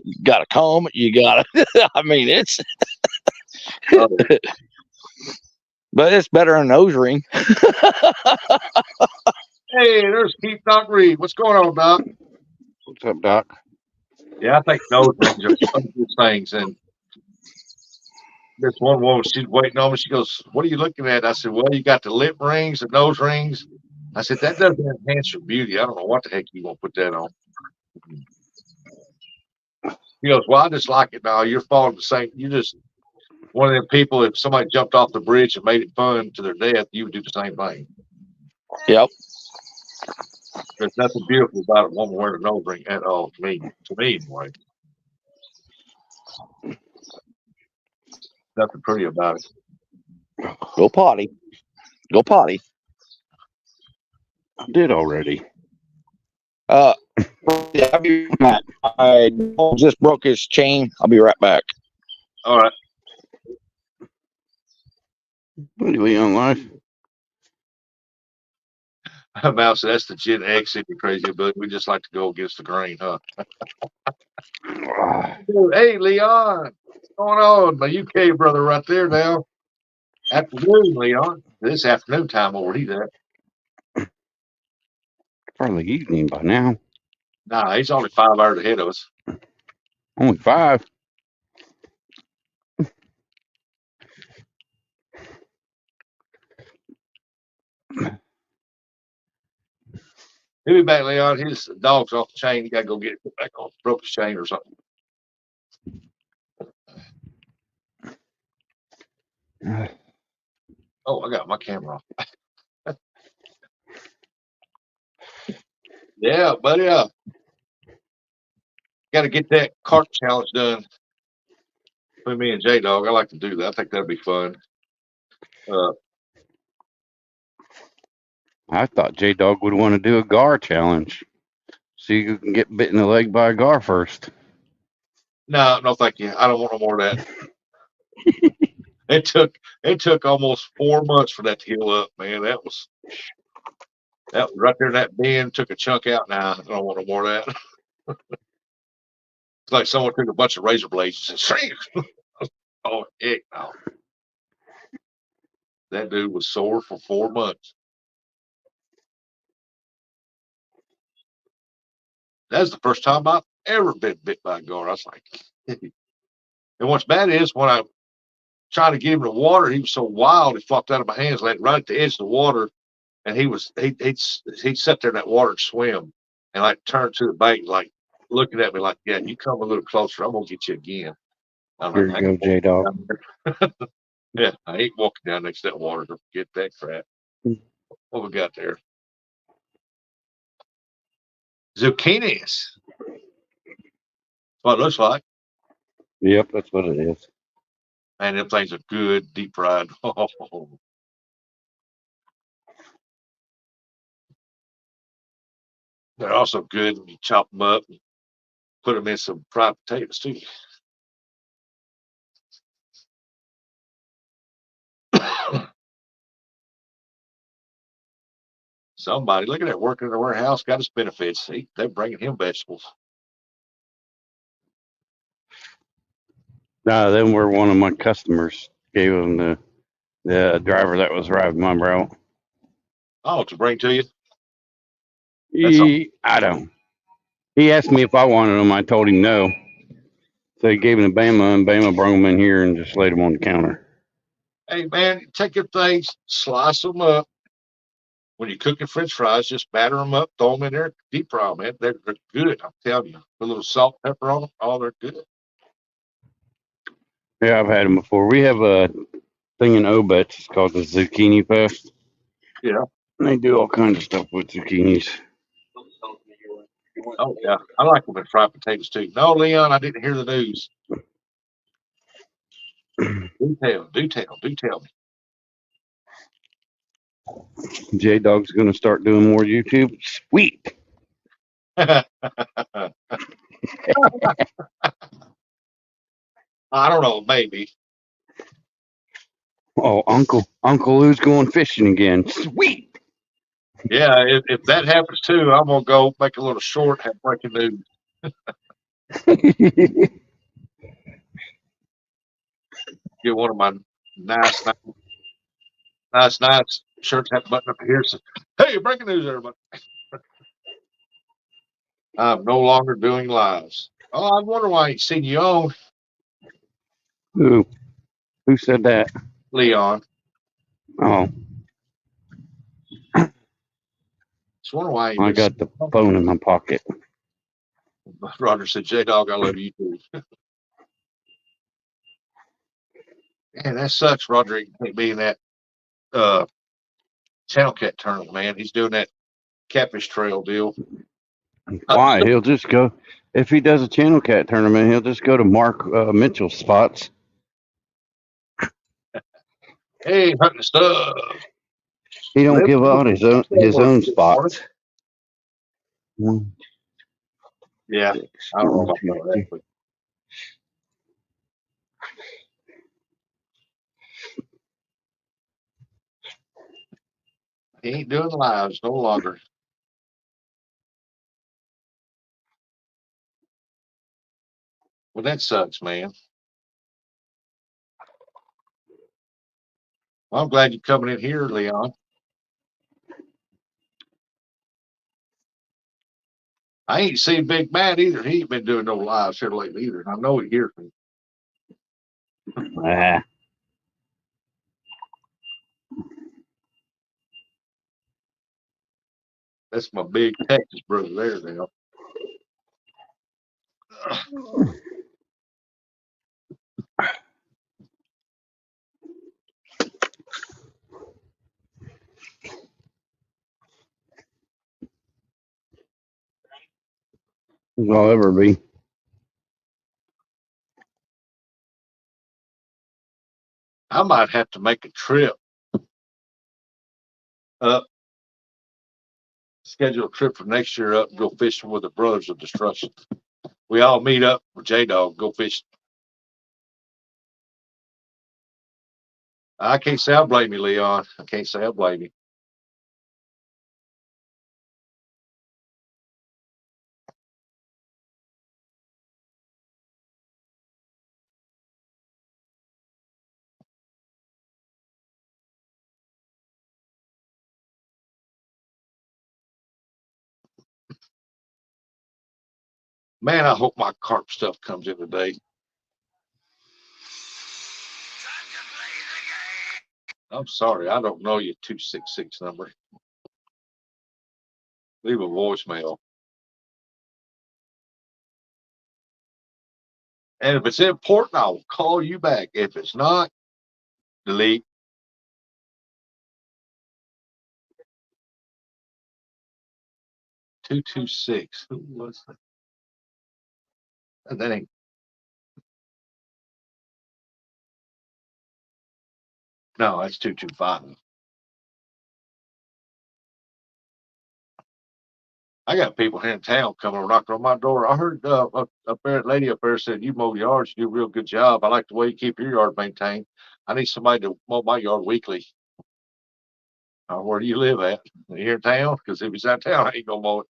You got to comb it. You got to. I mean, it's. But it's better than a nose ring. Hey, there's Keith Doc Reed. What's going on, Doc? What's up, Doc? Yeah, I think nose rings are good things. And this one woman, she's waiting on me. She goes, "What are you looking at?" I said, "Well, you got the lip rings, the nose rings." I said, "That doesn't enhance your beauty. I don't know what the heck you want to put that on." He goes, "Well, I just like it now. You're following the same. You're just one of them people. If somebody jumped off the bridge and made it fun to their death, you would do the same thing." Yep. There's nothing beautiful about a woman wearing a nose ring at all, to me anyway. Nothing pretty about it. Go potty. Go potty. I did already. I just broke his chain. I'll be right back. All right. What are we on live? Mouse, that's the Gen X in the crazy, but we just like to go against the grain, huh? Hey, Leon, what's going on? My UK brother right there now. Afternoon, Leon. This afternoon time over he's at. Probably evening by now. Nah, he's only 5 hours ahead of us. Only 5. He'll be back, Leon. His dog's off the chain. You got to go get it put back on. Broke his chain or something. Oh, I got my camera off. Yeah, buddy. Got to get that cart challenge done with me and J Dog. I like to do that. I think that'd be fun. Uh, I thought J Dog would want to do a gar challenge. See who can get bit in the leg by a gar first. no, thank you. I don't want no more of that. It took almost 4 months for that to heal up, man. That was right there in that bend. Took a chunk out. Now I don't want no more of that. It's like someone took a bunch of razor blades and said, "Shrink." Oh heck no! That dude was sore for 4 months. That's the first time I've ever been bit by a gar. I was like, and what's bad is when I tried to get him in the water, he was so wild, he flopped out of my hands, landed right at the edge of the water, and he'd sit there in that water and swim, and like turn to the bank, like looking at me like, "Yeah, you come a little closer, I'm gonna get you again." I'm Here like, you "I go, ain't J walking Dog. down there." Yeah, I ain't walking down next to that water to get that crap. What we got there? Zucchinis. What it looks like. Yep, that's what it is. Man, them things are good, deep fried. Oh, they're also good when you chop them up and put them in some fried potatoes too. Somebody, look at that, working in the warehouse, got his benefits. See, they're bringing him vegetables. No, them were one of my customers. Gave them the driver that was riding my route. Oh, to bring to you. That's all. I don't. He asked me if I wanted them. I told him no. So he gave them to Bama, and Bama brought them in here and just laid them on the counter. Hey man, take your things, slice them up. When you're cooking French fries, just batter them up, throw them in there, deep fry them, man. They're good. I'm telling you. Put a little salt, pepper on them. Oh, they're good. Yeah, I've had them before. We have a thing in Obet's. It's called the Zucchini Fest. Yeah. And they do all kinds of stuff with zucchinis. Oh yeah. I like them in fried potatoes too. No, Leon, I didn't hear the news. Do tell me. J Dog's going to start doing more YouTube. Sweet. I don't know, maybe. Oh, Uncle Lou's going fishing again. Sweet. Yeah, if that happens too, I'm gonna go make a little short, have breaking news. Get one of my nice, nice shirts, have a button up here. So, hey, breaking news, everybody. I'm no longer doing lives. Oh, I wonder why I ain't seen you on, Who said that? Leon. Oh, Just wonder why I ain't I been seen got the you phone in my pocket. on. Roger said, J Dog, I love you too. Man, that sucks. Roderick can't be in that uh channel cat tournament, man. He's doing that catfish trail deal. Why? He'll just go. If he does a channel cat tournament, he'll just go to Mark Mitchell's spots. Hey, hunting stuff. He don't Live give out his own good morning. spots. 1, Yeah, 6, I don't know 1, about 2, that, 3. but he ain't doing lives no longer. Well, that sucks, man. Well, I'm glad you're coming in here, Leon. I ain't seen Big Matt either. He ain't been doing no lives here lately either. I know he hears me. Ah, That's my big Texas brother there now. as I'll ever be. I might have to make a trip up, schedule a trip for next year up and go fishing with the Brothers of Destruction. We all meet up with J Dog, go fishing. I can't say I blame you, Leon. I can't say I blame you. Man, I hope my carp stuff comes in today. I'm sorry, I don't know your 266 number. Leave a voicemail. And if it's important, I will call you back. If it's not, delete. (226). Who was that? That ain't. No, that's 225. I got people here in town coming knocking on my door. I heard a lady up there said, "You mow yards, you do a real good job. I like the way you keep your yard maintained. I need somebody to mow my yard weekly." Where do you live at? Here in town? Because if it's out of town, I ain't gonna mow it.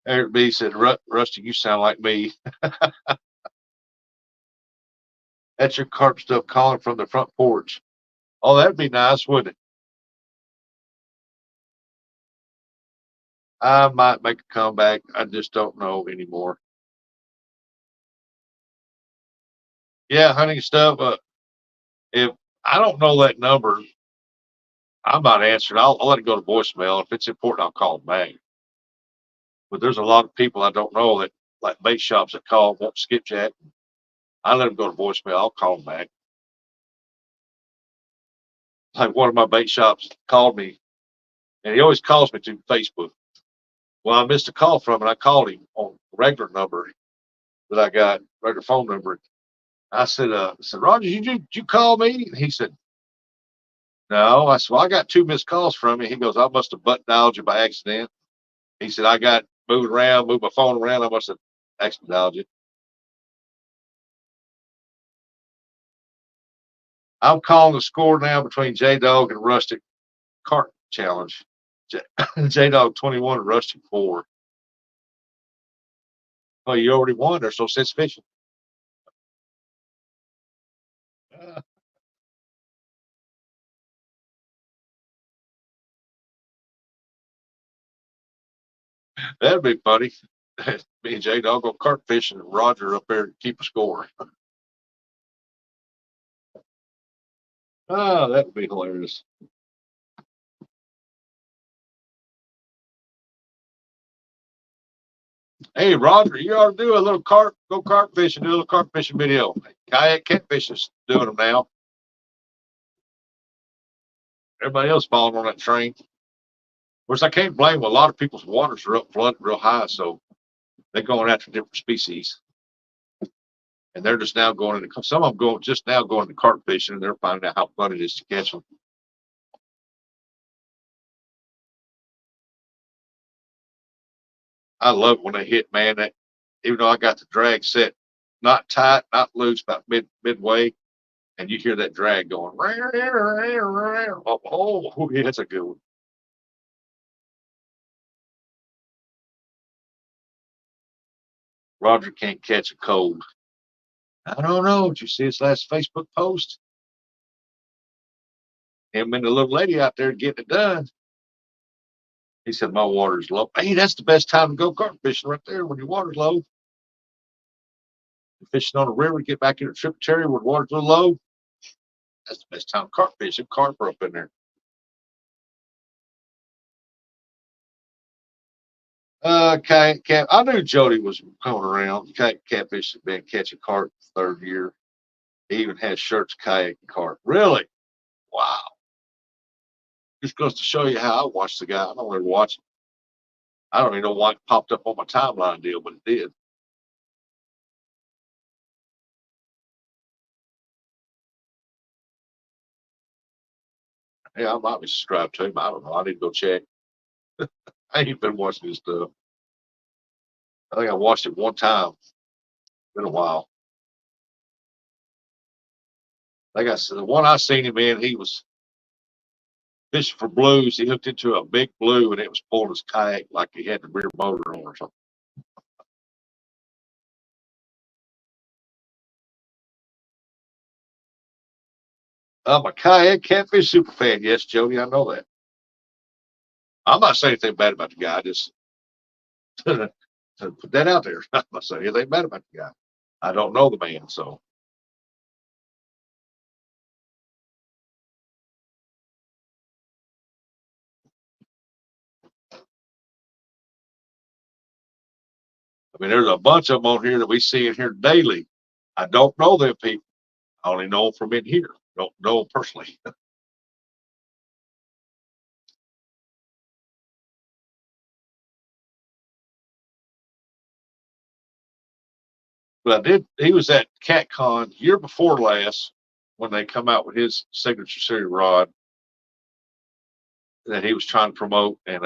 Eric B said, "Rusty, you sound like me." That's your carp stuff calling from the front porch. Oh, that'd be nice, wouldn't it? I might make a comeback. I just don't know anymore. Yeah, hunting stuff. If I don't know that number, I'm not answering. I'll let it go to voicemail. If it's important, I'll call them back. But there's a lot of people I don't know that like bait shops that call won't skip chat. I let them go to voicemail. I'll call them back. Like one of my bait shops called me, and he always calls me through Facebook. Well, I missed a call from him. I called him on a regular number that I got, regular phone number. I said, "Roger, did you call me?" He said, "No." I said, "Well, I got 2 missed calls from you." He goes, "I must have butt dialed you by accident." He said, "I got moved my phone around. I must have accidentally dialed you." I'm calling the score now between J Dog and Rustic Cart Challenge. J Dog 21 and Rustic 4. Well, you already won. There's no sense fishing. That'd be funny. Me and J Dog go cart fishing and Roger up there to keep a score. Oh, that would be hilarious. Hey, Roger, you ought to do a little go carp fishing, do a little carp fishing video. Kayak catfish is doing them now. Everybody else falling on that train. Of course, I can't blame them. A lot of people's waters are up flooded real high, so they're going after different species. And they're just now going into some of them just now going to carp fishing, and they're finding out how fun it is to catch them. I love it when they hit, man. That even though I got the drag set not tight, not loose, about midway, and you hear that drag going. Oh, yeah, that's a good one. Roger can't catch a cold. I don't know. Did you see his last Facebook post? Him and the little lady out there getting it done. He said, "My water's low." Hey, that's the best time to go carp fishing right there when your water's low. You're fishing on a river, get back in a tributary where the water's a little low. That's the best time to carp fishing. Carp are up in there. I knew Jody was coming around. Catfish had been catching carp 3rd year. He even has shirts, kayak, and cart. Really? Wow. Just goes to show you how I watch the guy. I don't really watch it. I don't even know why it popped up on my timeline deal, but it did. Yeah, I might be subscribed to him. I don't know. I need to go check. I ain't been watching his stuff. I think I watched it one time. Been a while. Like I said, the one I seen him in, he was fishing for blues. He hooked into a big blue and it was pulling his kayak like he had the rear motor on or something. I'm a kayak catfish super fan. Yes, Jody, I know that. I'm not saying anything bad about the guy. Just to put that out there. I'm not saying anything bad about the guy. I don't know the man, so. I mean, there's a bunch of them on here that we see in here daily. I don't know them people. I only know them from in here. Don't know them personally. But I did. He was at CatCon year before last when they come out with his signature series rod that he was trying to promote, and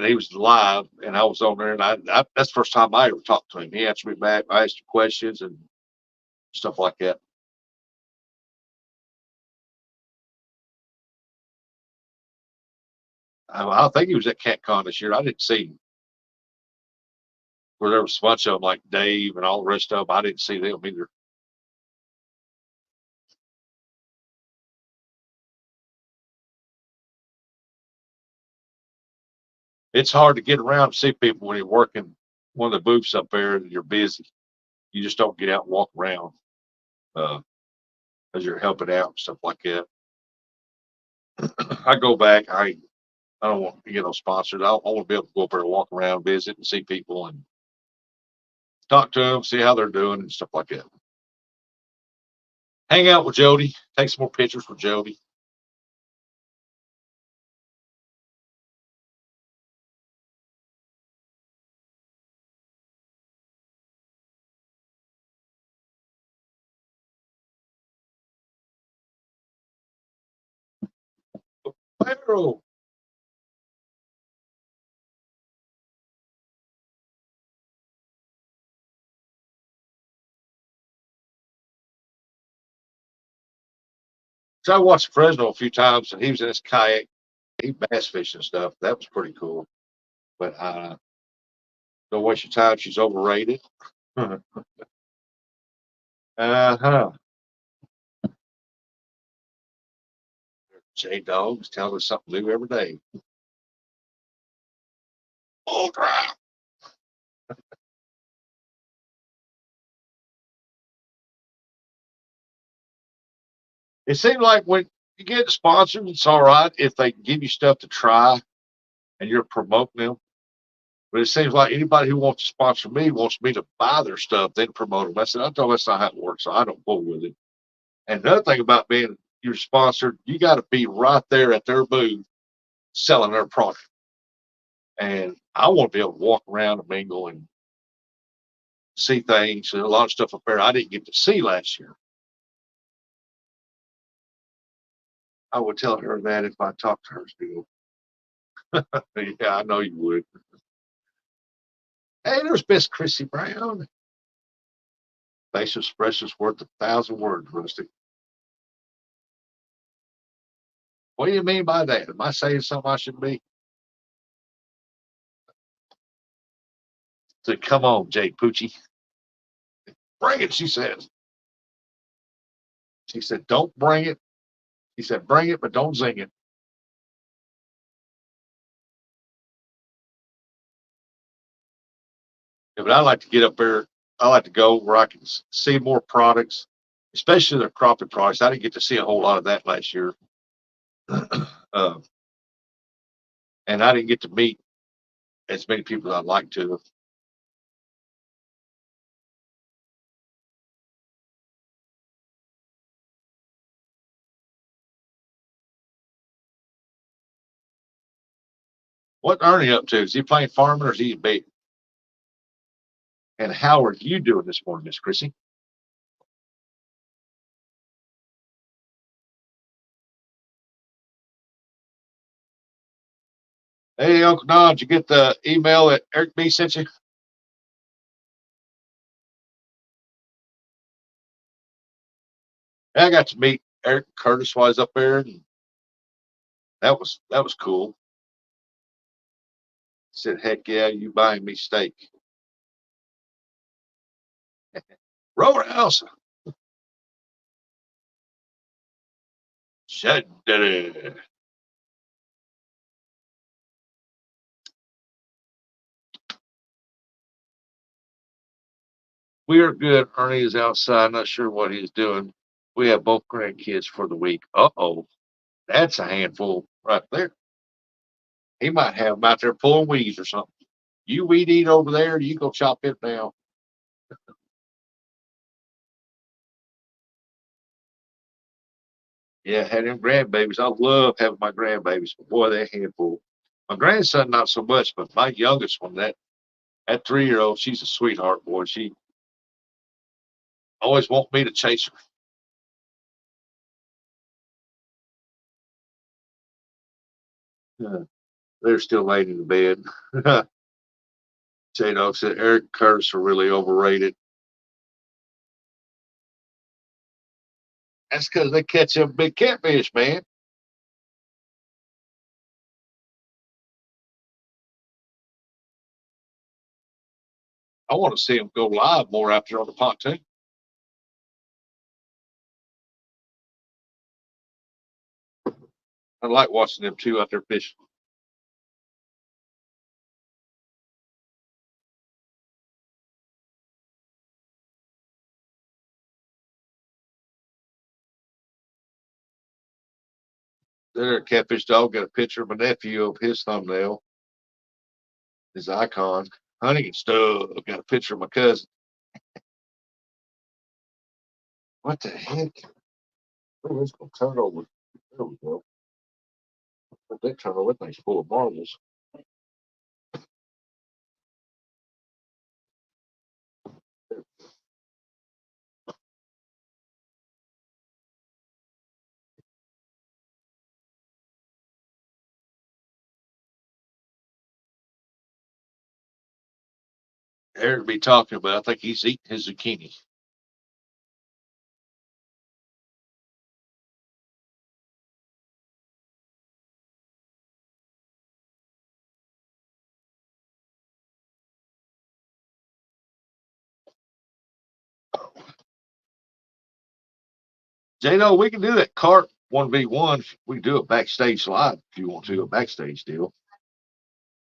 he was live, and I was on there, and I that's the first time I ever talked to him. He answered me back. I asked him questions and stuff like that. I think he was at CatCon this year. I didn't see him. Where there was a bunch of them like Dave and all the rest of them. I didn't see them either. It's hard to get around to see people when you're working one of the booths up there and you're busy. You just don't get out and walk around as you're helping out and stuff like that. I go back. I don't want to get no sponsors. I want to be able to go up there and walk around, visit, and see people and talk to them, see how they're doing and stuff like that. Hang out with Jody. Take some more pictures with Jody. Pedro. So I watched Fresno a few times, and he was in his kayak. He bass fishing stuff. That was pretty cool. But don't waste your time. She's overrated. Uh-huh. J Dog's telling us something new every day. Oh, crap. It seems like when you get sponsored, it's all right if they give you stuff to try and you're promoting them. But it seems like anybody who wants to sponsor me wants me to buy their stuff, then promote them. I said, I told that's not how it works, so I don't go with it. And another thing about being your sponsored, you got to be right there at their booth selling their product. And I want to be able to walk around and mingle and see things. There's a lot of stuff up there I didn't get to see last year. I would tell her that if I talked to her still. Yeah, I know you would. Hey, there's Miss Chrissy Brown. Facial expression's worth 1,000 words, Rusty. What do you mean by that? Am I saying something I shouldn't be? So come on, Jay Poochie. Bring it, she says. She said, don't bring it. He said, bring it, but don't zing it. Yeah, but I like to get up there. I like to go where I can see more products, especially the crappie products. I didn't get to see a whole lot of that last year. uh, and I didn't get to meet as many people as I'd like to. What Ernie up to? Is he playing farming or is he in bed? And how are you doing this morning, Miss Chrissy? Hey, Uncle Don, did you get the email that Eric B sent you? I got to meet Eric Curtis while I was up there, and that was cool. Said, heck yeah, you buying me steak. Roadhouse. Shut it. We are good. Ernie is outside, not sure what he's doing. We have both grandkids for the week. Uh-oh. That's a handful right there. He might have them out there pulling weeds or something. You weed eat over there, you go chop it down. Yeah, had them grandbabies. I love having my grandbabies, but boy, they're a handful. My grandson, not so much, but my youngest one, that 3-year-old, she's a sweetheart, boy. She always want me to chase her. They're still laying in the bed. J-Dog said Eric Curtis are really overrated. That's because they catch a big catfish, man. I want to see them go live more out there on the pontoon. I like watching them two out there fishing. There, Catfish Dog got a picture of my nephew of his thumbnail, his icon. Hunting and stuff. Got a picture of my cousin. What the heck? Oh, it's gonna turn over. There we go. But that turn over, that thing's full of marbles. Eric be talking about. I think he's eating his zucchini. J-No, we can do that cart 1v1. We can do it backstage live if you want to, a backstage deal.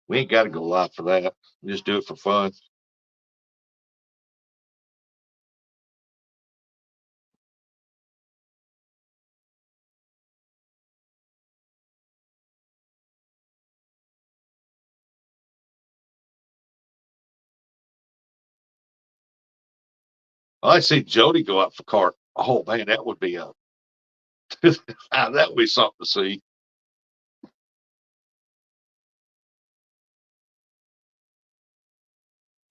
We ain't got to go live for that. Just do it for fun. I see Jody go out for cart. Oh man, that would be that would be something to see.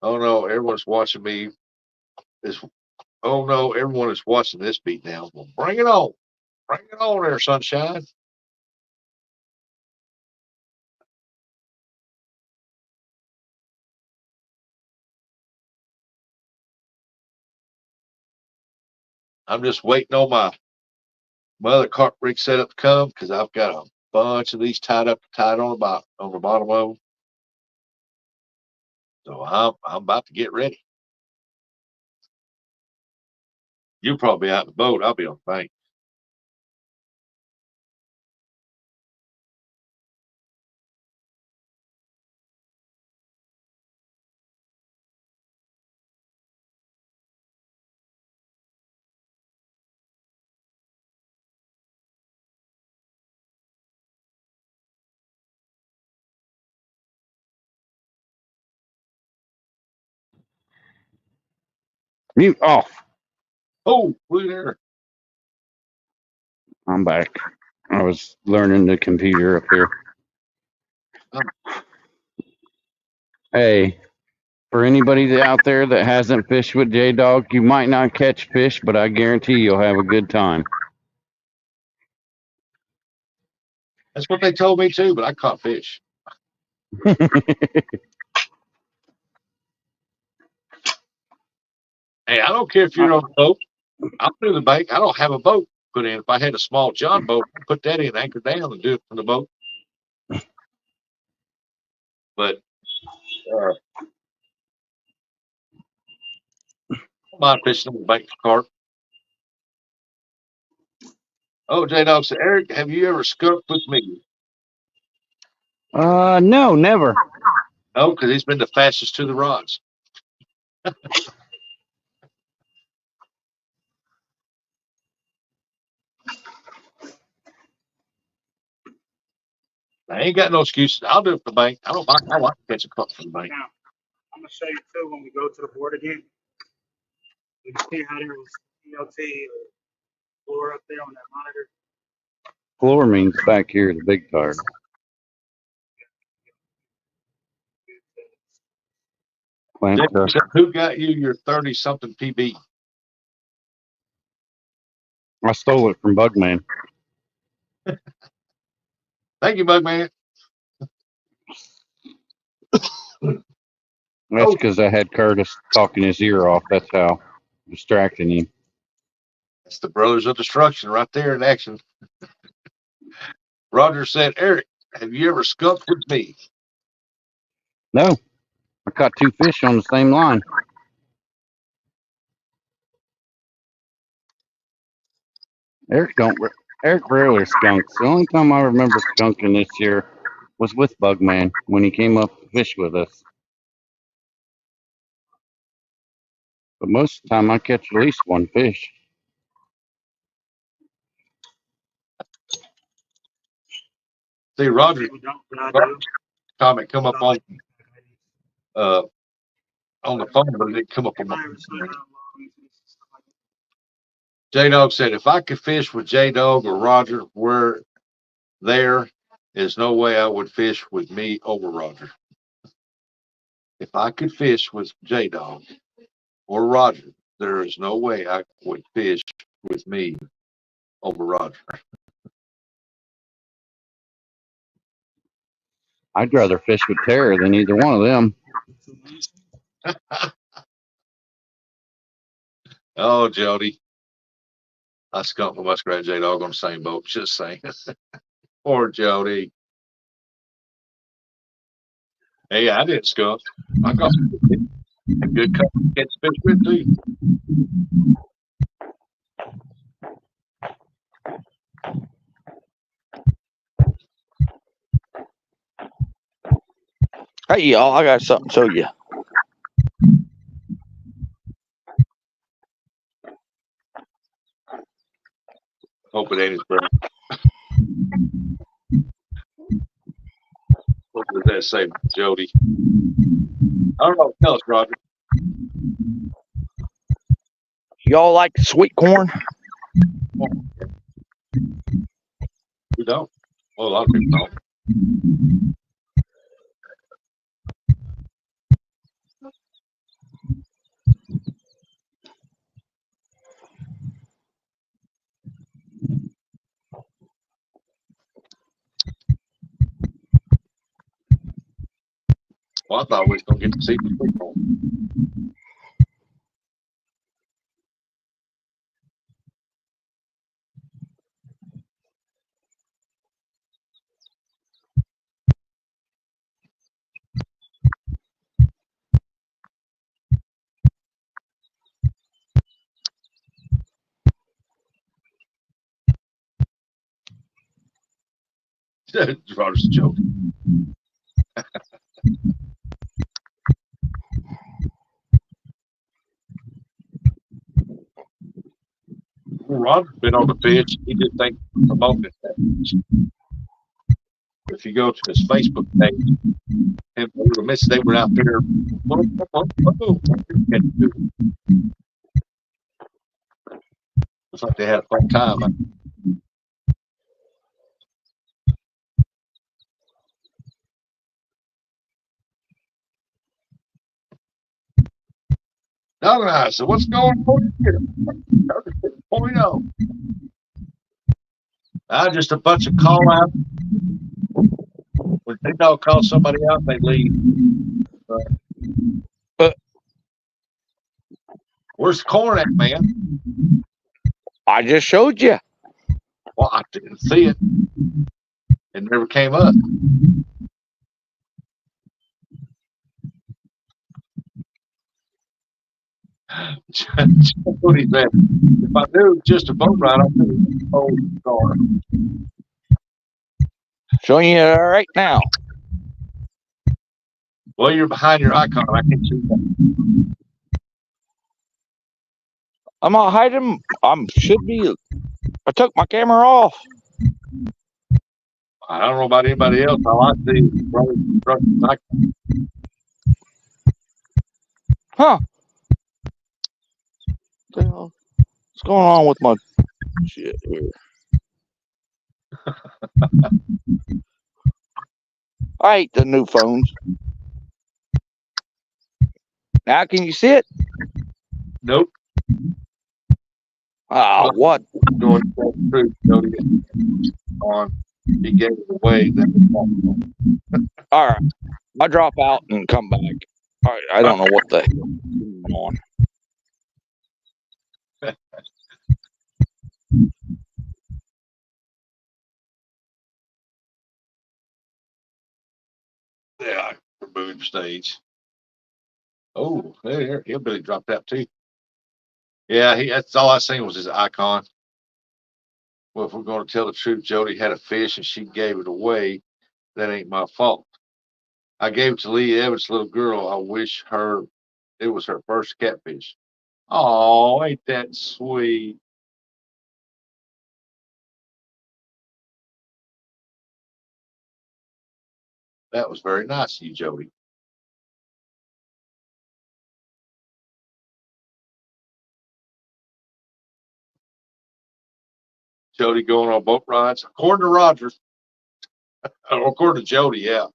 Oh no, everyone's watching me. Oh no, everyone is watching this beat now. Well, bring it on. Bring it on there, sunshine. I'm just waiting on my other cart rig setup to come because I've got a bunch of these tied on the bottom of them. So I'm about to get ready. You'll probably be out in the boat. I'll be on the bank. Mute off. Oh, blue there. I'm back. I was learning the computer up here. Hey, for anybody out there that hasn't fished with J Dog, you might not catch fish, but I guarantee you'll have a good time. That's what they told me too, but I caught fish. Hey, I don't care if you're on a boat. I'm through the bank. I don't have a boat put in. If I had a small John boat, I'd put that in, anchor down, and do it from the boat. But I don't mind fishing on the bank for carp. Oh, J Dog said, Eric, have you ever skunked with me? No, never. No, because he's been the fastest to the rods. I ain't got no excuses. I'll do it for the bank. I don't mind. I like to catch a carp from the bank. Now, I'm gonna show you too when we go to the board again. You can see how there was ELT or floor up there on that monitor. Floor means back here, the big tire. Plant Jake truck. said, who got you your 30-something PB? I stole it from Bugman. Thank you, Bugman. That's because I had Curtis talking his ear off. That's how distracting him. That's the Brothers of Destruction right there in action. Roger said, Eric, have you ever skunked with me? No, I caught 2 fish on the same line. Eric rarely skunks. The only time I remember skunking this year was with Bugman when he came up to fish with us. But most of the time I catch at least 1 fish. See, Roger We don't, but I do. comment come up on the phone, but it didn't come up on If my I ever sign screen. out long, stuff like that. J Dog said, if I could fish with J Dog or Roger where there is no way I would fish with me over Roger. If I could fish with J Dog or Roger, there is no way I would fish with me over Roger. I'd rather fish with Tara than either one of them. Oh, Jody. I skunked with Muskrat J Dog on the same boat. Just saying. Poor Jody. Hey, I didn't skunk. I got a good couple to catch fish with too. Hey, y'all, I got something to show you. Hope it ain't his brother. What does that say, Jody? I don't know. Tell us, Roger. Y'all like sweet corn? We don't. Well, a lot of people don't. Well, I thought we was gonna get to see the football. Roger's a joke. Roger's been on the pitch. He just ain't promoting it that much. If you go to his Facebook page, and they were out there. It's like they had a fun time. Doug and I said, "What's going on here?" 36.0. Just a bunch of call out. When Big Dog calls somebody out, they leave. Where's the corn at, man? I just showed you. Well, I didn't see it. It never came up. Jody said, if I knew just a boat ride, I'd do a whole car. Showing you right now. Well, you're behind your icon. I can't see that. I'm not hiding. Should be. I took my camera off. I don't know about anybody else. All I see is brother, icon. Huh? What the hell? What's going on with my shit here? I hate the new phones. Now can you see it? Nope. Ah, what? Doing that truth, Jody. On. He gave it away. All right. I'll drop out and come back. All right. I don't know what the hell is going on. Yeah, remove stage. Oh, there, Hillbilly dropped out too. Yeah, that's all I seen was his icon. Well, if we're going to tell the truth, Jody had a fish and she gave it away. That ain't my fault. I gave it to Lee Evans' little girl. I wish it was her first catfish. Oh, ain't that sweet? That was very nice of you, Jody. Jody going on boat rides. According to Rogers, or according to Jody, yeah.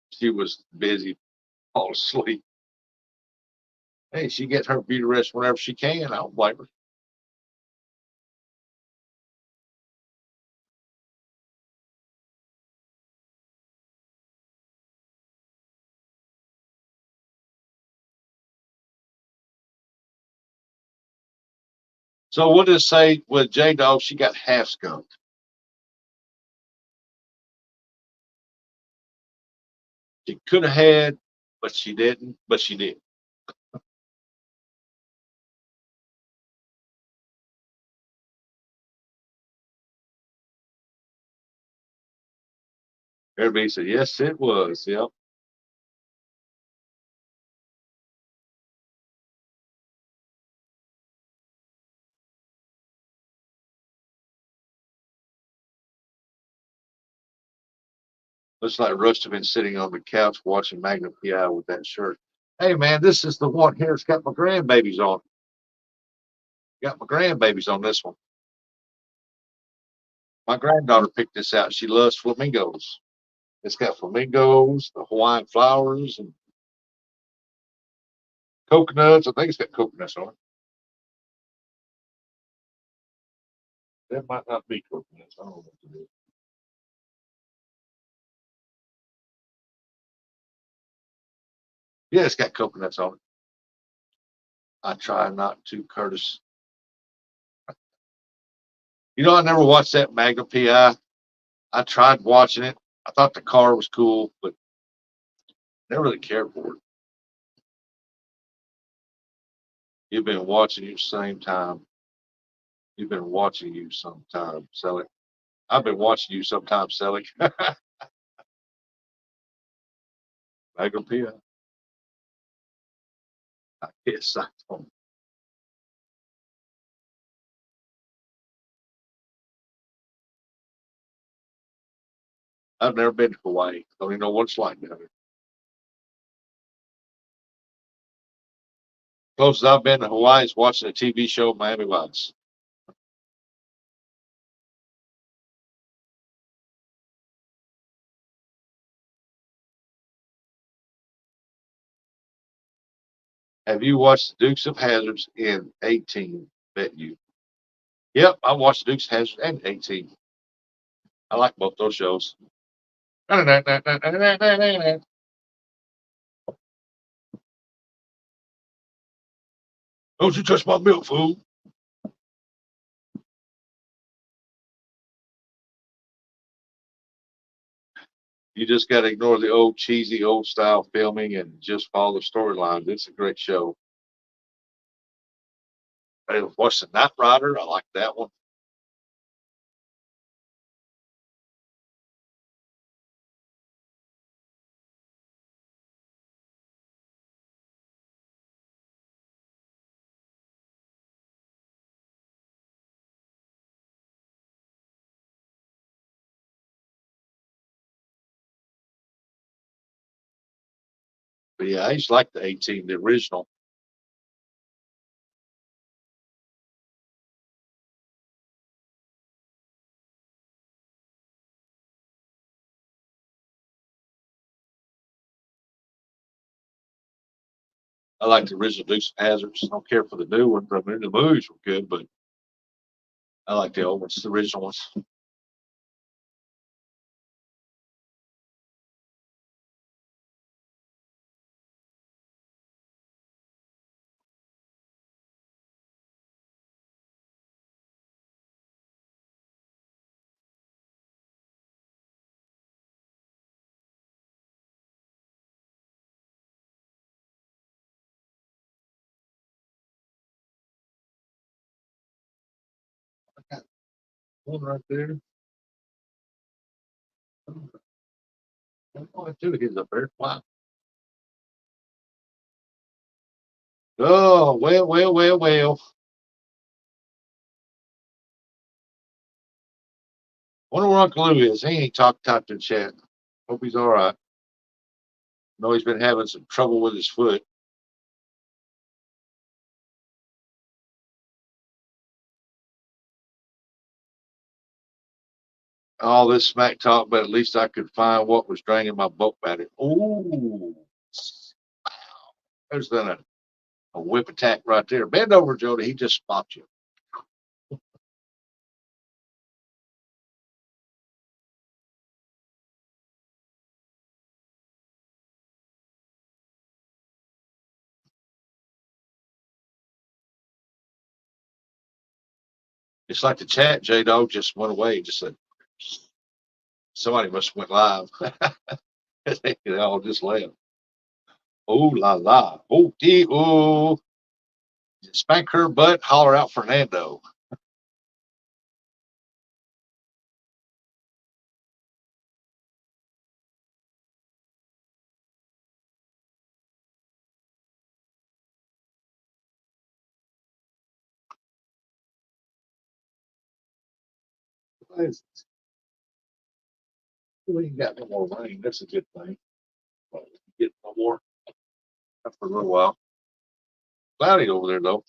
She was busy, fall asleep. Hey, she gets her beauty rest whenever she can. I don't blame her. So what does it say with J Dog? She got half skunked. She could have had, but she didn't. But she did. Everybody said, yes, it was. Yep. Looks like Rush have been sitting on the couch watching Magnum PI with that shirt. Hey, man, this is the one here. It's got my grandbabies on. Got my grandbabies on this one. My granddaughter picked this out. She loves flamingos. It's got flamingos, the Hawaiian flowers, and coconuts. I think it's got coconuts on it. That might not be coconuts. I don't know what it is. Yeah, it's got coconuts on it. I try not to, Curtis. I never watched that Magnum PI. I tried watching it. I thought the car was cool, but never really cared for it. You've been watching you same time. You've been watching you sometime, Selig. I've been watching you sometime, Selig. Magnum PI. I guess I don't. I've never been to Hawaii. Don't even know what it's like down there. Closest I've been to Hawaii is watching a TV show, Miami Vice. Have you watched the Dukes of Hazards in 18? Bet you. Yep, I watched Dukes of Hazard and 18. I like both those shows. Don't you touch my milk, fool. You just got to ignore the old cheesy, old style filming and just follow the storylines. It's a great show. I watched the Knight Rider. I like that one. But yeah, I used to like the 18, the original. I like the original Dukes of Hazards. I don't care for the new one. I mean, the movies were good, but I like the old ones, the original ones. One right there. Oh, two kids up there. Wow. Oh, well, well, well, well. Wonder where Uncle Lou is. He ain't talked to the chat. Hope he's all right. Know he's been having some trouble with his foot. All this smack talk, but at least I could find what was draining my boat battery. Ooh, there's been a whip attack right there. Bend over, Jody. He just spot you. It's like the chat, J Dog just went away. Just said somebody must have went live. They all just left. Oh la la. Oh dee oh. Spank her butt, holler out Fernando. We ain't got no more rain. That's a good thing. Get no more for a little while. Cloudy over there though.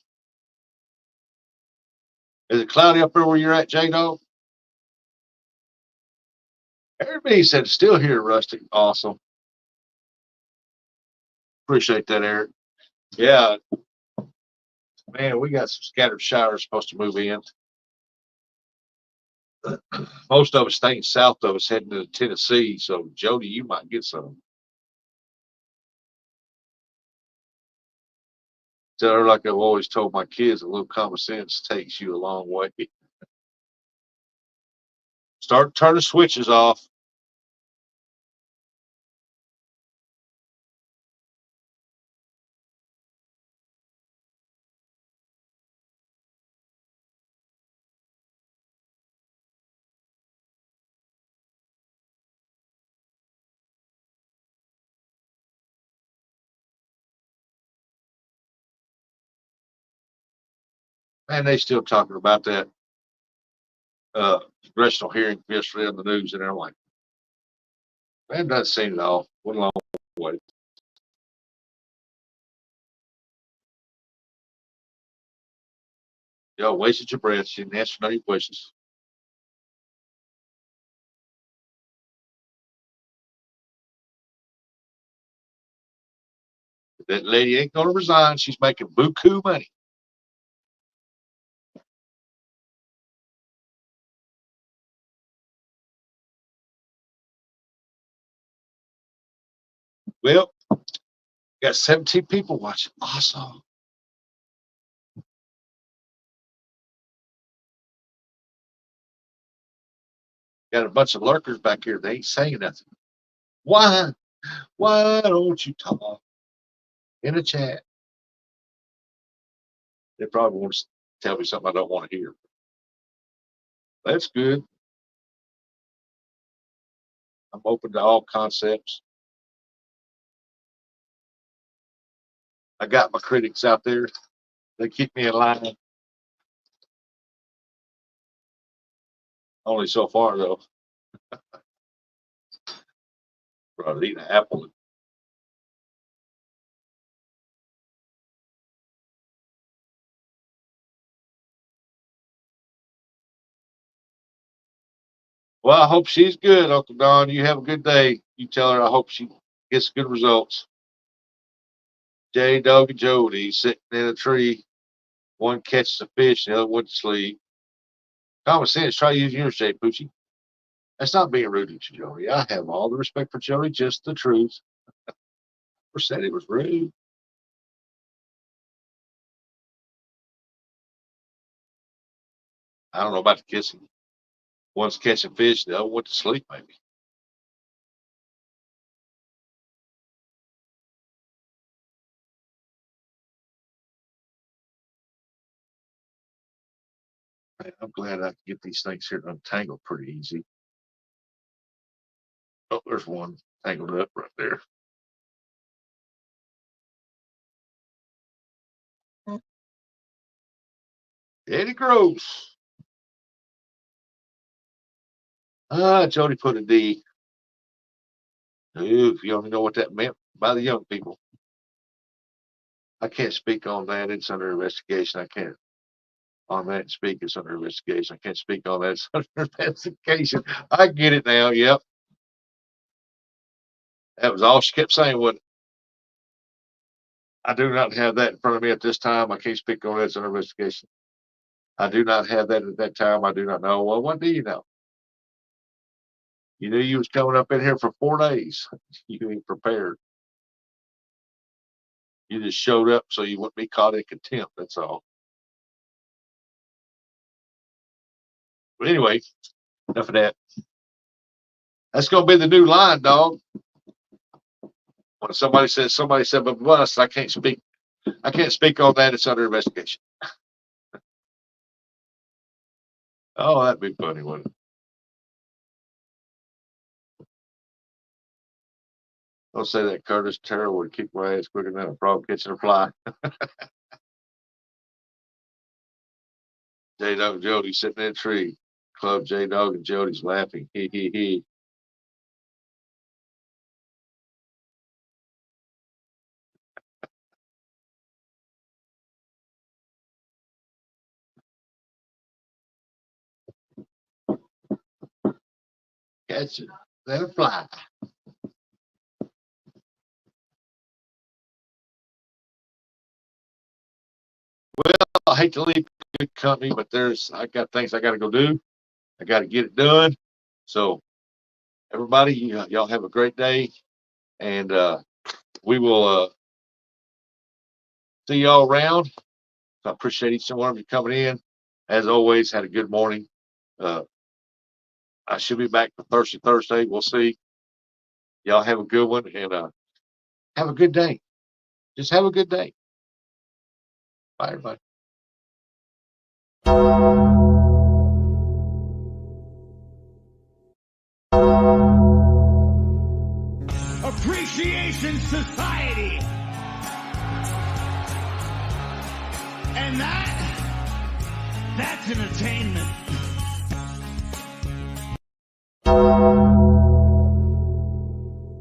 Is it cloudy up there where you're at, J Dog? Everybody said it's still here, Rustic. Awesome. Appreciate that, Eric. Yeah, man, we got some scattered showers supposed to move in. Most of us staying south of us heading to Tennessee. So, Jody, you might get some. Tell her, like I've always told my kids, a little common sense takes you a long way. Start turning switches off. Man, they still talking about that congressional hearing yesterday on the news, and they're like, man, doesn't seem it all. Went a long way. Y'all wasted your breath. She didn't answer none of your questions. That lady ain't gonna resign. She's making buku money. Well, got 17 people watching. Awesome. Got a bunch of lurkers back here. They ain't saying nothing. Why? Why don't you talk in the chat? They probably want to tell me something I don't want to hear. That's good. I'm open to all concepts. I got my critics out there. They keep me in line. Only so far, though. I'd eat an apple. Well, I hope she's good, Uncle Don. You have a good day. You tell her I hope she gets good results. J Dog and Jody sitting in a tree. One catches a fish, the other went to sleep. Common sense, try using your shape, Poochie. That's not being rude to Jody. I have all the respect for Jody, just the truth. Never said it was rude. I don't know about the kissing. One's catching fish, the other went to sleep, maybe. Man, I'm glad I can get these things here untangled pretty easy. Oh, there's one tangled up right there. Eddie Gross. Jody put a D. Ooh, if you only know what that meant by the young people. I can't speak on that. It's under investigation. I can't on that speak. It's under investigation. I can't speak on that. It's under investigation. I get it now. Yep. That was all she kept saying, wasn't it? I do not have that in front of me at this time. I can't speak on that. It's under investigation. I do not have that at that time. I do not know. Well, what do you know? You knew you was coming up in here for 4 days. You ain't prepared. You just showed up so you wouldn't be caught in contempt. That's all. But anyway, enough of that. That's gonna be the new line, dog. When somebody said but bus, I can't speak. I can't speak on that. It's under investigation. Oh, that'd be funny, wouldn't it? Don't say that, Curtis. Terror would kick my ass quicker than a frog catching a fly. J Dog and Jody sitting in a tree. Club J Dog and Jody's laughing. He he he. Catch it. Let it fly. I hate to leave good company, but I got things I got to go do. I got to get it done. So, everybody, y'all have a great day, and we will see y'all around. I appreciate each one of you coming in. As always, had a good morning. I should be back for Thursday. We'll see. Y'all have a good one, and have a good day. Just have a good day. Bye, everybody. Appreciation Society. And that's entertainment.